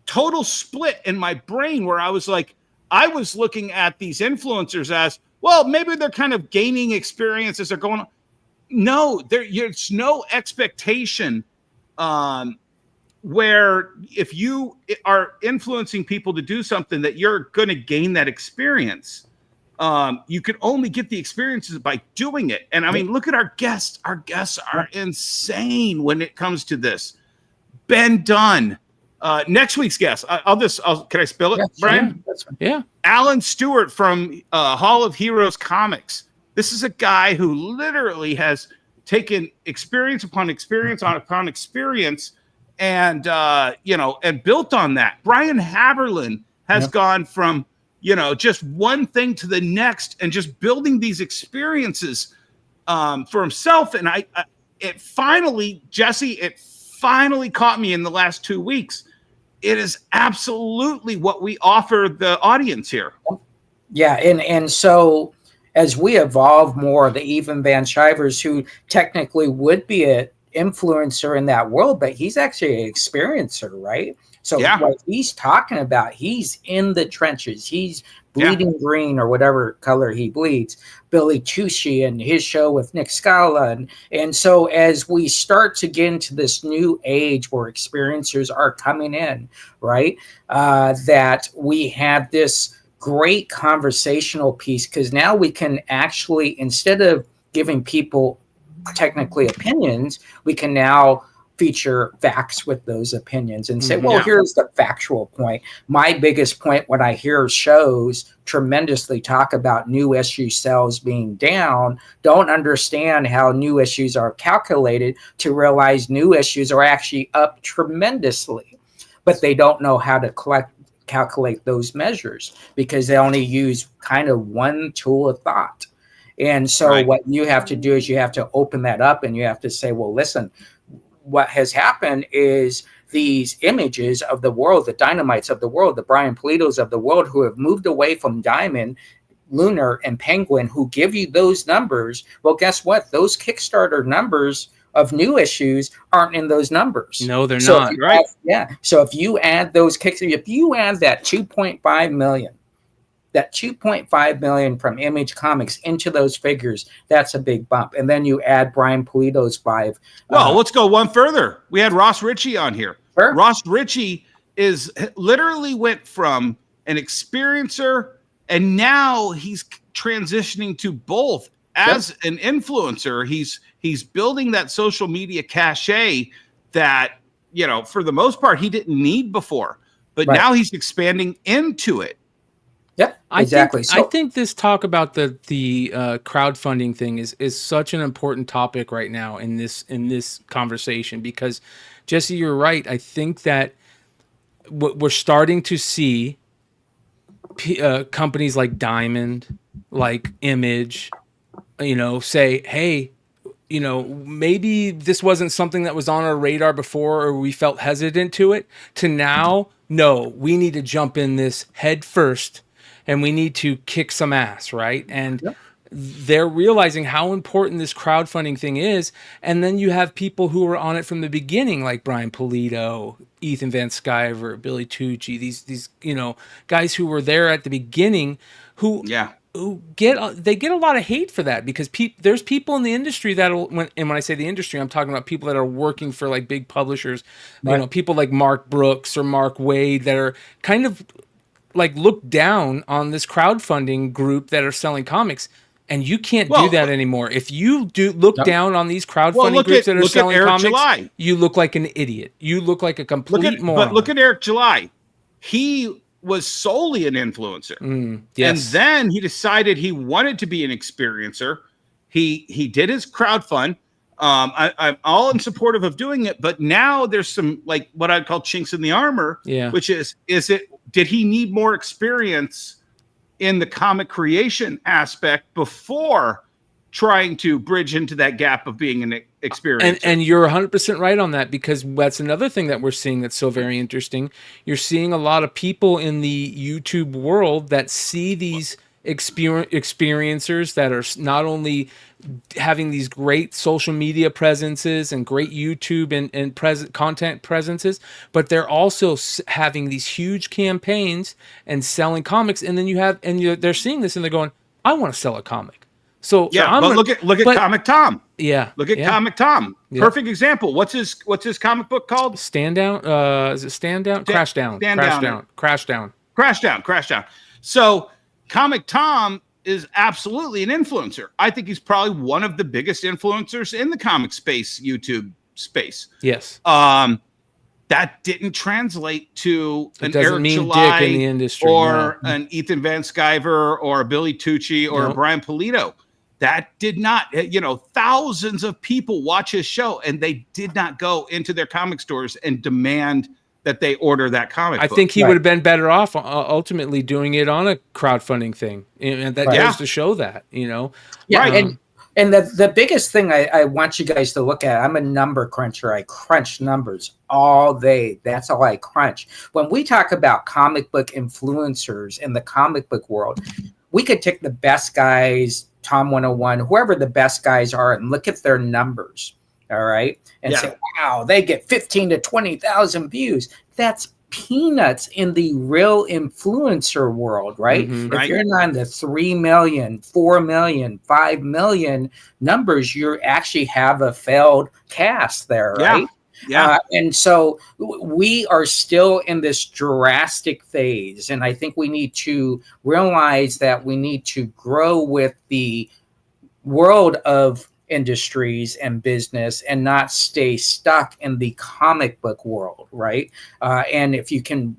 S5: total split in my brain where I was like, I was looking at these influencers as, well, maybe they're kind of gaining experience as they're going on. No, there's no expectation where if you are influencing people to do something that you're going to gain that experience. You can only get the experiences by doing it. And I mean, look at our guests. Our guests are insane when it comes to this. Ben Dunn, next week's guest. Can I spill it, Bryan?
S6: Yeah.
S5: Alan Stewart from Hall of Heroes Comics. This is a guy who literally has taken experience upon experience upon experience and built on that. Brian Haberlin has gone from just one thing to the next and just building these experiences for himself. And it finally, Jesse, it finally caught me in the last 2 weeks. It is absolutely what we offer the audience here.
S4: Yeah, and so as we evolve more, the Ethan Van Shivers, who technically would be an influencer in that world, but he's actually an experiencer, right? So what he's talking about, he's in the trenches. He's bleeding green or whatever color he bleeds. Billy Tucci and his show with Nick Scala. And so as we start to get into this new age where experiencers are coming in, right, that we have this great conversational piece, because now we can actually, instead of giving people technically opinions, we can now feature facts with those opinions and say, well, here's the factual point. My biggest point when I hear shows tremendously talk about new issue sales being down, don't understand how new issues are calculated to realize new issues are actually up tremendously, but they don't know how to calculate those measures because they only use kind of one tool of thought. And so what you have to do is you have to open that up and you have to say, well, listen, what has happened is these images of the world, the Dynamites of the world, the Brian Pulidos of the world, who have moved away from Diamond, Lunar, and Penguin, who give you those numbers. Well, guess what? Those Kickstarter numbers of new issues aren't in those numbers.
S6: No, they're not.
S4: Right. So if you add those if you add that 2.5 million, that 2.5 million from Image Comics into those figures, that's a big bump. And then you add Brian Pulido's 5.
S5: Well, let's go one further. We had Ross Ritchie on here. Sure. Ross Ritchie is literally went from an experiencer and now he's transitioning to both as an influencer. He's building that social media cachet that, you know, for the most part he didn't need before, but now he's expanding into it.
S4: Yeah, exactly.
S6: I think this talk about the crowdfunding thing is such an important topic right now in this conversation, because Jesse, you're right. I think that what we're starting to see companies like Diamond, like Image, you know, say, hey, you know, maybe this wasn't something that was on our radar before, or we felt hesitant to it, to now, no, we need to jump in this head first. And we need to kick some ass, right? And they're realizing how important this crowdfunding thing is. And then you have people who were on it from the beginning, like Brian Pulido, Ethan Van Sciver, Billy Tucci, these you know, guys who were there at the beginning who get a lot of hate for that, because there's people in the industry and when I say the industry, I'm talking about people that are working for like big publishers, you know, people like Mark Brooks or Mark Wade that are kind of like look down on this crowdfunding group that are selling comics, and you can't do that anymore. If you do look down on these crowdfunding groups that are selling comics, you look like an idiot. You look like a complete moron.
S5: But look at Eric July. He was solely an influencer. And then he decided he wanted to be an experiencer. He did his crowdfund. I'm all in supportive of doing it, but now there's some like what I'd call chinks in the armor, which did he need more experience in the comic creation aspect before trying to bridge into that gap of being an experience?
S6: And you're 100% right on that, because that's another thing that we're seeing that's so very interesting. You're seeing a lot of people in the YouTube world that see these experiencers that are not only having these great social media presences and great YouTube and content presences, but they're also having these huge campaigns and selling comics. And then they're seeing this and they're going, I want to sell a comic. So
S5: look at Comic Tom. Look at Comic Tom.
S6: Yeah.
S5: Perfect example. What's his comic book called?
S6: Stand Down. Is it Stand Down? Crash Down. Crash Down.
S5: So Comic Tom is absolutely an influencer. I think he's probably one of the biggest influencers in the comic space, YouTube space.
S6: Yes.
S5: That didn't translate to an Eric July
S6: in the industry,
S5: or an Ethan Van Sciver or a Billy Tucci or a Brian Pulido. That did not, you know, thousands of people watch his show and they did not go into their comic stores and demand that they order that comic book.
S6: I think he would have been better off ultimately doing it on a crowdfunding thing. And that goes to show that, you know.
S4: Yeah, and And the biggest thing I want you guys to look at, I'm a number cruncher. I crunch numbers all day. That's all I crunch. When we talk about comic book influencers in the comic book world, we could take the best guys, Tom 101, whoever the best guys are, and look at their numbers. All right. And say, wow, they get 15 to 20,000 views. That's peanuts in the real influencer world, right? If you're not in the 3 million, 4 million, 5 million numbers, you actually have a failed cast there, right? And so we are still in this drastic phase. And I think we need to realize that we need to grow with the world of industries and business and not stay stuck in the comic book world, right? And if you can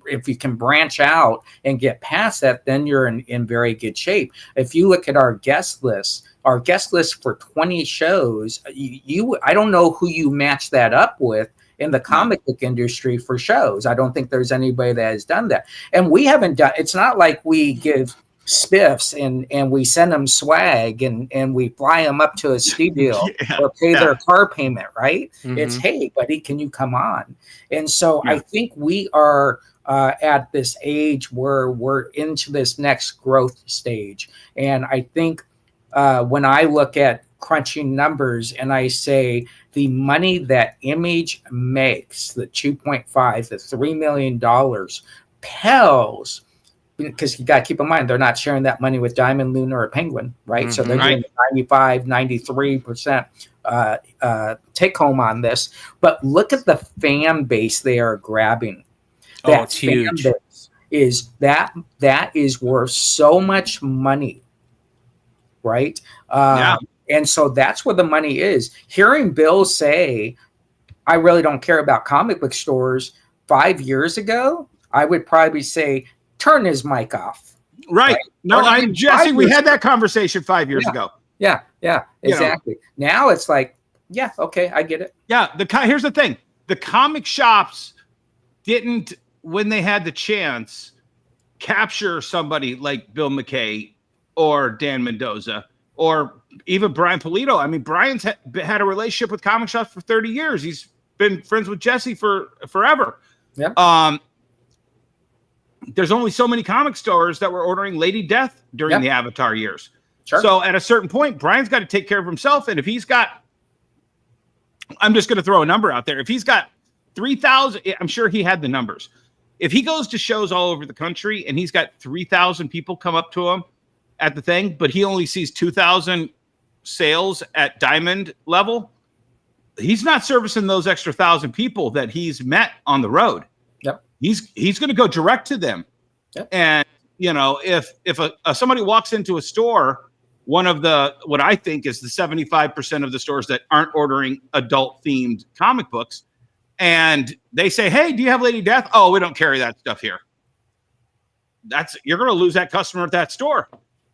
S4: branch out and get past that, then you're in very good shape. If you look at our guest list for 20 shows, I don't know who you match that up with in the comic book industry for shows. I don't think there's anybody that has done that. And we haven't done, it's not like we give spiffs and we send them swag and we fly them up to a studio or pay their car payment, right? It's, hey buddy, can you come on? And so I think we are at this age where we're into this next growth stage. And I think when I look at crunching numbers and I say the money that Image makes, the 2.5, the $3 million pales, because you got to keep in mind, they're not sharing that money with Diamond, Luna, or Penguin, right? So they're doing 95, 93% take home on this. But look at the fan base they are grabbing. That
S6: it's huge.
S4: Fan base that is worth so much money, right? And so that's where the money is. Hearing Bill say, I really don't care about comic book stores 5 years ago, I would probably say, turn his mic off.
S5: Right. No, Jesse, we had that conversation 5 years ago.
S4: Yeah, exactly. Now it's like, yeah, okay, I get it.
S5: Yeah, here's the thing. The comic shops didn't, when they had the chance, capture somebody like Bill McKay or Dan Mendoza or even Brian Polito. I mean, Brian's had a relationship with comic shops for 30 years. He's been friends with Jesse for forever.
S4: Yeah.
S5: There's only so many comic stores that were ordering Lady Death during the Avatar years.
S4: Sure.
S5: So at a certain point, Brian's got to take care of himself. And if he's got, I'm just going to throw a number out there. If he's got 3,000, I'm sure he had the numbers. If he goes to shows all over the country and he's got 3,000 people come up to him at the thing, but he only sees 2,000 sales at Diamond level, he's not servicing those extra 1,000 people that he's met on the road. He's going to go direct to them. And, you know, if somebody walks into a store, one of what I think is the 75% of the stores that aren't ordering adult themed comic books, and they say, hey, do you have Lady Death? Oh, we don't carry that stuff here. You're going to lose that customer at that store.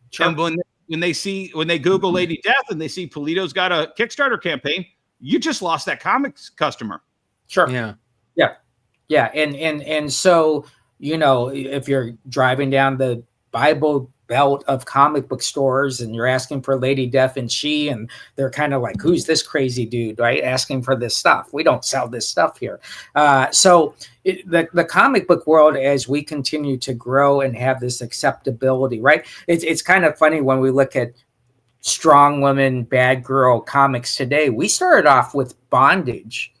S5: Sure. And when they Google Lady Death and they see Polito's got a Kickstarter campaign, you just lost that comics customer.
S4: Sure. Yeah. And so, you know, if you're driving down the Bible Belt of comic book stores and you're asking for Lady Death and and they're kind of like, who's this crazy dude, right? Asking for this stuff. We don't sell this stuff here. So the comic book world, as we continue to grow and have this acceptability, right? It's kind of funny when we look at strong woman, bad girl comics today. We started off with Bondage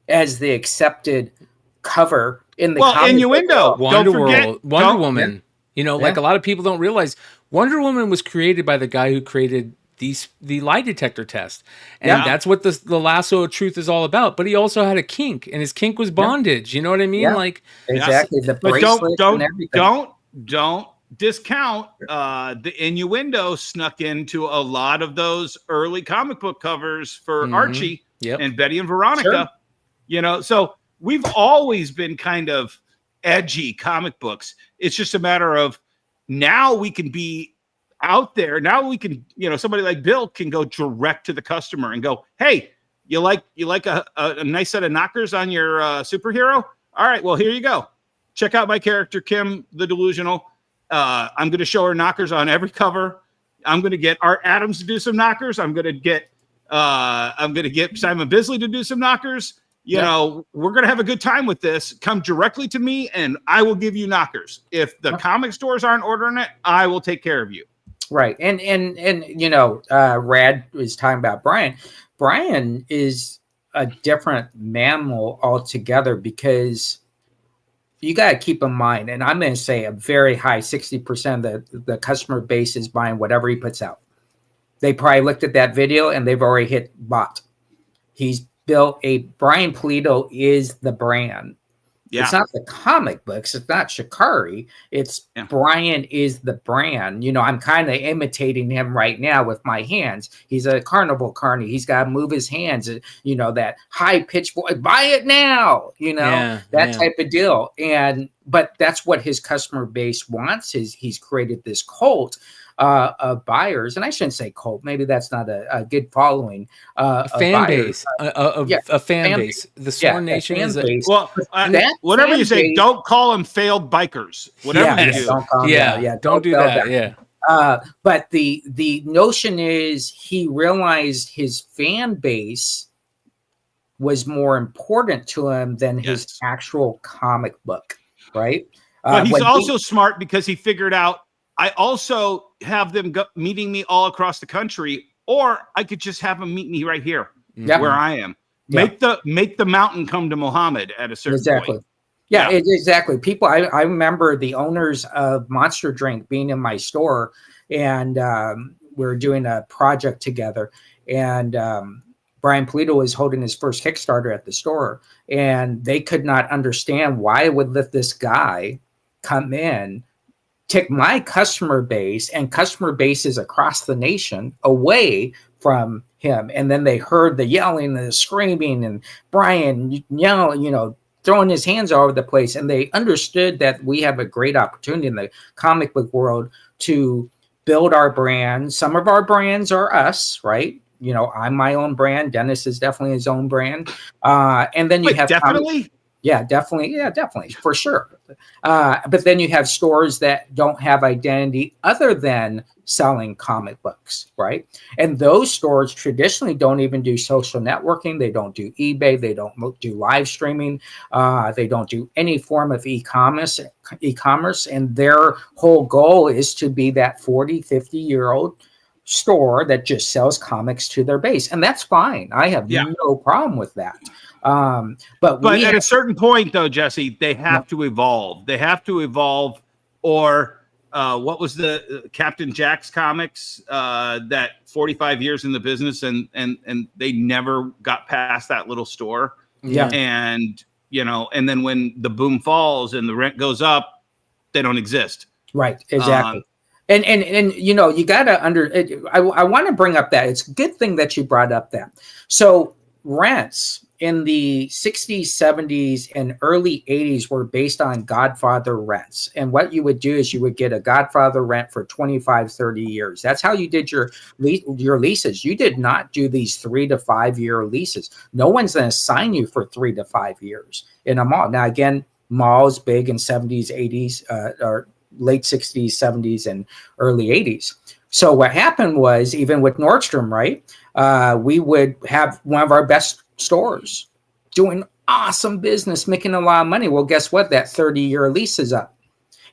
S4: as the accepted cover in the
S5: innuendo.
S6: Wonder Woman. You know, like a lot of people don't realize, Wonder Woman was created by the guy who created the lie detector test, and that's what the lasso of truth is all about. But he also had a kink, and his kink was bondage. You know what I mean? Like
S4: exactly. The bracelet and everything.
S5: Don't discount the innuendo snuck into a lot of those early comic book covers for Archie and Betty and Veronica.
S4: Sure.
S5: You know, so we've always been kind of edgy comic books. It's just a matter of now we can be out there. Now we can, you know, somebody like Bill can go direct to the customer and go, hey, you like a nice set of knockers on your superhero? All right, well, here you go. Check out my character, Kim the Delusional. I'm going to show her knockers on every cover. I'm going to get Art Adams to do some knockers. I'm going to get Simon Bisley to do some knockers. You know, we're going to have a good time with this. Come directly to me and I will give you knockers. If the comic stores aren't ordering it, I will take care of you.
S4: Right. And you know, Rad was talking about Brian. Brian is a different mammal altogether, because you got to keep in mind, and I'm going to say a very high 60% of the customer base is buying whatever he puts out. They probably looked at that video and they've already hit bought. He's built Brian Pulido is the brand. Yeah. It's not the comic books. It's not Shikari. It's Brian is the brand. You know, I'm kind of imitating him right now with my hands. He's a carnival carny. He's got to move his hands. You know, that high pitched voice. Buy it now. You know, that type of deal. But that's what his customer base wants. He's created this cult of buyers, and I shouldn't say cult. Maybe that's not a good following.
S6: A fan base, a fan base. The Sworn Nation is
S5: whatever you say. Don't call them failed bikers. Whatever you do.
S6: Don't do that. Yeah.
S4: But the notion is he realized his fan base was more important to him than his actual comic book, right?
S5: But he's also smart, because he figured out, I also have them meeting me all across the country, or I could just have them meet me right here where I am. Make the mountain come to Muhammad at a certain point.
S4: Yeah, exactly. People, I remember the owners of Monster Drink being in my store, and we were doing a project together, and Brian Pulido was holding his first Kickstarter at the store, and they could not understand why I would let this guy come in, take my customer base and customer bases across the nation away from him. And then they heard the yelling and the screaming and Brian yelling, you know, throwing his hands all over the place. And they understood that we have a great opportunity in the comic book world to build our brand. Some of our brands are us, right? You know, I'm my own brand. Dennis is definitely his own brand. And then you have
S5: definitely.
S4: Definitely, for sure. But then you have stores that don't have identity other than selling comic books, right? And those stores traditionally don't even do social networking. They don't do eBay. They don't do live streaming. They don't do any form of e-commerce. And their whole goal is to be that 40, 50-year-old store that just sells comics to their base. And that's fine. I have no problem with that. But
S5: at a certain point, though, Jesse, they have to evolve. They have to evolve, or what was the Captain Jack's comics that 45 years in the business and they never got past that little store.
S4: Yeah.
S5: And, you know, and then when the boom falls and the rent goes up, they don't exist.
S4: Right. Exactly. And you know, you got to I want to bring up that it's a good thing that you brought up that. So rents in the 60s, 70s, and early 80s were based on Godfather rents. And what you would do is you would get a Godfather rent for 25, 30 years. That's how you did your leases. You did not do these 3 to 5 year leases. No one's going to sign you for 3 to 5 years in a mall. Now, again, malls big in 70s, 80s, or late 60s, 70s, and early 80s. So what happened was, even with Nordstrom, right, we would have one of our best stores doing awesome business, making a lot of money. Well, guess what? That 30-year lease is up.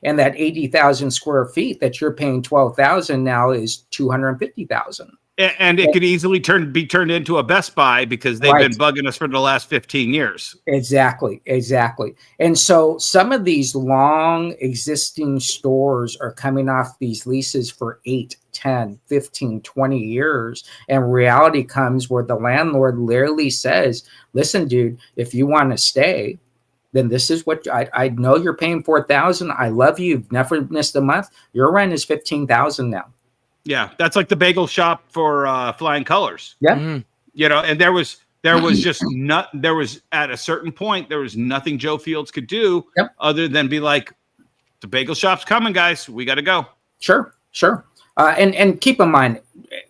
S4: And that 80,000 square feet that you're paying $12,000 now is $250,000.
S5: And it could easily be turned into a Best Buy, because they've been bugging us for the last 15 years.
S4: Exactly. And so some of these long existing stores are coming off these leases for 8, 10, 15, 20 years. And reality comes where the landlord literally says, listen, dude, if you want to stay, then this is what I know you're paying $4,000. I love you. You've never missed a month. Your rent is $15,000 now.
S5: Yeah, that's like the bagel shop for Flying Colors.
S4: Yeah. Mm-hmm.
S5: You know, and there was just at a certain point, there was nothing Joe Fields could do other than be like, the bagel shop's coming, guys. We got to go.
S4: Sure. And keep in mind,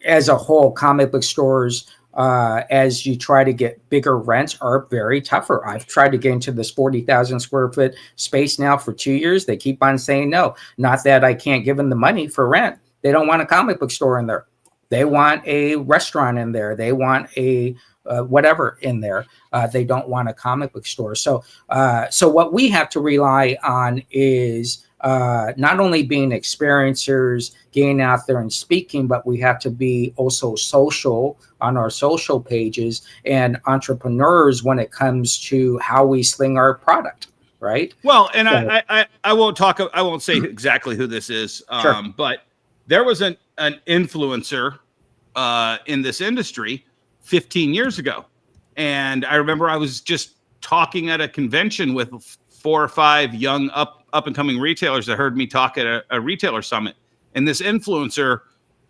S4: as a whole, comic book stores, as you try to get bigger rents, are very tougher. I've tried to get into this 40,000 square foot space now for 2 years. They keep on saying no. Not that I can't give them the money for rent, They don't want a comic book store in there. They want a restaurant in there. They want a whatever in there. They don't want a comic book store. So what we have to rely on is not only being experiencers, getting out there and speaking, but we have to be also social on our social pages and entrepreneurs when it comes to how we sling our product. Right.
S5: Well, and I won't say exactly who this is,
S4: Sure.
S5: but there was an influencer in this industry 15 years ago. And I remember I was just talking at a convention with 4 or 5 young up and coming retailers that heard me talk at a retailer summit. And this influencer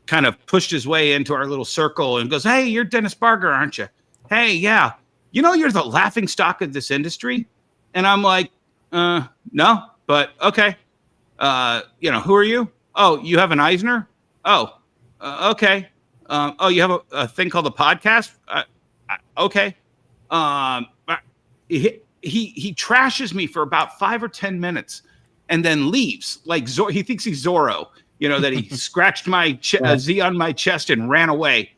S5: kind of pushed his way into our little circle and goes, "Hey, you're Dennis Barger, aren't you? Hey, yeah. You know, you're the laughing stock of this industry." And I'm like, no, but okay. Who are you? Oh, you have an Eisner? Oh, okay. Oh, you have a thing called a podcast? Okay. He trashes me for about 5 or 10 minutes and then leaves. Like he thinks he's Zorro, that he scratched my Z on my chest and ran away.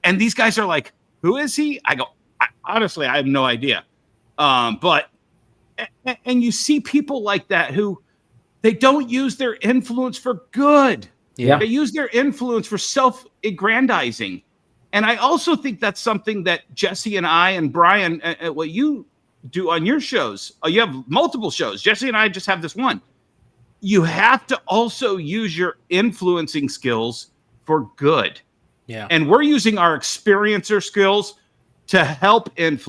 S5: And these guys are like, "Who is he?" I go, honestly, I have no idea. But you see people like that who they don't use their influence for good.
S4: Yeah.
S5: They use their influence for self-aggrandizing. And I also think that's something that Jesse and I and Bryan, what you do on your shows, you have multiple shows. Jesse and I just have this one. You have to also use your influencing skills for good.
S6: Yeah.
S5: And we're using our experiencer skills to help to be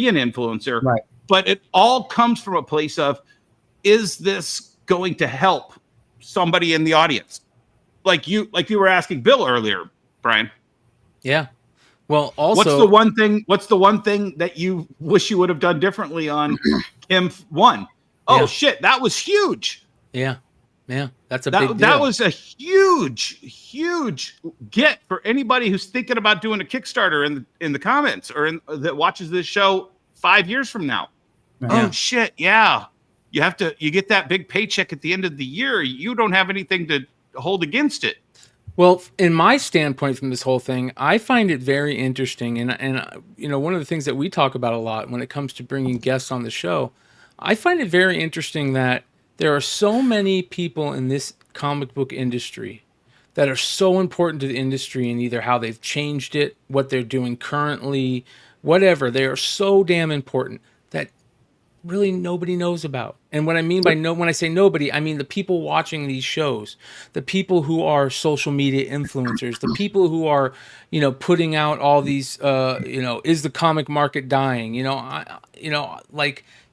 S5: an influencer.
S4: Right.
S5: But it all comes from a place of, is this going to help somebody in the audience? Like you were asking Bill earlier, Bryan.
S6: Yeah. Well, also,
S5: what's the one thing that you wish you would have done differently on Kim 1? Oh,
S6: Yeah.
S5: shit. That was huge.
S6: Yeah. Yeah. That's a big deal.
S5: That was a huge get for anybody who's thinking about doing a Kickstarter in the comments or that watches this show 5 years from now.
S6: Yeah.
S5: Oh shit. Yeah. You get that big paycheck at the end of the year. You don't have anything to hold against it.
S6: Well, in my standpoint from this whole thing, I find it very interesting. And one of the things that we talk about a lot when it comes to bringing guests on the show, I find it very interesting that there are so many people in this comic book industry that are so important to the industry in either how they've changed it, what they're doing currently, whatever. They are so damn important that really nobody knows about. And what I mean by when I say nobody, I mean the people watching these shows, the people who are social media influencers, the people who are, putting out all these, is the comic market dying?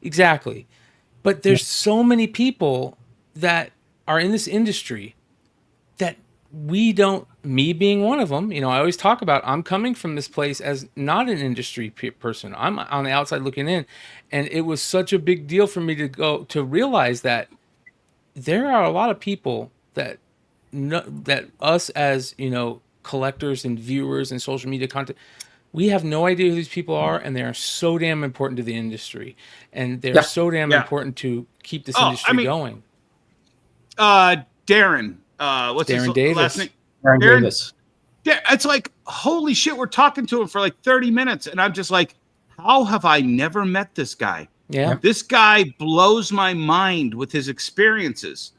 S6: Exactly. But there's so many people that are in this industry that we don't, me being one of them, I always talk about, I'm coming from this place as not an industry person. I'm on the outside looking in. And it was such a big deal for me to realize that there are a lot of people that us as, collectors and viewers and social media content, we have no idea who these people are, and they are so damn important to the industry. And they're so damn important to keep this industry going.
S5: Darren, what's
S6: Darren
S5: his
S6: Davis.
S5: last name?
S4: Darren Davis.
S5: Yeah, it's like, holy shit, we're talking to him for like 30 minutes. And I'm just like, how have I never met this guy?
S6: Yeah.
S5: This guy blows my mind with his experiences.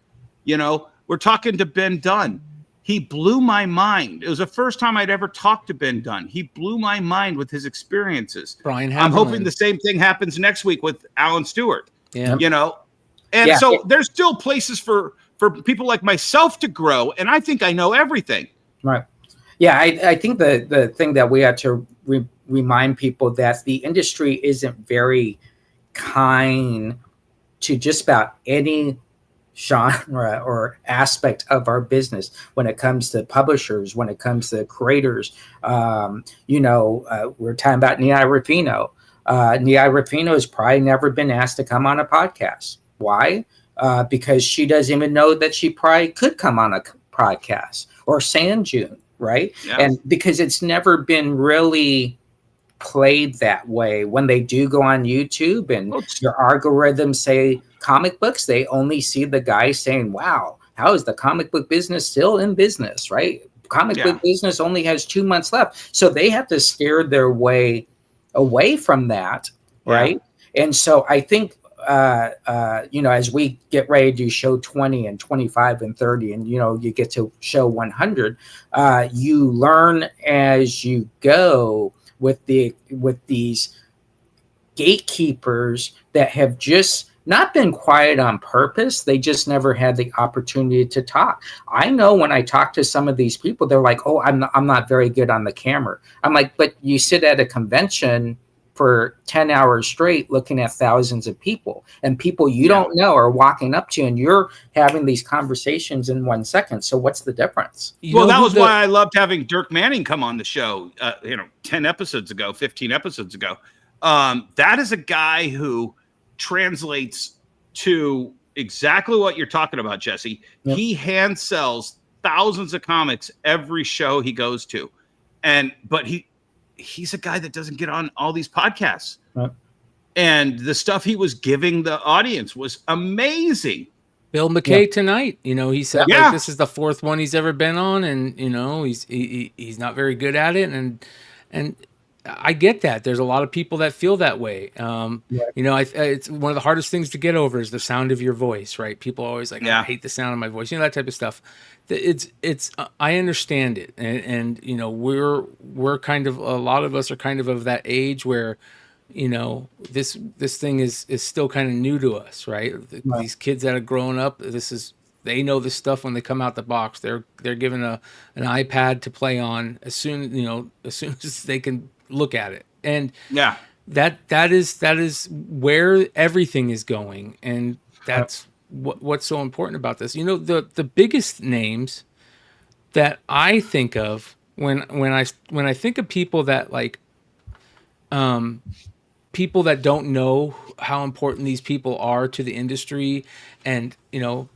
S5: We're talking to Ben Dunn. He blew my mind. It was the first time I'd ever talked to Ben Dunn. He blew my mind with his experiences.
S6: Bryan
S5: I'm
S6: Haberlin.
S5: hoping the same thing happens next week with Alan Stewart.
S6: Yeah.
S5: And so there's still places for people like myself to grow. And I think I know everything.
S4: Right. Yeah, I think the thing that we have to remind people that the industry isn't very kind to just about any genre or aspect of our business when it comes to publishers, when it comes to creators. We're talking about Nia Ruffino. Nia Ruffino has probably never been asked to come on a podcast. Why? Because she doesn't even know that she probably could come on a podcast, or Sanjun, right?
S5: Yeah.
S4: And because it's never been really played that way. When they do go on YouTube and your algorithms say comic books, they only see the guy saying, "Wow, how is the comic book business still in business, right? Comic book business only has 2 months left. So they have to steer their way away from that, right? And so I think, as we get ready to do show 20 and 25 and 30, and, you get to show 100, you learn as you go with these gatekeepers that have just not been quiet on purpose. They just never had the opportunity to talk. I know when I talk to some of these people, they're like, oh, I'm not very good on the camera. I'm like, but you sit at a convention for 10 hours straight looking at thousands of people, and people you don't know are walking up to you, and you're having these conversations in 1 second. So what's the difference?
S5: Well, that was why I loved having Dirk Manning come on the show, 10 episodes ago, 15 episodes ago. That is a guy who translates to exactly what you're talking about, Jesse. Yep. He hand sells thousands of comics every show he goes to. But he's a guy that doesn't get on all these podcasts. Right. And the stuff he was giving the audience was amazing.
S6: Bill McKay tonight, he said like, this is the 4th one he's ever been on, and he's not very good at it, and I get that. There's a lot of people that feel that way. It's one of the hardest things to get over is the sound of your voice, right? People are always like, I hate the sound of my voice, that type of stuff. I understand it. And we're kind of, a lot of us are kind of that age where, this thing is still kind of new to us, right? These kids that are growing up, they know this stuff when they come out the box. They're given an iPad to play on as soon as they can look at it. And that is where everything is going. And that's what's so important about this. The biggest names that I think of when I think of people that like people that don't know how important these people are to the industry, and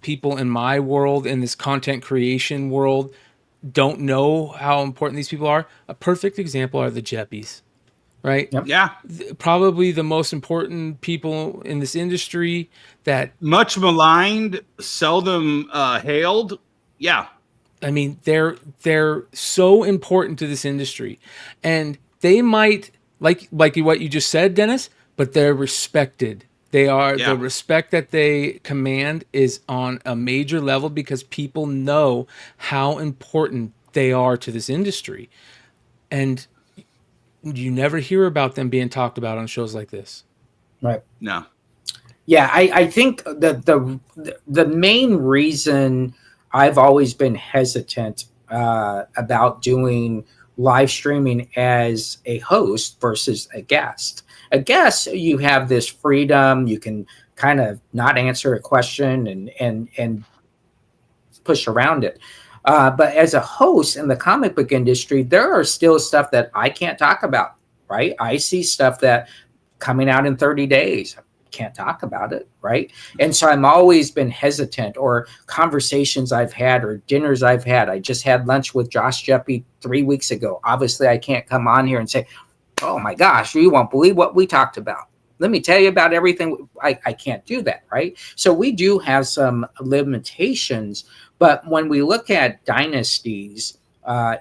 S6: people in my world, in this content creation world, don't know how important these people are. A perfect example are the Jeppies, right?
S5: Yep. Yeah.
S6: Probably the most important people in this industry, that
S5: much maligned, seldom hailed. Yeah.
S6: I mean, they're so important to this industry, and they might like what you just said, Dennis, but they're respected. They are the respect that they command is on a major level because people know how important they are to this industry. And you never hear about them being talked about on shows like this.
S4: Right.
S5: No.
S4: Yeah, I think the main reason I've always been hesitant about doing live streaming as a host versus a guest. A guest, you have this freedom. You can kind of not answer a question and push around it. But as a host in the comic book industry, there are still stuff that I can't talk about, right? I see stuff that coming out in 30 days. Can't talk about it, right? And so I'm always been hesitant, or conversations I've had or dinners I've had. I just had lunch with Josh Jeppy 3 weeks ago. Obviously, I can't come on here and say, oh my gosh, you won't believe what we talked about. Let me tell you about everything. I can't do that, right? So we do have some limitations, but when we look at dynasties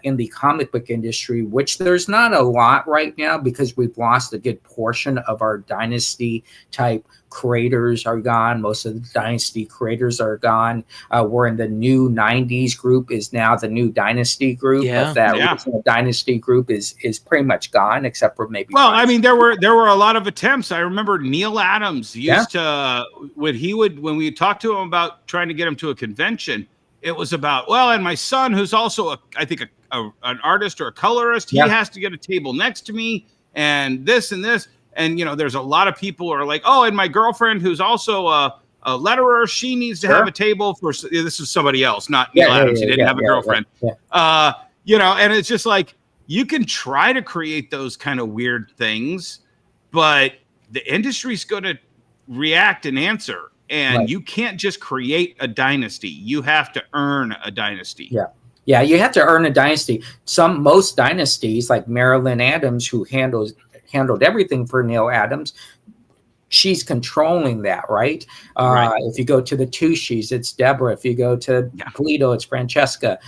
S4: in the comic book industry, which there's not a lot right now because we've lost a good portion of our dynasty type creators are gone. Most of the dynasty creators are gone. We're in the new 90s group is now the new dynasty group. But that original dynasty group is pretty much gone, except for maybe.
S5: Well, I mean, there were a lot of attempts. I remember Neil Adams used to when we talked to him about trying to get him to a convention. It was about, and my son, who's also an artist or a colorist, he has to get a table next to me, and this and this. And, there's a lot of people who are like, and my girlfriend, who's also a letterer, she needs to have a table for, this is somebody else, not Neil Adams. He didn't have a girlfriend. And it's just like, you can try to create those kind of weird things, but the industry's going to react and answer. And you can't just create a dynasty. You have to earn a dynasty.
S4: Yeah, you have to earn a dynasty. Most dynasties, like Marilyn Adams, who handled everything for Neil Adams, she's controlling that, right? If you go to the Tushis, it's Deborah. If you go to Polito, it's Francesca.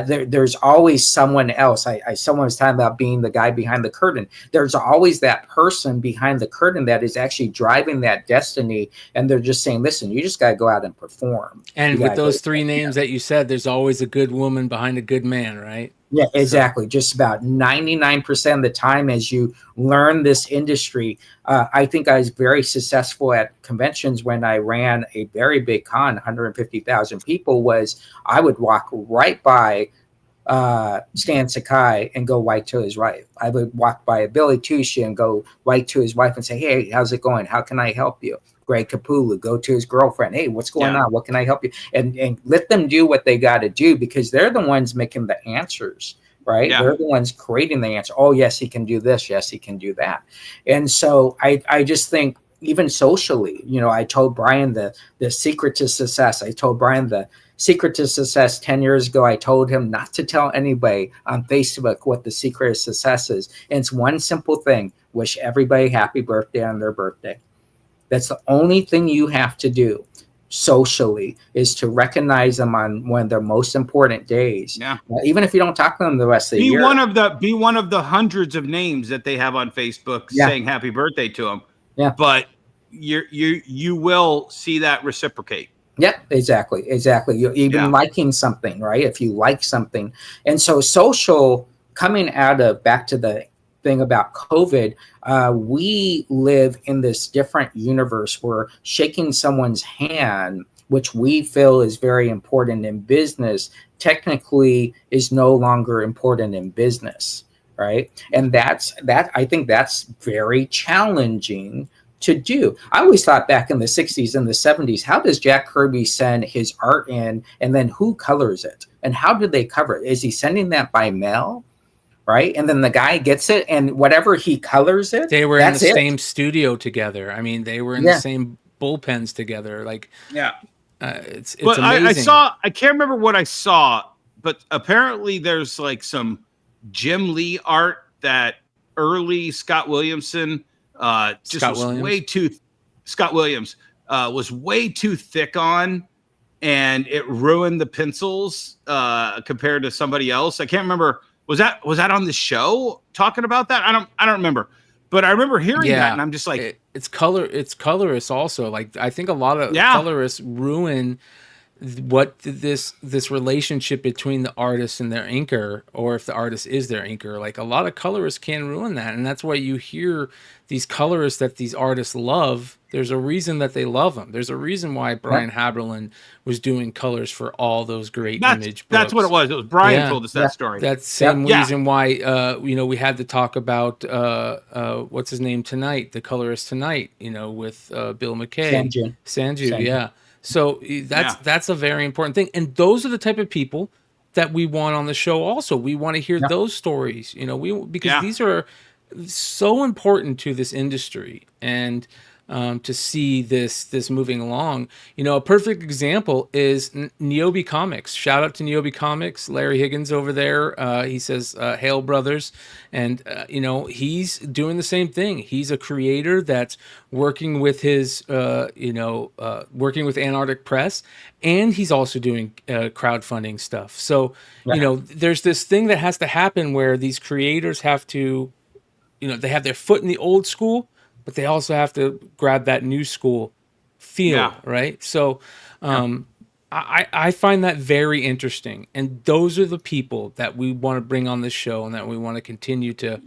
S4: There's always someone else. Someone was talking about being the guy behind the curtain. There's always that person behind the curtain that is actually driving that destiny, and they're just saying, listen, you just got to go out and perform.
S6: And with those three names that you said, there's always a good woman behind a good man, right?
S4: Yeah, exactly. So, just about 99% of the time as you learn this industry, I think I was very successful at conventions when I ran a very big con, 150,000 people, was I would walk right by Stan Sakai and go right to his wife. I would walk by Billy Tucci and go right to his wife and say, hey, how's it going? How can I help you? Greg Capullo, go to his girlfriend. Hey, what's going on? What can I help you? And let them do what they got to do, because they're the ones making the answers, right? Yeah. They're the ones creating the answer. Oh, yes, he can do this. Yes, he can do that. And so I just think even socially, I told Bryan the secret to success. I told Bryan the secret to success 10 years ago. I told him not to tell anybody on Facebook what the secret of success is. And it's one simple thing: wish everybody happy birthday on their birthday. That's the only thing you have to do socially, is to recognize them on one of their most important days. Yeah. Even if you don't talk to them the rest of the year.
S5: Be one of the hundreds of names that they have on Facebook saying happy birthday to them. Yeah. But you will see that reciprocate.
S4: Yeah, exactly. You even liking something, right? If you like something. And so social, coming out of, back to the thing about COVID, we live in this different universe where shaking someone's hand, which we feel is very important in business, technically is no longer important in business, right? And I think that's very challenging to do. I always thought back in the 60s and the 70s, how does Jack Kirby send his art in, and then who colors it? And how did they cover it? Is he sending that by mail? Right. And then the guy gets it, and whatever he colors it.
S6: They were in the same studio together. I mean, they were in the same bullpens together. Like, it's
S5: but
S6: amazing.
S5: I can't remember what I saw, but apparently there's like some Jim Lee art that early Scott Williamson was way too thick on, and it ruined the pencils compared to somebody else. I can't remember. Was that on the show talking about that? I don't remember, but I remember hearing that, and I'm just like,
S6: it's colorists also. Like, I think a lot of colorists ruin what this relationship between the artist and their inker, or if the artist is their inker. Like, a lot of colorists can ruin that, and that's why you hear these colorists that these artists love. There's a reason that they love them. There's a reason why Brian Haberlin was doing colors for all those great image books.
S5: That's what it was. It was Brian told us that story.
S6: That's the same reason why we had to talk about what's his name tonight, the colorist tonight, with Bill McKay. Sanju. So that's a very important thing. And those are the type of people that we want on the show also. We want to hear those stories, because these are so important to this industry, and to see this moving along. A perfect example is Niobe Comics. Shout out to Niobe Comics, Larry Higgins over there. He says, "Hail brothers," and he's doing the same thing. He's a creator that's working with his, working with Antarctic Press, and he's also doing crowdfunding stuff. So there's this thing that has to happen where these creators have to, they have their foot in the old school, but they also have to grab that new school feel, right? So I find that very interesting. And those are the people that we want to bring on the show, and that we want to continue to,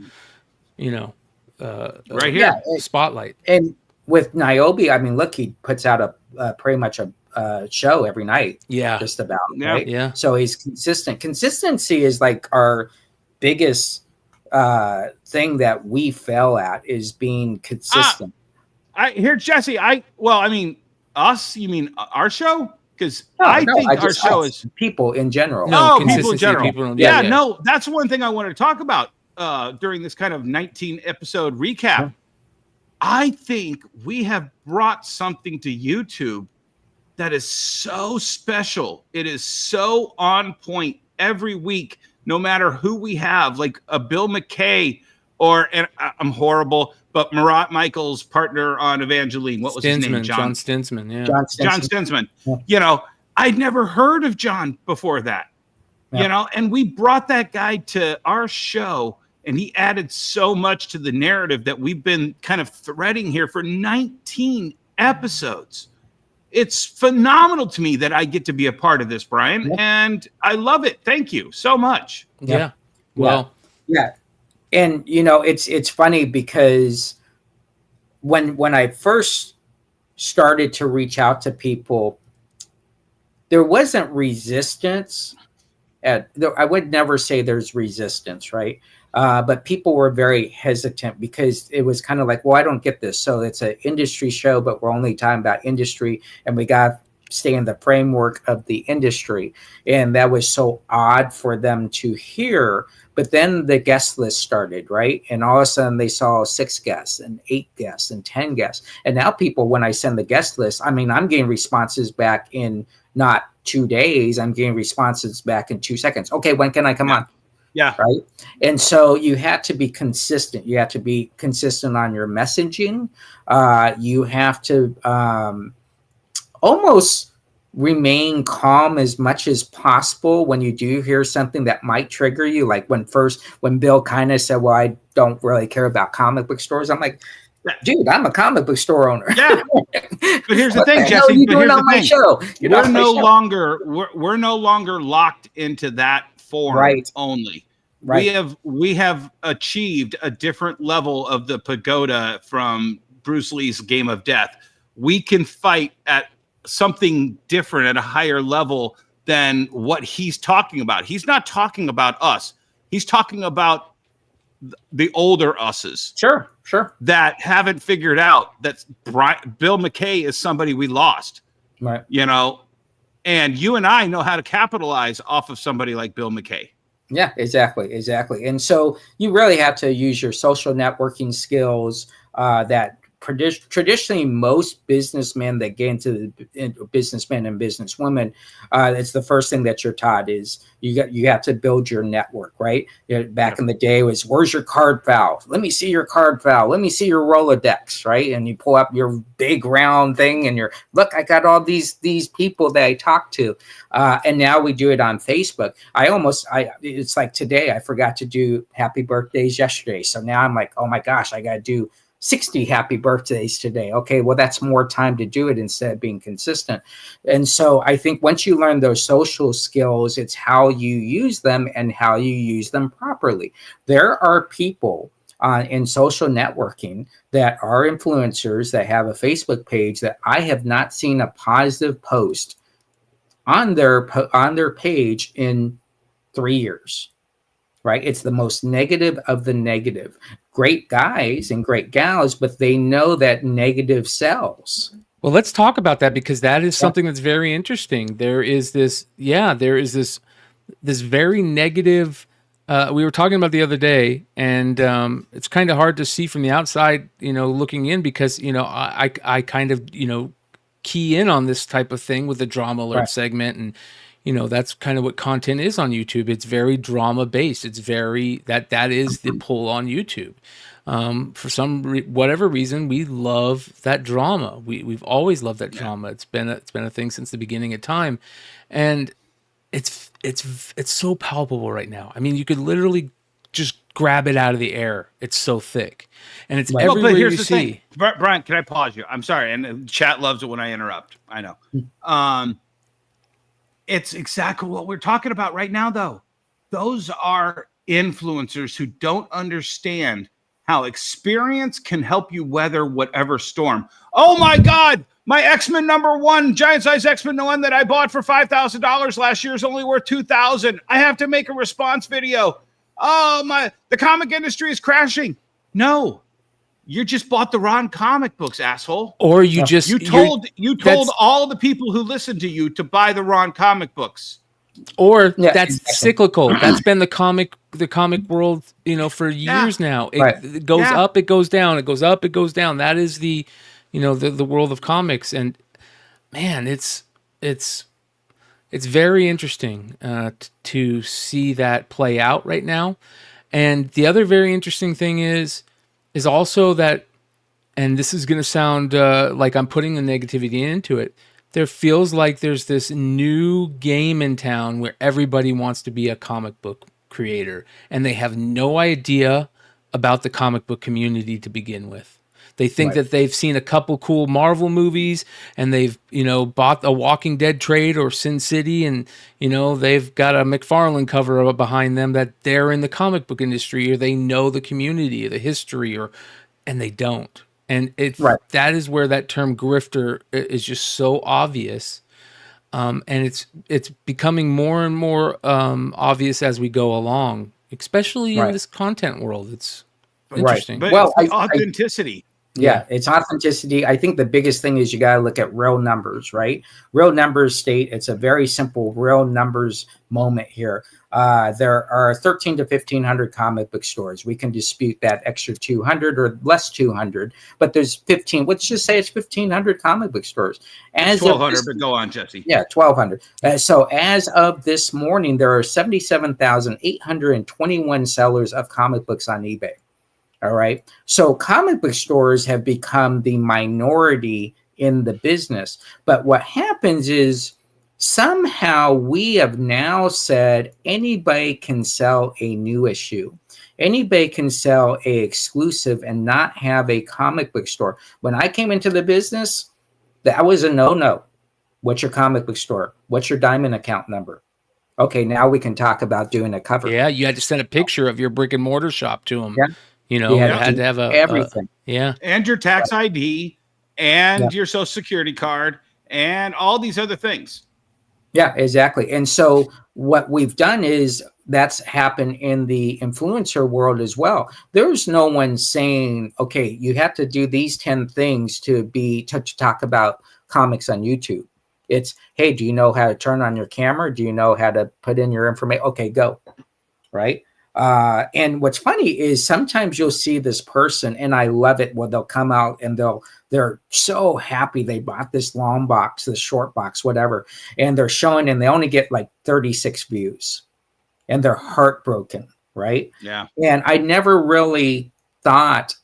S5: right here,
S6: spotlight.
S4: And with Niobe, I mean, look, he puts out pretty much a show every night.
S6: Yeah.
S4: Just about, right?
S6: Yeah.
S4: So he's consistent. Consistency is like our biggest thing that we fail at, is being consistent.
S5: Here, Jesse. Us? You mean our show? Because I think our show is
S4: people in general.
S5: People in general. No, that's one thing I wanted to talk about during this kind of 19 episode recap. I think we have brought something to YouTube that is so special. It is so on point every week, no matter who we have, like a Bill McKay and I'm horrible, but Marat Michael's partner on Evangeline, what was his name?
S6: John Stinsman, yeah.
S5: John Stinsman. I'd never heard of John before that, and we brought that guy to our show, and he added so much to the narrative that we've been kind of threading here for 19 episodes. It's phenomenal to me that I get to be a part of this, Brian, and I love it. Thank you so much.
S6: Yeah. Well,
S4: yeah. And it's funny because when I first started to reach out to people, there wasn't resistance. I would never say there's resistance, right? But people were very hesitant because it was kind of like, well, I don't get this. So it's an industry show, but we're only talking about industry, and we got to stay in the framework of the industry. And that was so odd for them to hear. But then the guest list started, right? And all of a sudden they saw 6 guests and 8 guests and 10 guests. And now people, when I send the guest list, I'm getting responses back in not 2 days. I'm getting responses back in 2 seconds. Okay, when can I come on?
S5: Yeah.
S4: Right. And so you had to be consistent. You have to be consistent on your messaging. You have to almost remain calm as much as possible when you do hear something that might trigger you. Like when Bill kind of said, well, I don't really care about comic book stores. I'm like, dude, I'm a comic book store owner.
S5: Yeah. But here's the thing,
S4: Jesse.
S5: But here's the thing.
S4: Show?
S5: We're no longer locked into that form only.
S4: Right.
S5: We have achieved a different level of the pagoda from Bruce Lee's Game of Death. We can fight at something different at a higher level than what he's talking about. He's not talking about us. He's talking about the older us's.
S4: Sure.
S5: That haven't figured out that Bill McKay is somebody we lost.
S4: Right.
S5: And you and I know how to capitalize off of somebody like Bill McKay.
S4: Yeah, exactly. And so you really have to use your social networking skills that traditionally most businessmen that get into businessmen and businesswomen, it's the first thing that you're taught is you have to build your network, right? Back in the day it was, where's your card file? Let me see your card file. Let me see your Rolodex, right? And you pull up your big round thing and look, I got all these people that I talked to. And now we do it on Facebook. It's like today I forgot to do happy birthdays yesterday. So now I'm like, oh my gosh, I got to do 60 happy birthdays today. Okay, well, that's more time to do it instead of being consistent. And so I think once you learn those social skills, it's how you use them and how you use them properly. There are people in social networking that are influencers that have a Facebook page that I have not seen a positive post on their page in 3 years. Right? It's the most negative of the negative. Great guys and great gals, but they know that negative sells.
S6: Well, let's talk about that because that is something that's very interesting. There is this very negative. We were talking about the other day, and it's kind of hard to see from the outside, looking in because I kind of key in on this type of thing with the drama alert segment and. That's kind of what content is on YouTube. It's very drama based. It's very that is the pull on YouTube. For whatever reason, we love that drama. We've always loved that drama. It's been a thing since the beginning of time, and it's so palpable right now. I mean, you could literally just grab it out of the air. It's so thick, and it's everywhere you see.
S5: Brian, can I pause you? I'm sorry, and the chat loves it when I interrupt. I know. It's exactly what we're talking about right now, though. Those are influencers who don't understand how experience can help you weather whatever storm. Oh, my God. My X-Men #1, giant size X-Men #1 that I bought for $5,000 last year is only worth $2,000. I have to make a response video. Oh, the comic industry is crashing. No. You just bought the wrong comic books, asshole.
S6: Or you
S5: told all the people who listened to you to buy the wrong comic books.
S6: Or that's cyclical. That's been the comic world, for years now. It goes up, it goes down. It goes up, it goes down. That is the world of comics. And man, it's very interesting to see that play out right now. And the other very interesting thing is also that, and this is going to sound like I'm putting the negativity into it, there feels like there's this new game in town where everybody wants to be a comic book creator, and they have no idea about the comic book community to begin with. They think that they've seen a couple cool Marvel movies, and they've, bought a Walking Dead trade or Sin City, and, they've got a McFarlane cover behind them that they're in the comic book industry, or they know the community or the history, and they don't. And that is where that term grifter is just so obvious. And it's becoming more and more obvious as we go along, especially in this content world. It's interesting.
S5: But it's authenticity.
S4: Yeah, it's authenticity. I think the biggest thing is you got to look at real numbers, right? Real numbers state it's a very simple real numbers moment here. There are 13 to 1,500 comic book stores. We can dispute that extra 200 or less 200, but there's 15. Let's just say it's 1,500 comic book stores. As
S5: 1,200, but go on, Jesse.
S4: Yeah, 1,200. So as of this morning, there are 77,821 sellers of comic books on eBay. All right. So comic book stores have become the minority in the business. But what happens is somehow we have now said anybody can sell a new issue. Anybody can sell a exclusive and not have a comic book store. When I came into the business, that was a no-no. What's your comic book store? What's your diamond account number? Okay, now we can talk about doing a cover.
S6: Yeah, you had to send a picture of your brick and mortar shop to them.
S4: Yeah.
S6: You had to have
S4: everything.
S6: And
S5: your tax ID and your social security card and all these other things.
S4: Yeah, exactly. And so what we've done is that's happened in the influencer world as well. There's no one saying, okay, you have to do these 10 things to talk about comics on YouTube. It's, hey, do you know how to turn on your camera? Do you know how to put in your information? Okay, go. Right. And what's funny is sometimes you'll see this person, and I love it, where they'll come out and they're so happy they bought this long box, this short box, whatever, and they're showing, and they only get like 36 views, and they're heartbroken, right?
S5: Yeah.
S4: And I never really thought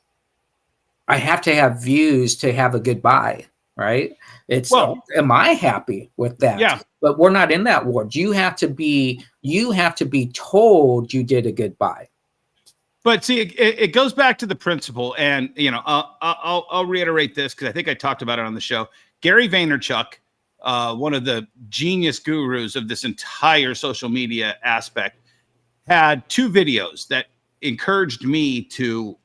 S4: I have to have views to have a good buy, right? It's, am I happy with that?
S5: Yeah.
S4: But we're not in that world. You have to be told you did a good buy.
S5: But see, it goes back to the principle, and I'll reiterate this because I think I talked about it on the show. Gary Vaynerchuk, one of the genius gurus of this entire social media aspect, had 2 videos that encouraged me to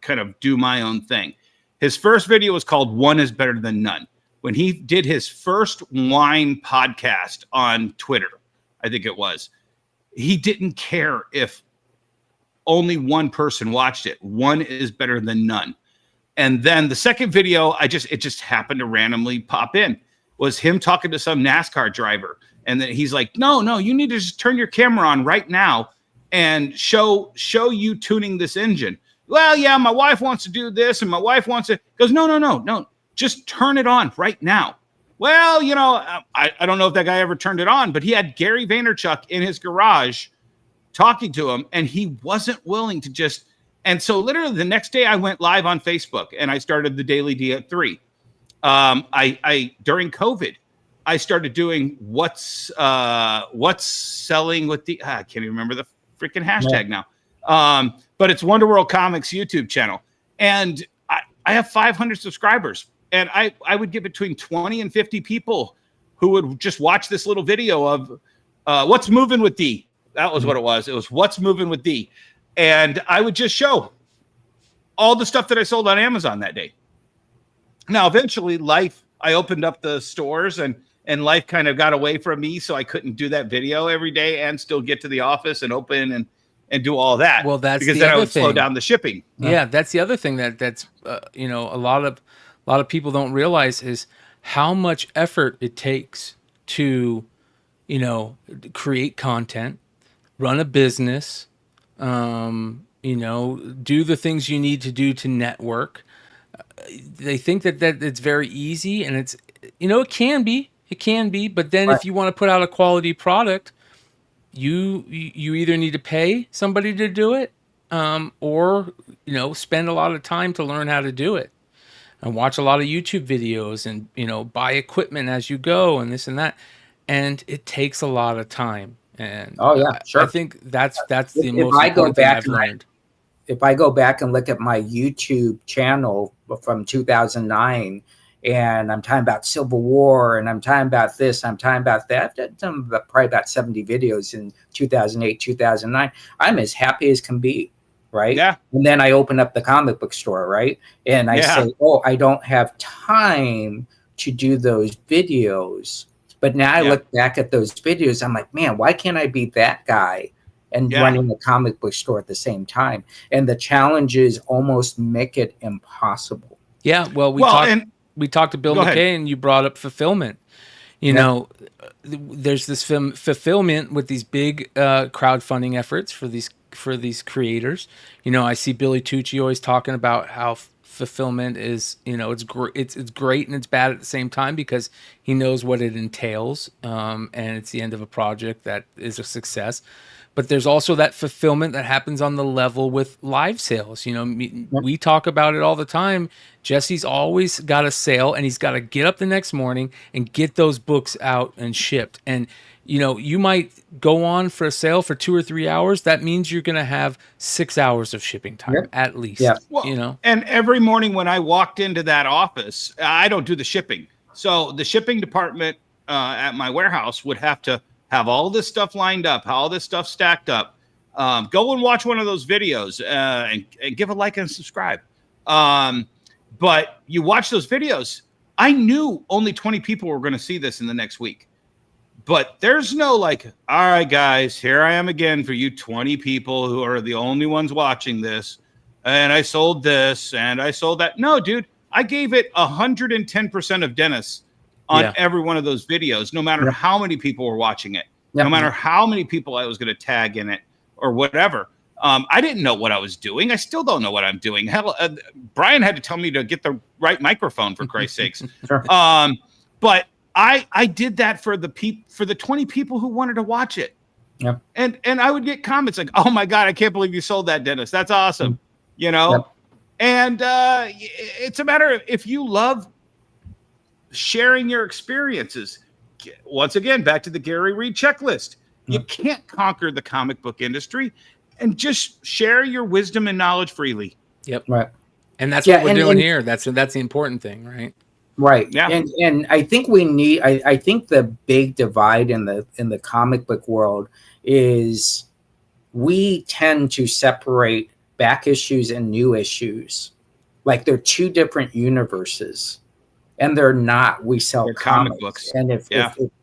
S5: kind of do my own thing. His first video was called "One is Better Than None." When he did his first wine podcast on Twitter, I think it was, he didn't care if only one person watched it. One is better than none. And then the second video, it just happened to randomly pop in, was him talking to some NASCAR driver. And then he's like, no, you need to just turn your camera on right now and show you tuning this engine. Well, yeah, my wife wants to do this, and my wife wants to. Goes, no. Just turn it on right now. Well, I don't know if that guy ever turned it on, but he had Gary Vaynerchuk in his garage talking to him, and he wasn't willing to just. And so literally the next day I went live on Facebook and I started the Daily D at 3. I during COVID, I started doing what's selling with the, I can't even remember the freaking hashtag now. But it's Wonderworld Comics YouTube channel. And I have 500 subscribers. And I would get between 20 and 50 people who would just watch this little video of what's moving with D. That was what it was. It was what's moving with D. And I would just show all the stuff that I sold on Amazon that day. Now, eventually, I opened up the stores and life kind of got away from me. So I couldn't do that video every day and still get to the office and open and do all that.
S6: Well, that's
S5: because
S6: the
S5: then
S6: other
S5: I would
S6: thing.
S5: slow down the shipping.
S6: Yeah, that's the other thing that's a lot of people don't realize is how much effort it takes to create content, run a business, do the things you need to do to network. They think that it's very easy, and it's it can be, but then if you want to put out a quality product, you either need to pay somebody to do it, or spend a lot of time to learn how to do it, and watch a lot of YouTube videos, and buy equipment as you go, and this and that, and it takes a lot of time. And
S4: Oh yeah, sure.
S6: I think that's the
S4: If
S6: most
S4: I go
S6: important thing
S4: back
S6: I've
S4: and
S6: learned.
S4: if I go back and look at my YouTube channel from 2009, and I'm talking about Civil War, and I'm talking about this, I'm talking about that, I've done probably about 70 videos in 2008, 2009. I'm as happy as can be, right?
S5: Yeah.
S4: And then I open up the comic book store, right? And I say, oh, I don't have time to do those videos. But now I look back at those videos, I'm like, man, why can't I be that guy and running a comic book store at the same time? And the challenges almost make it impossible.
S6: Yeah, well, we talked to Bill McKay, and you brought up fulfillment. There's this fulfillment with these big crowdfunding efforts for these creators. I see Billy Tucci always talking about how fulfillment is, it's great and it's bad at the same time, because he knows what it entails, and it's the end of a project that is a success. But there's also that fulfillment that happens on the level with live sales. We talk about it all the time. Jesse's always got a sale, and he's got to get up the next morning and get those books out and shipped. And you might go on for a sale for 2 or 3 hours. That means you're going to have 6 hours of shipping time at least. Yeah.
S5: Well, and every morning when I walked into that office, I don't do the shipping. So the shipping department at my warehouse would have to have all this stuff lined up, all this stuff stacked up. Go and watch one of those videos and give a like and subscribe. But you watch those videos. I knew only 20 people were going to see this in the next week. But there's no like, all right, guys, here I am again for you 20 people who are the only ones watching this. And I sold this and I sold that. No, dude, I gave it 110% of Dennis on every one of those videos, no matter how many people were watching it, no matter how many people I was going to tag in it or whatever. I didn't know what I was doing. I still don't know what I'm doing. Hell, Bryan had to tell me to get the right microphone, for Christ's sakes. But I did that for the 20 people who wanted to watch it.
S4: Yeah.
S5: And I would get comments like, "Oh my God, I can't believe you sold that, Dennis. That's awesome." And it's a matter of, if you love sharing your experiences, once again, back to the Gary Reed checklist. You can't conquer the comic book industry, and just share your wisdom and knowledge freely.
S6: Yep. Right. And that's what we're doing here. That's the important thing, right?
S4: Right. Yeah. And I think we need, I think the big divide in the comic book world is we tend to separate back issues and new issues. Like they're two different universes. And they're not. We sell comic books. And if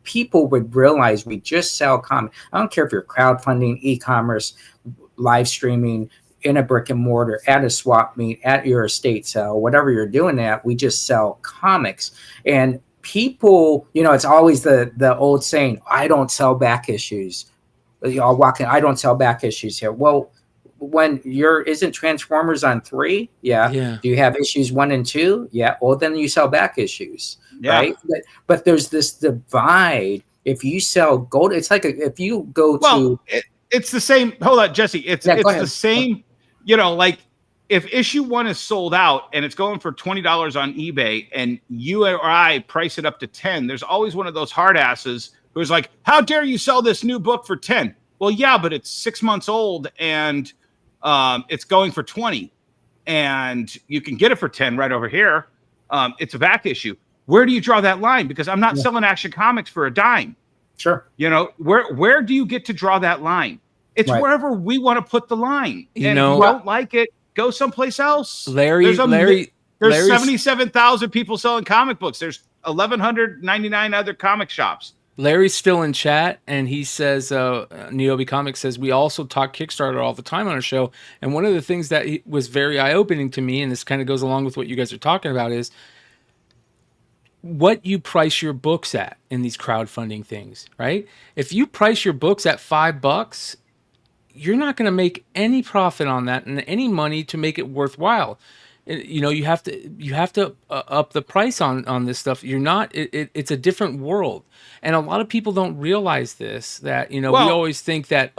S4: people would realize we just sell comics, I don't care if you're crowdfunding, e-commerce, live streaming, in a brick and mortar, at a swap meet, at your estate sale, whatever you're doing at, we just sell comics. And people, it's always the old saying, I don't sell back issues. Y'all walking, I don't sell back issues here. Well, when isn't Transformers on 3? Yeah. Do you have issues 1 and 2? Yeah. Well, then you sell back issues, right? But there's this divide. If you sell gold, it's like if you go to.
S5: It's the same. Hold on, Jesse. It's the same. Like if issue 1 is sold out and it's going for $20 on eBay, and you or I price it up to 10, there's always one of those hard asses who's like, "How dare you sell this new book for 10?" Well, yeah, but it's 6 months old and it's going for 20, and you can get it for 10 right over here. It's a back issue. Where do you draw that line? Because I'm not selling Action Comics for a dime.
S4: Sure.
S5: Where do you get to draw that line? It's wherever we want to put the line. And if you don't like it, go someplace else.
S6: There's
S5: 77,000 people selling comic books. There's 1,199 other comic shops.
S6: Larry's still in chat, and he says, Niobe Comics says, we also talk Kickstarter all the time on our show. And one of the things that was very eye-opening to me, and this kind of goes along with what you guys are talking about, is what you price your books at in these crowdfunding things, right? If you price your books at $5, you're not going to make any profit on that and any money to make it worthwhile. You have to up the price on this stuff. It's a different world. And a lot of people don't realize this, that, we always think that,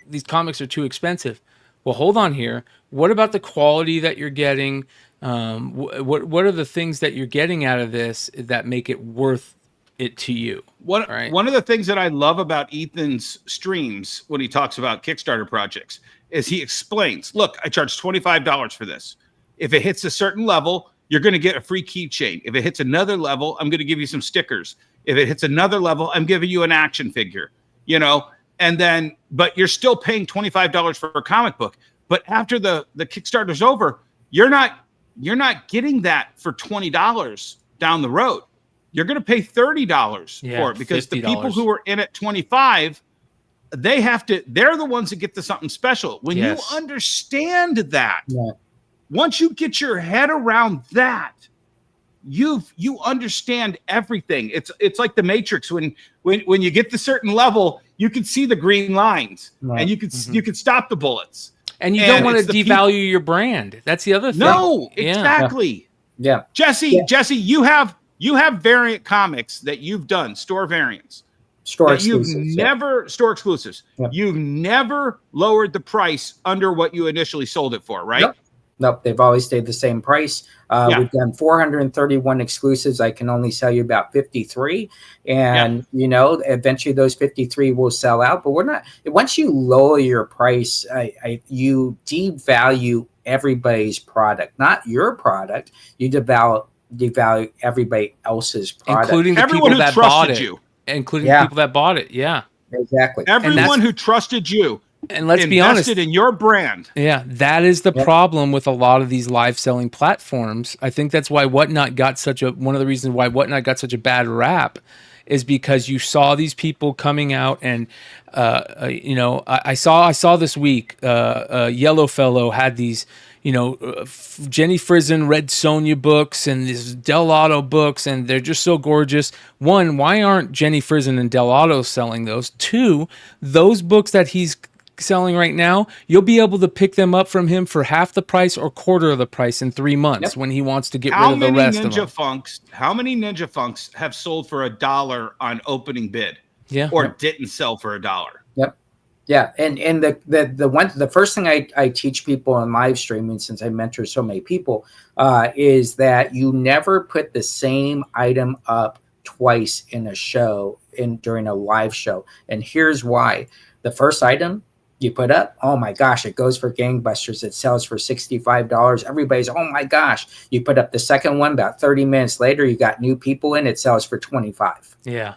S6: these comics are too expensive. well, hold on here. What about the quality that you're getting? What are the things that you're getting out of this that make it worth it to you?
S5: One
S6: right?
S5: One of the things that I love about Ethan's streams when he talks about Kickstarter projects is he explains, look, I charge $25 for this. If it hits a certain level, you're going to get a free keychain. If it hits another level, I'm going to give you some stickers. If it hits another level, I'm giving you an action figure, you know, and then, but you're still paying $25 for a comic book. But after the Kickstarter's over, you're not getting that for $20 down the road. You're going to pay $30 for it because $50. The people who are in at 25, they're the ones that get to something special. When you understand that, once you get your head around that, you understand everything. It's like the Matrix. When you get to certain level, you can see the green lines and you can stop the bullets.
S6: And you don't want to devalue your brand. That's the other thing.
S5: No, exactly.
S4: Yeah.
S5: Jesse, you have variant comics that you've done, store variants. Store exclusives. Yep. You've never lowered the price under what you initially sold it for, right?
S4: Nope. They've always stayed the same price. We've done 431 exclusives. I can only sell you about 53. And, you know, eventually those 53 will sell out. But we're not, once you lower your price, you devalue everybody's product, not your product. You devalue everybody else's product.
S6: Including the people that bought it. Including the people that bought it. Yeah.
S4: Exactly.
S5: Everyone who trusted you.
S6: And let's be honest,
S5: invested in your brand.
S6: Yeah, that is the problem with a lot of these live selling platforms. I think that's why Whatnot got one of the reasons why Whatnot got such a bad rap is because you saw these people coming out and you know, I saw this week Yellow Fellow had these, you know, Jenny Frison Red Sonja books and these Del Auto books, and they're just so gorgeous. One, why aren't Jenny Frison and Del Auto selling those? Two, those books that he's selling right now, you'll be able to pick them up from him for half the price or quarter of the price in 3 months when he wants to get rid of the rest of them.
S5: How many Ninja Funks have sold for $1 on opening bid?
S6: Yeah.
S5: Or didn't sell for $1?
S4: Yep. Yeah. And the first thing I teach people on live streaming, since I mentor so many people, is that you never put the same item up twice in a show during a live show. And here's why. The first item you put up, oh my gosh, it goes for gangbusters. It sells for $65. Everybody's, oh my gosh. You put up the second one, about 30 minutes later, you got new people in, it sells for $25.
S6: Yeah.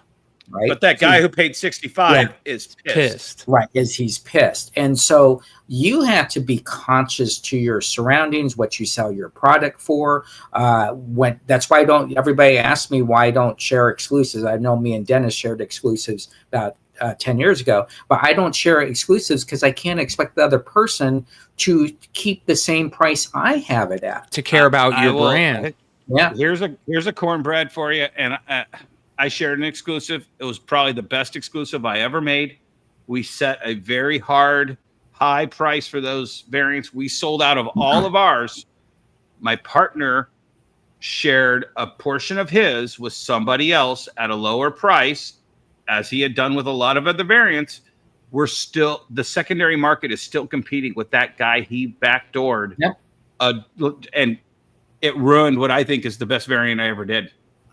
S4: Right.
S5: But that guy who paid $65 is pissed.
S4: Right. He's pissed. And so you have to be conscious to your surroundings, what you sell your product for. That's why everybody asks me why I don't share exclusives. I know me and Dennis shared exclusives about 10 years ago, but I don't share exclusives because I can't expect the other person to keep the same price I have it at.
S6: To care about your brand.
S5: Yeah. Here's a cornbread for you. And I shared an exclusive. It was probably the best exclusive I ever made. We set a very high price for those variants. We sold out of all of ours. My partner shared a portion of his with somebody else at a lower price, as he had done with a lot of other variants. The secondary market is still competing with that guy he backdoored.
S4: Yep.
S5: And it ruined what I think is the best variant I ever did.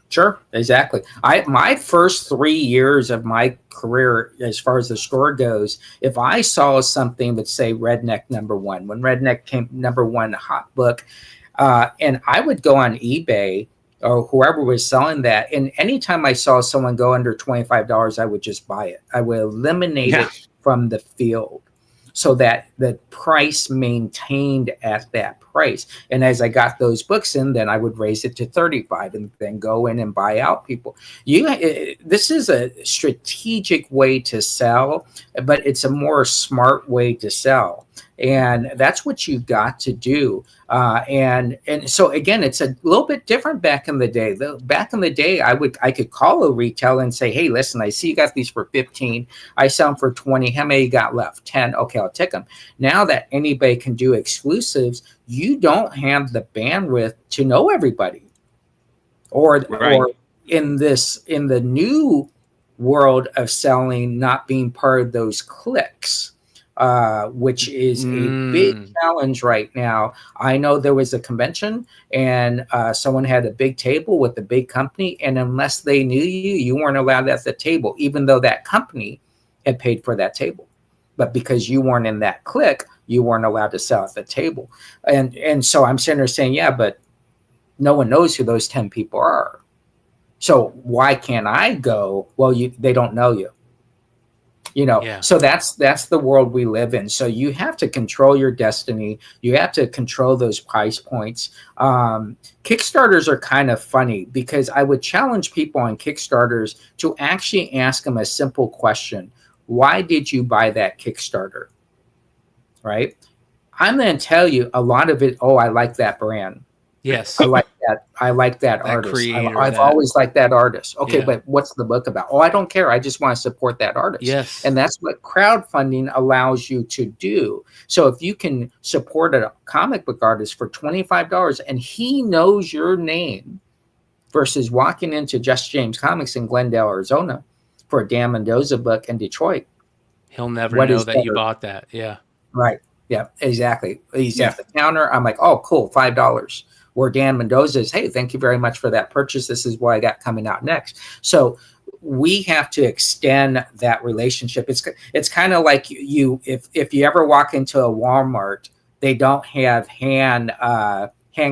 S4: Sure, exactly. My first 3 years of my career, as far as the store goes, if I saw something that say Redneck #1, when Redneck came #1 hot book, and I would go on eBay or whoever was selling that, and anytime I saw someone go under $25, I would just buy it. I would eliminate it from the field so that the price maintained at that price. And as I got those books in, then I would raise it to 35 and then go in and buy out people. This is a strategic way to sell, but it's a more smart way to sell. And that's what you got to do. And so again, it's a little bit different back in the day. Back in the day, I could call a retailer and say, hey, listen, I see you got these for 15. I sell them for 20. How many you got left? 10. Okay, I'll take them. Now that anybody can do exclusives, you don't have the bandwidth to know everybody. Or in the new world of selling, not being part of those cliques. which is a big challenge right now. I know there was a convention and someone had a big table with a big company, and unless they knew you, you weren't allowed at the table, even though that company had paid for that table. But because you weren't in that clique, you weren't allowed to sell at the table. And so I'm sitting there saying, yeah, but no one knows who those 10 people are. So why can't I go? Well, they don't know you. So that's the world we live in. So you have to control your destiny. You have to control those price points. Kickstarters are kind of funny because I would challenge people on Kickstarters to actually ask them a simple question. Why did you buy that Kickstarter? Right? I'm going to tell you a lot of it. Oh, I like that brand.
S6: Yes.
S4: I like that. I like that artist. I've always liked that artist. Okay, but what's the book about? Oh, I don't care. I just want to support that artist.
S6: Yes.
S4: And that's what crowdfunding allows you to do. So if you can support a comic book artist for $25 and he knows your name versus walking into Just James Comics in Glendale, Arizona for a Dan Mendoza book in Detroit.
S6: He'll never know that you bought that. Yeah.
S4: Right. Yeah, exactly. He's at the counter. I'm like, oh, cool, $5. Where Dan Mendoza is, hey, thank you very much for that purchase. This is what I got coming out next. So we have to extend that relationship. It's kind of like if you ever walk into a Walmart, they don't have hand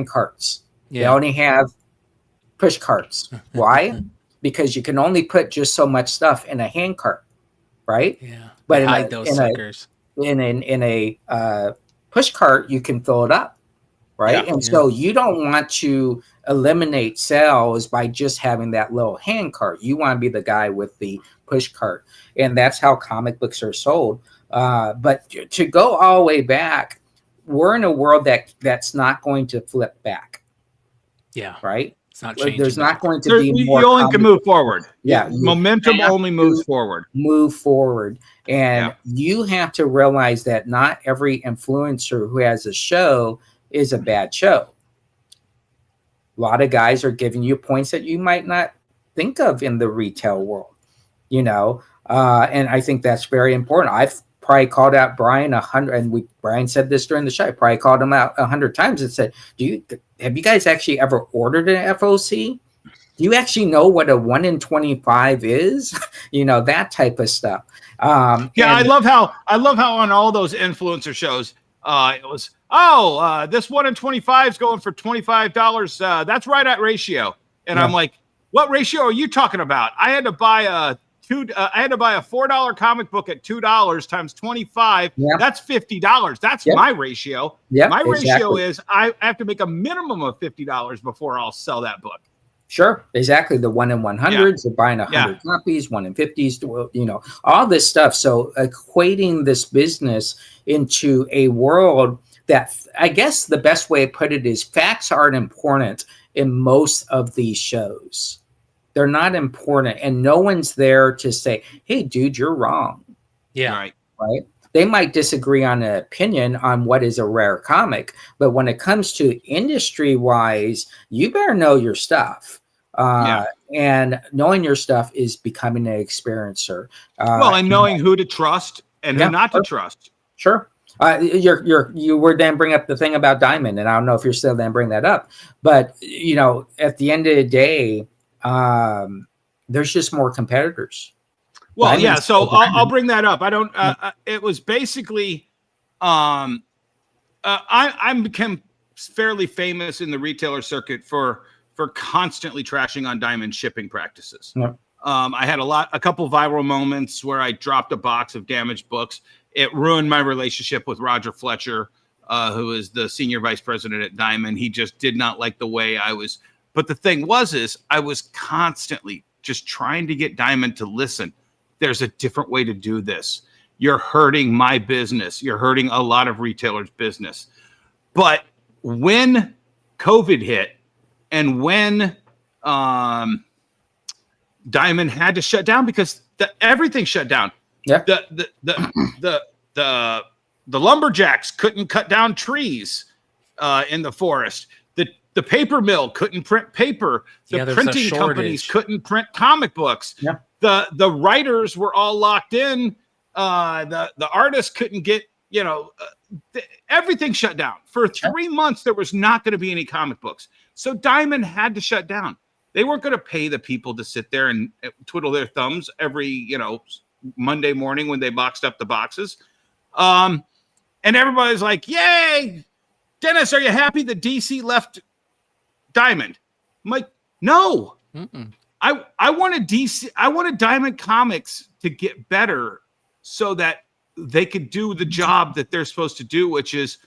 S4: carts. Yeah. They only have push carts. Why? Because you can only put just so much stuff in a hand cart, right?
S6: Yeah.
S4: But
S6: hide those suckers.
S4: In a push cart, you can fill it up. Right. Yeah, and so you don't want to eliminate sales by just having that little hand cart. You want to be the guy with the push cart. And that's how comic books are sold. But to go all the way back, we're in a world that's not going to flip back.
S6: Yeah.
S4: Right.
S6: It's not changing.
S4: There's not going to be more.
S5: You only can move forward.
S4: Yeah.
S5: Momentum only moves forward.
S4: Move forward. And you have to realize that not every influencer who has a show is a bad show. A lot of guys are giving you points that you might not think of in the retail world, and I think that's very important. I've probably called out Bryan 100, and Bryan said this during the show. I probably called him out 100 times and said, have you guys actually ever ordered an FOC? Do you actually know what a 1 in 25 is? That type of stuff.
S5: I love how on all those influencer shows, it was, this 1 in 25 is going for $25. That's right at ratio. And I'm like, what ratio are you talking about? I had to buy a $4 comic book at $2 times 25. Yeah. That's $50. That's my ratio. Yeah, my ratio is I have to make a minimum of $50 before I'll sell that book.
S4: Sure, exactly. The 1 in 100s, they're buying 100 copies, 1 in 50s, all this stuff. So equating this business into a world that, I guess the best way to put it is, facts aren't important in most of these shows. They're not important, and no one's there to say, hey, dude, you're wrong.
S6: Yeah.
S4: Right? They might disagree on an opinion on what is a rare comic, but when it comes to industry-wise, you better know your stuff. And knowing your stuff is becoming an experiencer.
S5: And knowing who to trust and who not to trust.
S4: Sure. You were then bring up the thing about Diamond, and I don't know if you're still then bring that up, but at the end of the day, there's just more competitors.
S5: Well, Diamond's I'll bring that up. I don't. It was basically, I became fairly famous in the retailer circuit for constantly trashing on Diamond shipping practices. Yeah. I had a couple viral moments where I dropped a box of damaged books. It ruined my relationship with Roger Fletcher, who is the senior vice president at Diamond. He just did not like the way I was. But the thing is I was constantly just trying to get Diamond to listen. There's a different way to do this. You're hurting my business. You're hurting a lot of retailers' business. But when COVID hit and when Diamond had to shut down because everything shut down. Yeah. The lumberjacks couldn't cut down trees in the forest. The paper mill couldn't print paper. The printing companies couldn't print comic books. Yeah. The writers were all locked in The artist couldn't get, everything shut down. For 3 months, there was not going to be any comic books. So Diamond had to shut down. They weren't going to pay the people to sit there and twiddle their thumbs every, Monday morning when they boxed up the boxes. And everybody's like, yay, Dennis, are you happy that DC left Diamond? I'm like, no. I wanted Diamond Comics to get better so that they could do the job that they're supposed to do, which is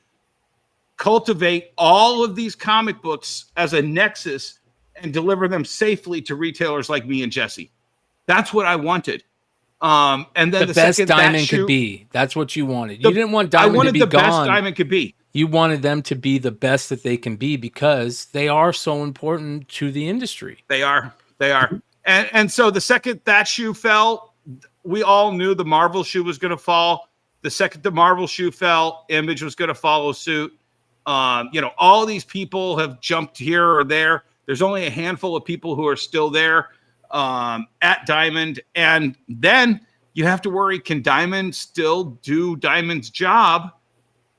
S5: cultivate all of these comic books as a nexus and deliver them safely to retailers like me and Jesse. That's what I wanted. And then the
S6: best
S5: second
S6: Diamond could be. That's what you wanted. You didn't want Diamond to be
S5: the
S6: gone.
S5: best Diamond could be.
S6: You wanted them to be the best that they can be because they are so important to the industry.
S5: They are. And so the second that shoe fell, we all knew the Marvel shoe was going to fall. The second the Marvel shoe fell, Image was going to follow suit. All these people have jumped here or there. There's only a handful of people who are still there at Diamond. And then you have to worry, can Diamond still do Diamond's job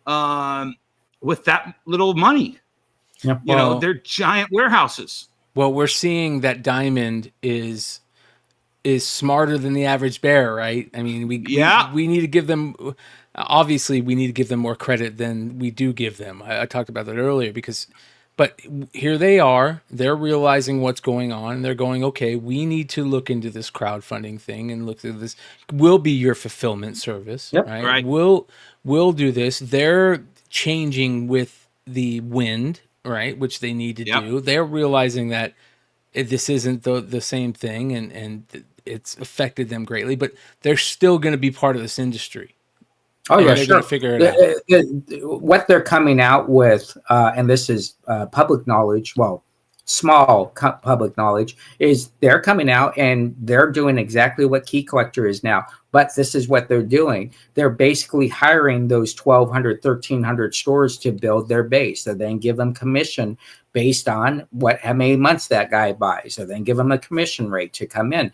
S5: with that little money? Yep. They're giant warehouses.
S6: Well, we're seeing that Diamond is smarter than the average bear, right? I mean, we need to give them, obviously we need to give them more credit than we do give them. I talked about that earlier but here they are, they're realizing what's going on. And they're going, okay, we need to look into this crowdfunding thing and look at this. We'll be your fulfillment service, right? We'll do this. They're changing with the wind, right? Which they need to do. They're realizing that this isn't the same thing and it's affected them greatly, but they're still going to be part of this industry.
S4: Oh yeah,
S6: they're
S4: sure.
S6: going to figure it
S4: out. What they're coming out with, and this is public knowledge, small public knowledge, is they're coming out and they're doing exactly what Key Collector is now. But this is what they're doing. They're basically hiring those 1,200, 1,300 stores to build their base. So then give them commission based on how many months that guy buys. So then give them a commission rate to come in.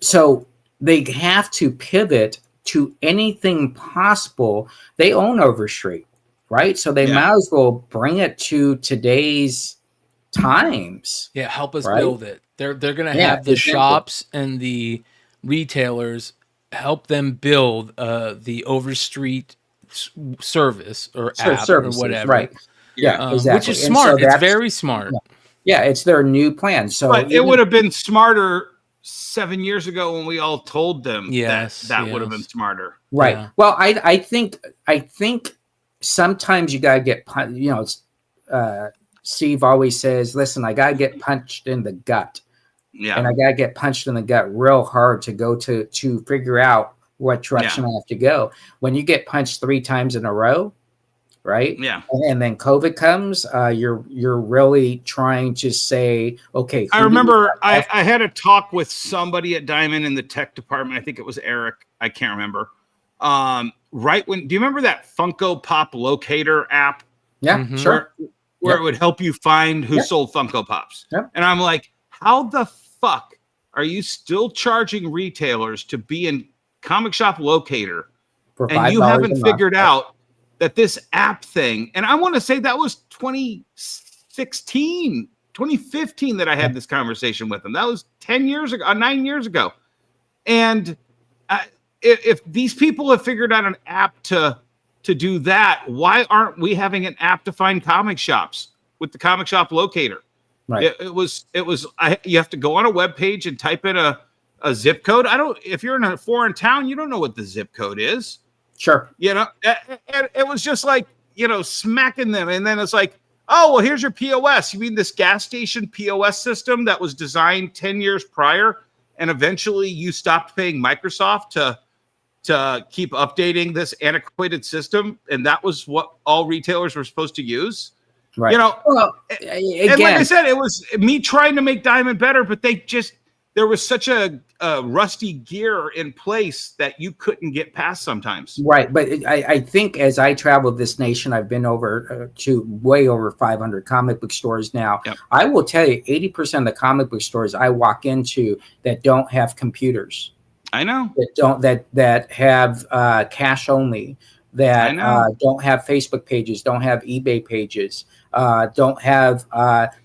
S4: So they have to pivot to anything possible. They own Overstreet, right? So they might as well bring it to today's times.
S6: Yeah, help us build it. They're going to have the shops and the retailers help them build the Overstreet service or app or whatever.
S4: Right. Yeah, exactly.
S6: Which is smart. So it's very smart.
S4: Yeah, it's their new plan. So
S5: but it would have been smarter 7 years ago when we all told them that would have been smarter.
S4: Right. Yeah. Well, I think sometimes you gotta get Steve always says, listen, I gotta get punched in the gut. Yeah. And I gotta get punched in the gut real hard to go to figure out what direction I have to go. When you get punched 3 times in a row, right?
S5: Yeah.
S4: And then COVID comes, you're really trying to say, okay.
S5: I remember I had a talk with somebody at Diamond in the tech department. I think it was Eric. I can't remember. Do you remember that Funko Pop locator app?
S4: Yeah, sure.
S5: Where it would help you find who sold Funko Pops. Yep. And I'm like, how the fuck are you still charging retailers to be in Comic Shop Locator and you haven't figured out that this app thing, and I want to say that was 2015 that I had this conversation with them. That was 9 years ago. And if these people have figured out an app to do that, why aren't we having an app to find comic shops with the Comic Shop Locator?
S4: Right.
S5: You have to go on a web page and type in a zip code. If you're in a foreign town, you don't know what the zip code is.
S4: Sure.
S5: And it was just like, smacking them. And then it's like, oh, well, here's your POS. You mean this gas station POS system that was designed 10 years prior? And eventually you stopped paying Microsoft to keep updating this antiquated system. And that was what all retailers were supposed to use.
S4: Right.
S5: And like I said, it was me trying to make Diamond better, but there was such a rusty gear in place that you couldn't get past sometimes.
S4: Right. But I think as I traveled this nation, I've been over to way over 500 comic book stores now. Yep. I will tell you, 80% of the comic book stores I walk into that don't have computers,
S5: I know.
S4: that have cash only, that don't have Facebook pages, don't have eBay pages, don't have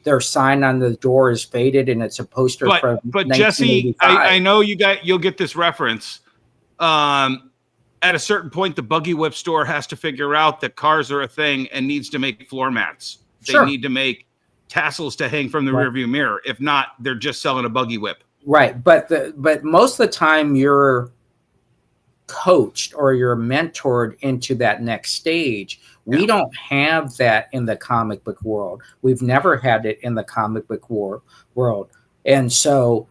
S4: their sign on the door is faded and it's a poster from
S5: But Jesse, I know you'll get this reference. At a certain point, the buggy whip store has to figure out that cars are a thing and needs to make floor mats. They need to make tassels to hang from the rearview mirror. If not, they're just selling a buggy whip.
S4: Right, but most of the time you're coached or you're mentored into that next stage. We don't have that in the comic book world. We've never had it in the comic book world. And so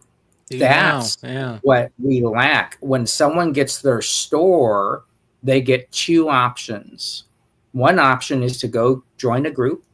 S4: that's what we lack. When someone gets their store, they get two options. One option is to go join a group,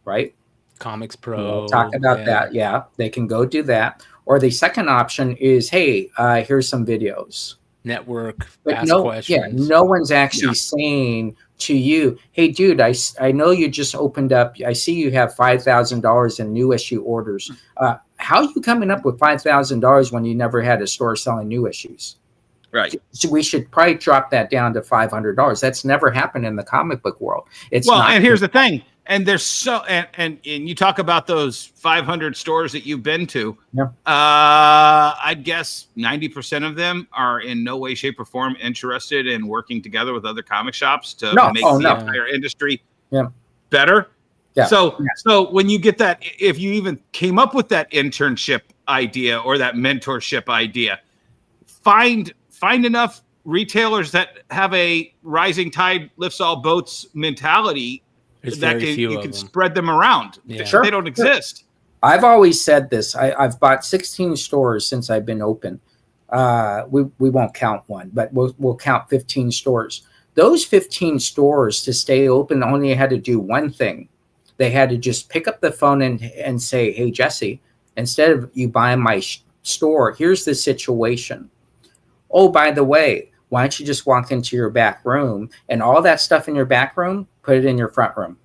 S4: right?
S6: Comics Pro.
S4: We'll talk about that. Yeah, they can go do that. Or the second option is, hey, here's some videos.
S6: Network,
S4: but no one's actually saying to you, hey, dude, I know you just opened up. I see you have $5,000 in new issue orders. How are you coming up with $5,000 when you never had a store selling new issues?
S5: Right.
S4: So we should probably drop that down to $500. That's never happened in the comic book world.
S5: And here's the thing. And there's and you talk about those 500 stores that you've been to.
S4: Yeah.
S5: I'd guess 90% of them are in no way, shape, or form interested in working together with other comic shops to make the entire industry better.
S4: Yeah.
S5: So when you get that, if you even came up with that internship idea or that mentorship idea, find enough retailers that have a rising tide lifts all boats mentality. You can spread them around.
S6: Yeah.
S5: They don't exist.
S4: I've always said this. I've bought 16 stores since I've been open. We won't count one, but we'll count 15 stores. Those 15 stores to stay open only had to do one thing. They had to just pick up the phone and say, hey, Jesse, instead of you buying my store, here's the situation. Oh, by the way, why don't you just walk into your back room and all that stuff in your back room, put it in your front room.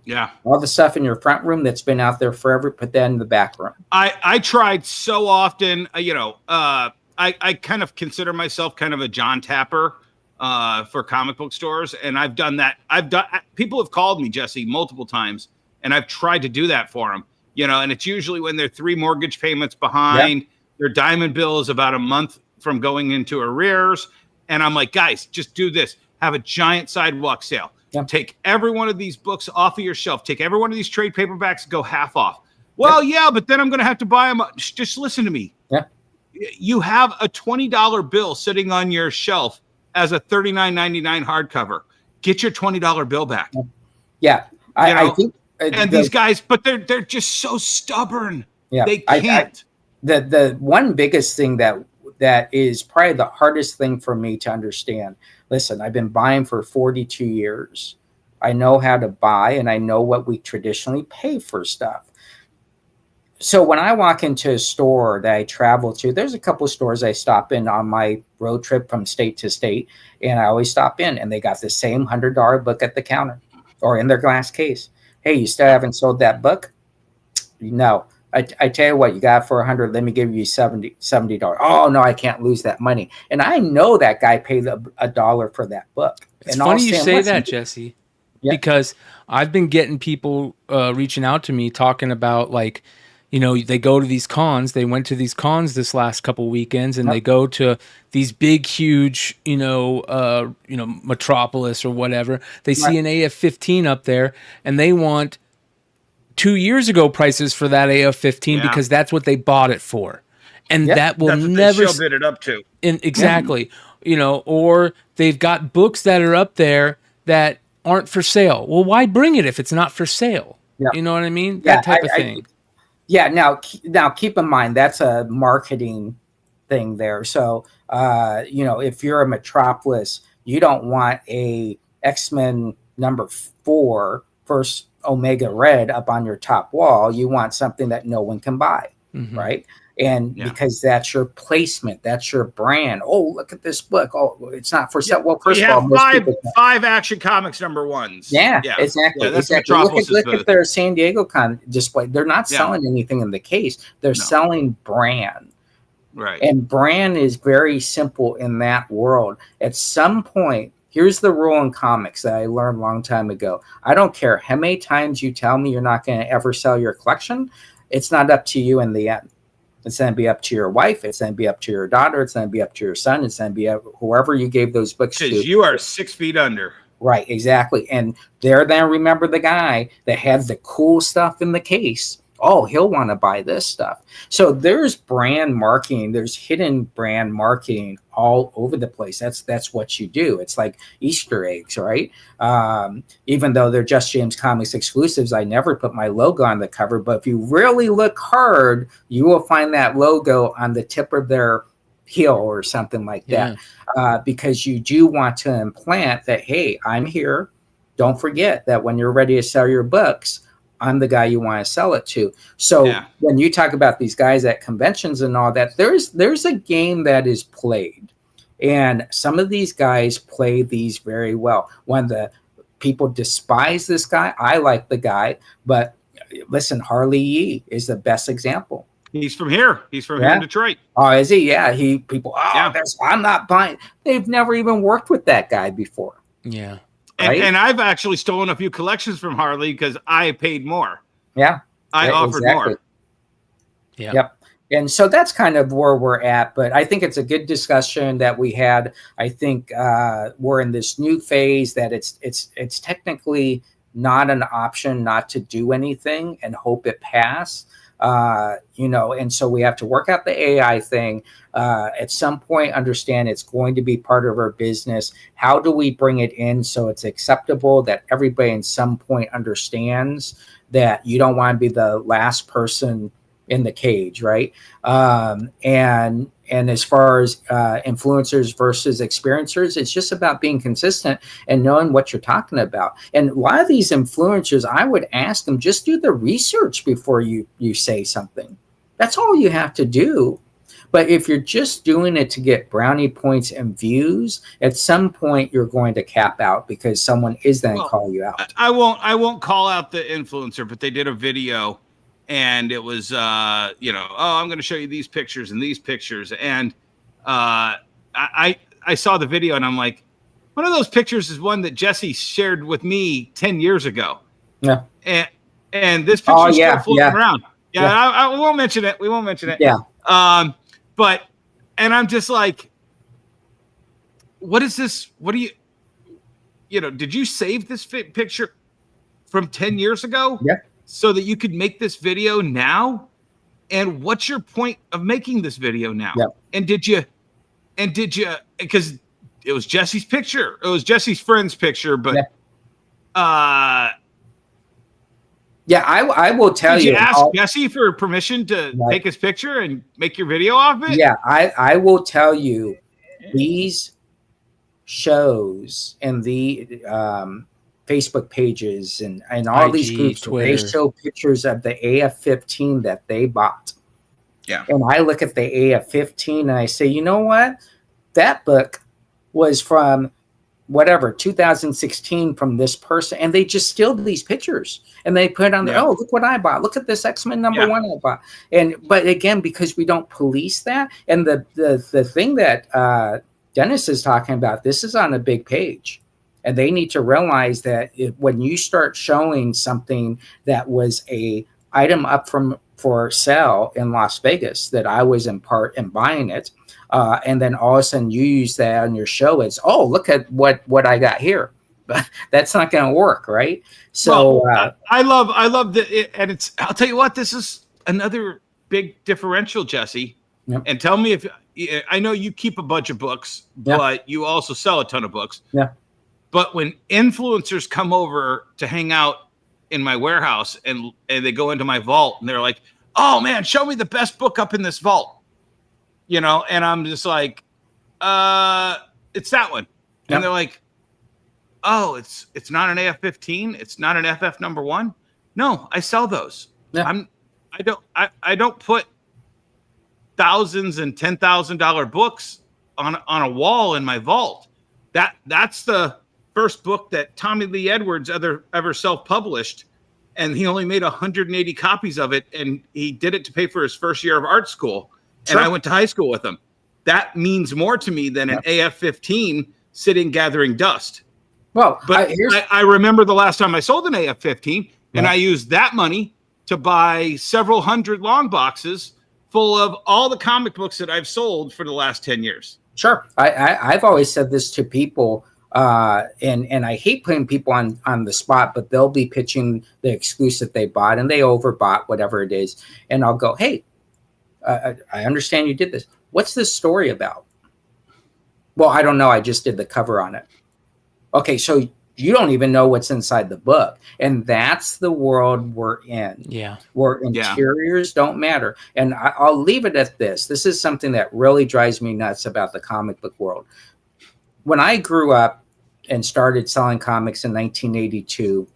S5: Yeah.
S4: All the stuff in your front room that's been out there forever, put that in the back room.
S5: I tried so often, I kind of consider myself kind of a John Tapper for comic book stores. And I've done that. People have called me, Jesse, multiple times, and I've tried to do that for them, and it's usually when they're 3 mortgage payments behind, their diamond bill is about a month from going into arrears. And I'm like, guys, just do this. Have a giant sidewalk sale.
S4: Yep.
S5: Take every one of these books off of your shelf. Take every one of these trade paperbacks, go half off. Well, but then I'm going to have to buy them. Just listen to me.
S4: Yeah.
S5: You have a $20 bill sitting on your shelf as a $39.99 hardcover. Get your $20 bill back.
S4: Yeah. I think.
S5: These guys, but they're just so stubborn.
S4: Yeah.
S5: They can't.
S4: The one biggest thing that is probably the hardest thing for me to understand. Listen, I've been buying for 42 years. I know how to buy and I know what we traditionally pay for stuff. So when I walk into a store that I travel to, there's a couple of stores I stop in on my road trip from state to state, and I always stop in and they got the same $100 book at the counter or in their glass case. Hey, you still haven't sold that book? No. I tell you what, you got it for $100. Let me give you $70. Oh no, I can't lose that money. And I know that guy paid $1 for that book.
S6: It's funny you say that, Jesse, because I've been getting people reaching out to me talking about they go to these cons. They went to these cons this last couple weekends, and they go to these big, huge, Metropolis or whatever. They see an AF-15 up there, and they want 2 years ago prices for that AF-15 because that's what they bought it for, and that will never
S5: bid it up to.
S6: Exactly, or they've got books that are up there that aren't for sale. Well, why bring it if it's not for sale? Yeah. You know what I mean? That type of thing.
S4: Now keep in mind that's a marketing thing there. So if you're a Metropolis, you don't want a X-Men number 4 first Omega Red up on your top wall. You want something that no one can buy, right? And because that's your placement, that's your brand. Oh, look at this book. Oh, it's not for sale. Well, first of all,
S5: five Action Comics number 1s.
S4: Yeah, exactly.
S5: Yeah,
S4: exactly. Look at their San Diego Con display. They're not selling anything in the case. They're selling brand.
S5: Right.
S4: And brand is very simple in that world. At some point, here's the rule in comics that I learned a long time ago. I don't care how many times you tell me you're not going to ever sell your collection. It's not up to you in the end. It's going to be up to your wife. It's going to be up to your daughter. It's going to be up to your son. It's going to be up whoever you gave those books to.
S5: Because you are 6 feet under.
S4: Right, exactly. And they're going to remember the guy that had the cool stuff in the case. Oh, he'll want to buy this stuff. So there's brand marketing. There's hidden brand marketing all over the place. That's what you do. It's like Easter eggs, right? Even though they're Just James Comics exclusives, I never put my logo on the cover. But if you really look hard, you will find that logo on the tip of their heel or something like that. Because you do want to implant that, hey, I'm here. Don't forget that when you're ready to sell your books, I'm the guy you want to sell it to. So when you talk about these guys at conventions and all that, there's a game that is played. And some of these guys play these very well. When the people despise this guy, I like the guy. But listen, Harley Yee is the best example.
S5: He's from here. He's from here in Detroit.
S4: Oh, is he? Yeah. I'm not buying. They've never even worked with that guy before.
S6: Yeah.
S4: Right?
S5: And I've actually stolen a few collections from Harley because I paid more.
S4: Yeah.
S5: I offered more.
S6: Yeah.
S4: Yep. And so that's kind of where we're at. But I think it's a good discussion that we had. I think we're in this new phase that it's technically not an option not to do anything and hope it pass. And so we have to work out the AI thing. At some point, understand it's going to be part of our business. How do we bring it in so it's acceptable that everybody in some point understands that you don't want to be the last person in the cage, right? And as far as influencers versus experiencers, it's just about being consistent and knowing what you're talking about. And a lot of these influencers, I would ask them, just do the research before you say something. That's all you have to do. But if you're just doing it to get brownie points and views, at some point you're going to cap out because someone is going to call you out.
S5: I won't call out the influencer, but they did a video. And it was, I'm going to show you these pictures and these pictures. And I saw the video and I'm like, one of those pictures is one that Jesse shared with me 10 years ago.
S4: Yeah.
S5: And this picture is still floating around. Yeah. I won't mention it. We won't mention it.
S4: Yeah.
S5: And I'm just like, what is this? What do did you save this picture from 10 years ago?
S4: Yeah.
S5: So that you could make this video now? And what's your point of making this video now?
S4: Yeah.
S5: And did you, because it was Jesse's picture. It was Jesse's friend's picture, but
S4: I will tell you.
S5: Did you ask Jesse for permission to take his picture and make your video off it?
S4: Yeah, I will tell you, these shows and the Facebook pages and all these groups, Twitter. They show pictures of the AF-15 that they bought.
S5: Yeah.
S4: And I look at the AF-15 and I say, you know what? That book was from 2016 from this person. And they just steal these pictures and they put it on there. Oh, look what I bought. Look at this X-Men number 1 I bought. But again, because we don't police that. And the thing that Dennis is talking about, this is on a big page. And they need to realize that when you start showing something that was a item up for sale in Las Vegas, that I was in part in buying it, and then all of a sudden you use that on your show as, oh, look at what I got here. But that's not going to work, right? So
S5: I love and it's. I'll tell you what, this is another big differential, Jesse.
S4: Yep.
S5: And tell me if I know you keep a bunch of books, but you also sell a ton of books.
S4: Yeah.
S5: But when influencers come over to hang out in my warehouse and they go into my vault and they're like, oh man, show me the best book up in this vault, and I'm just like, it's that one.
S4: Yep.
S5: And they're like, oh, it's not an AF-15. It's not an FF number 1. No, I sell those.
S4: Yeah.
S5: I don't put thousands and $10,000 books on a wall in my vault. That's the first book that Tommy Lee Edwards ever self-published, and he only made 180 copies of it, and he did it to pay for his first year of art school. and I went to high school with them. That means more to me than an AF-15 sitting gathering dust.
S4: Well,
S5: but I remember the last time I sold an AF-15, and I used that money to buy several hundred long boxes full of all the comic books that I've sold for the last 10 years.
S4: Sure. I've always said this to people, and I hate putting people on the spot, but they'll be pitching the exclusive they bought, and they overbought whatever it is. And I'll go, hey, I understand you did this. What's this story about? Well, I don't know. I just did the cover on it. Okay, so you don't even know what's inside the book. And that's the world we're in.
S6: Yeah.
S4: Where interiors don't matter. And I'll leave it at this. This is something that really drives me nuts about the comic book world. When I grew up and started selling comics in 1982,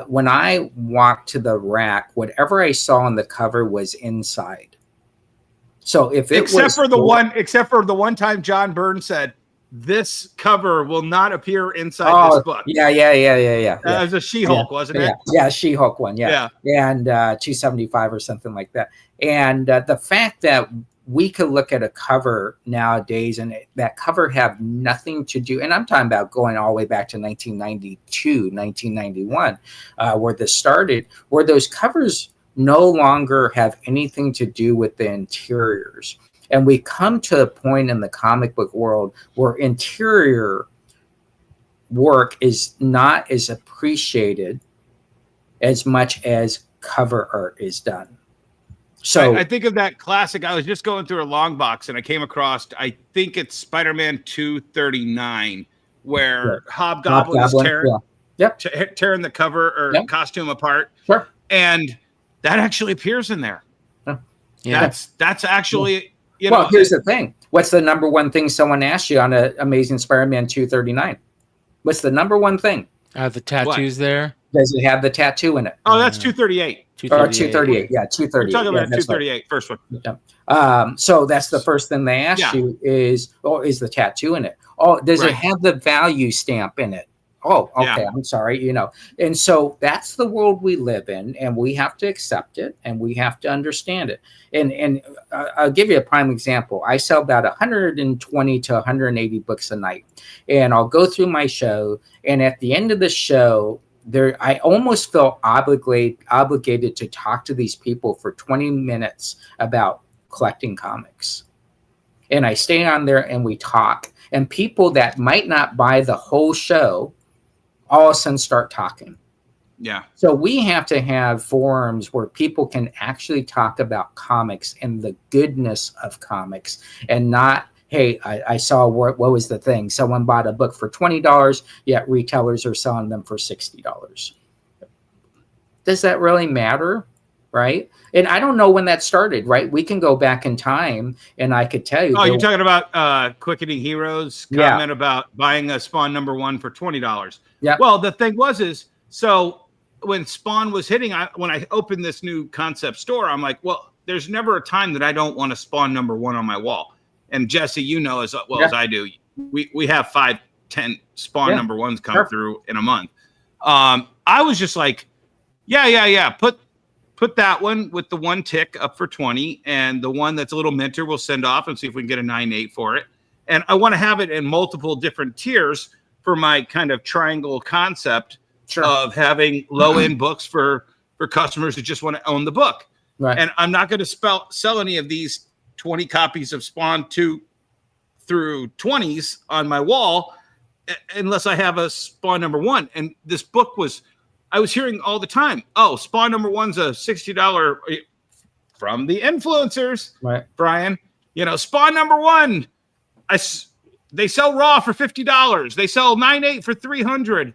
S4: when I walked to the rack, whatever I saw on the cover was inside. So if it
S5: except
S4: was
S5: for the one time John Byrne said, this cover will not appear inside this book.
S4: Yeah.
S5: It was a She-Hulk, wasn't it?
S4: Yeah, She-Hulk one. Yeah. And 275 or something like that. And the fact that we could look at a cover nowadays and that cover have nothing to do, and I'm talking about going all the way back to 1992, 1991, where this started, where those covers no longer have anything to do with the interiors. And we come to a point in the comic book world where interior work is not as appreciated as much as cover art is done. So
S5: I think of that classic. I was just going through a long box and I came across, I think it's Spider-Man 239, where Hobgoblin is tearing the cover or costume apart.
S4: Sure.
S5: And that actually appears in there.
S6: Yeah.
S5: That's actually...
S4: Well, here's the thing. What's the number one thing someone asked you on an Amazing Spider-Man 239? What's the number one thing?
S6: The tattoos there.
S4: Does it have the tattoo in it?
S5: Oh, that's 238.
S4: 238. Yeah, 238.
S5: We're talking about 238, first one.
S4: Yeah. So that's the first thing they ask you is the tattoo in it? Oh, does it have the value stamp in it? Oh, okay. I'm sorry, And so that's the world we live in, and we have to accept it, and we have to understand it. And I'll give you a prime example. I sell about 120 to 180 books a night, and I'll go through my show, and at the end of the show, I almost feel obligated to talk to these people for 20 minutes about collecting comics. And I stay on there and we talk, and people that might not buy the whole show all of a sudden start talking.
S5: Yeah.
S4: So we have to have forums where people can actually talk about comics and the goodness of comics, and not, hey, I saw what was the thing? Someone bought a book for $20, yet retailers are selling them for $60. Does that really matter? Right? And I don't know when that started, right? We can go back in time and I could tell you.
S5: Oh, you're talking about Quickening Heroes comment about buying a Spawn #1 for $20.
S4: Yeah.
S5: Well, the thing was, so when Spawn was hitting, when I opened this new concept store, I'm like, well, there's never a time that I don't want a Spawn #1 on my wall. And Jesse, you know as well as I do, we have 5-10 Spawn #1s come through in a month. I was just like, Put that one with the one tick up for 20, and the one that's a little minter we'll send off and see if we can get a 9.8 for it. And I want to have it in multiple different tiers for my kind of triangle concept of having low-end books for customers who just want to own the book.
S4: Right.
S5: And I'm not going to sell any of these 20 copies of Spawn 2 through 20s on my wall unless I have a Spawn #1. And this book I was hearing all the time, oh, Spawn #1's a $60 from the influencers,
S4: right?
S5: Brian, Spawn #1, they sell raw for $50. They sell 9.8 for $300.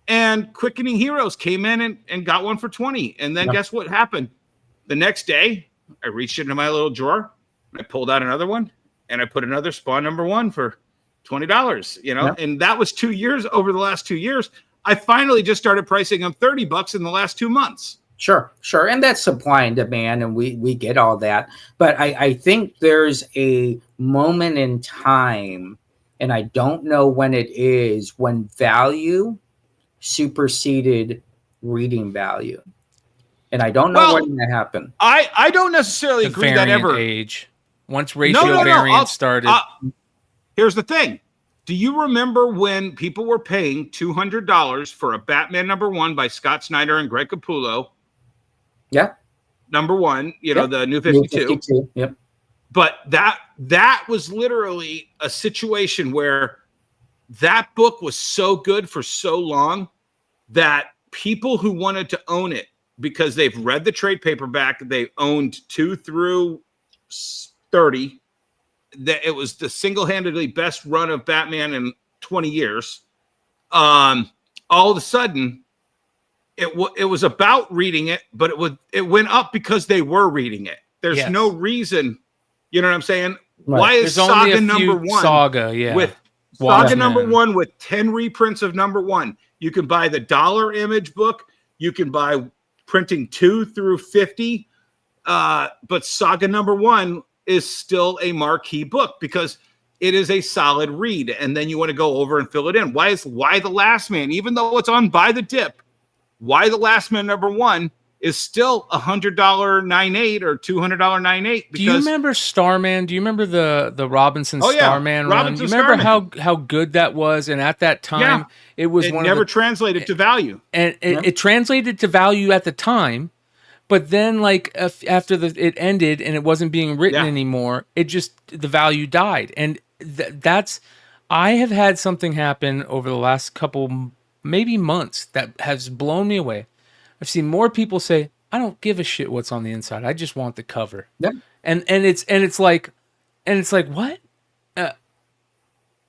S5: And Quickening Heroes came in and got one for 20. And then guess what happened? The next day, I reached into my little drawer, I pulled out another one, and I put another Spawn #1 for $20. And that was 2 years. Over the last 2 years, I finally just started pricing them $30 in the last 2 months.
S4: Sure. And that's supply and demand, and we get all that. But I think there's a moment in time, and I don't know when it is, when value superseded reading value. And I don't know when that happened.
S5: I don't necessarily
S6: The
S5: agree that
S6: variant
S5: ever.
S6: age. Once ratio variant started.
S5: Here's the thing. Do you remember when people were paying $200 for a Batman #1 by Scott Snyder and Greg Capullo?
S4: Yeah.
S5: #1, the New 52.
S4: Yep.
S5: But that was literally a situation where that book was so good for so long that people who wanted to own it because they've read the trade paperback, they owned 2 through 30. That it was the single-handedly best run of Batman in 20 years. All of a sudden, it was about reading it, but it went up because they were reading it. There's no reason, you know what I'm saying? Right. Why is Saga #1?
S6: Saga, yeah.
S5: With Saga #1 with 10 reprints of #1. You can buy the dollar image book. You can buy printing 2 through 50. But Saga #1 is still a marquee book because it is a solid read. And then you want to go over and fill it in. Why the Last Man, even though it's on Buy the Dip, why the Last Man #1 is still $100 9.8 or $200 9.8?
S6: Do you remember Starman? Do you remember the Robinson Starman run?
S5: Robinson
S6: Do you remember
S5: Starman.
S6: how good that was? And at that time, it was
S5: it never translated to value.
S6: And it translated to value at the time. But then, like, after it ended and it wasn't being written anymore, the value died. And I have had something happen over the last couple, maybe months, that has blown me away. I've seen more people say, "I don't give a shit what's on the inside. I just want the cover."
S4: Yep.
S6: And it's like, what?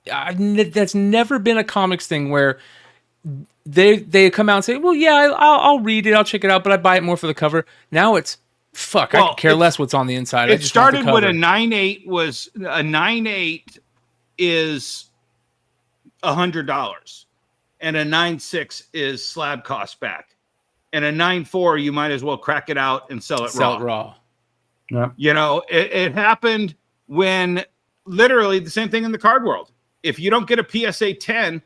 S6: That's never been a comics thing where they come out and say, well, yeah, I'll read it, I'll check it out, but I buy it more for the cover. Now it's I could care less what's on the inside.
S5: It started when a 9.8 was a 9.8 is $100, and a 9.6 is slab cost back, and a 9.4 you might as well crack it out and sell it raw.
S4: Yep.
S5: It happened when literally the same thing in the card world. If you don't get a PSA 10.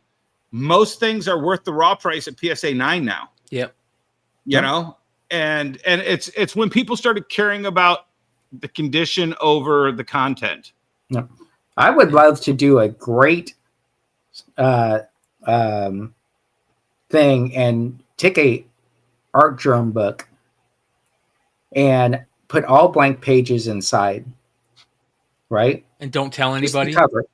S5: Most things are worth the raw price at PSA 9 now.
S6: Yep.
S5: You know, and it's when people started caring about the condition over the content.
S4: Yep. I would love to do a great thing and take a art journal book and put all blank pages inside, right?
S6: And don't tell anybody.
S4: Just the cover.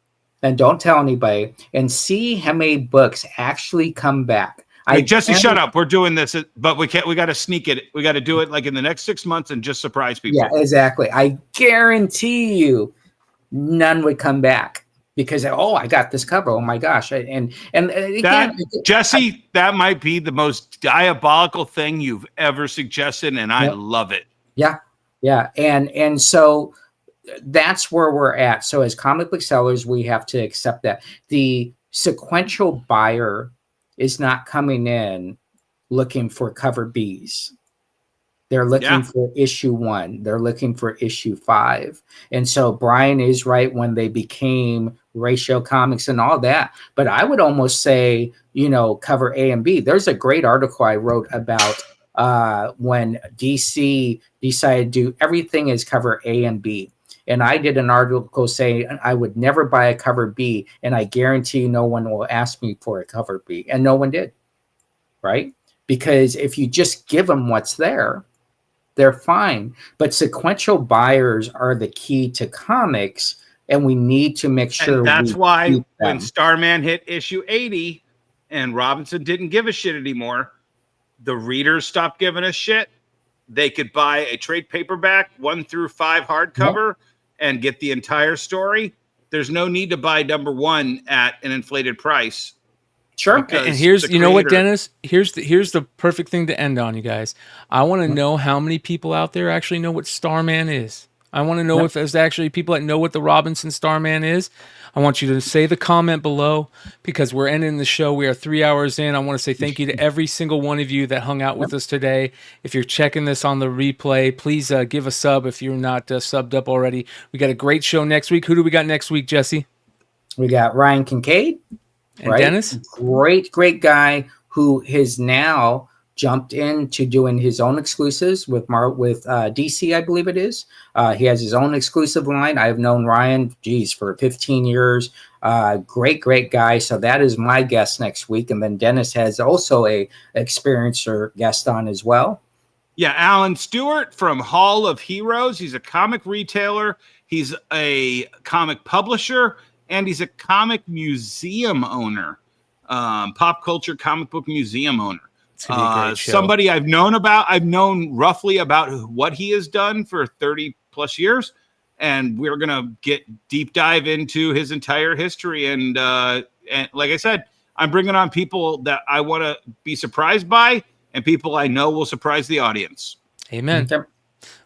S4: And don't tell anybody, and see how many books actually come back.
S5: Hey, Jesse, shut up. We're doing this, but we can't. We got to sneak it. We got to do it like in the next 6 months and just surprise people.
S4: Yeah, exactly. I guarantee you, none would come back because I got this cover. Oh my gosh! And again,
S5: Jesse, that might be the most diabolical thing you've ever suggested, and I love it.
S4: Yeah, and so. That's where we're at. So as comic book sellers, we have to accept that the sequential buyer is not coming in looking for cover Bs. They're looking for issue 1. They're looking for issue 5. And so Brian is right when they became ratio comics and all that. But I would almost say, cover A and B. There's a great article I wrote about when DC decided to do everything is cover A and B. And I did an article saying I would never buy a cover B, and I guarantee no one will ask me for a cover B. And no one did, right? Because if you just give them what's there, they're fine. But sequential buyers are the key to comics, and we need to make sure.
S5: And that's why when Starman hit issue 80 and Robinson didn't give a shit anymore, the readers stopped giving a shit. They could buy a trade paperback 1 through 5 hardcover and get the entire story. There's no need to buy #1 at an inflated price.
S4: Sure.
S6: And here's, you know what, Dennis? Here's the perfect thing to end on, you guys. I want to know how many people out there actually know what Starman is. I want to know if there's actually people that know what the Robinson Starman is. I want you to say the comment below because we're ending the show. We are 3 hours in. I want to say thank you to every single one of you that hung out with us today. If you're checking this on the replay, please give a sub if you're not subbed up already. We got a great show next week. Who do we got next week, Jesse?
S4: We got Ryan Kincaid.
S6: And Dennis?
S4: Great guy who has now jumped into doing his own exclusives with DC, I believe it is. He has his own exclusive line. I've known Ryan, for 15 years. Great guy. So that is my guest next week. And then Dennis has also a experiencer guest on as well.
S5: Yeah, Alan Stewart from Hall of Heroes. He's a comic retailer. He's a comic publisher, and he's a comic museum owner, pop culture comic book museum owner. Somebody I've known roughly about what he has done for 30 plus years. And we're going to get deep dive into his entire history. And like I said, I'm bringing on people that I want to be surprised by and people I know will surprise the audience.
S6: Amen. Okay.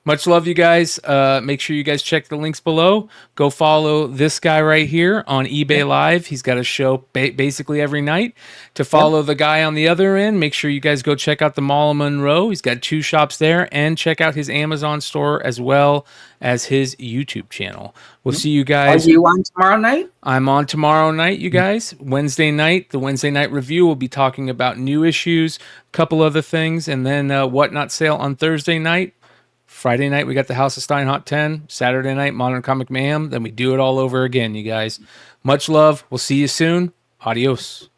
S6: Much love, you guys. Make sure you guys check the links below. Go follow this guy right here on eBay Live. He's got a show basically every night. To follow the guy on the other end, make sure you guys go check out the Mall of Monroe. He's got 2 shops there, and check out his Amazon store as well as his YouTube channel. We'll see you guys.
S4: Are you on tomorrow night?
S6: I'm on tomorrow night, you guys. Wednesday night, the Wednesday night review, will be talking about new issues, a couple other things, and then Whatnot sale on Thursday night. Friday night, we got the House of Stein Hot 10. Saturday night, Modern Comic Mayhem. Then we do it all over again, you guys. Much love. We'll see you soon. Adios.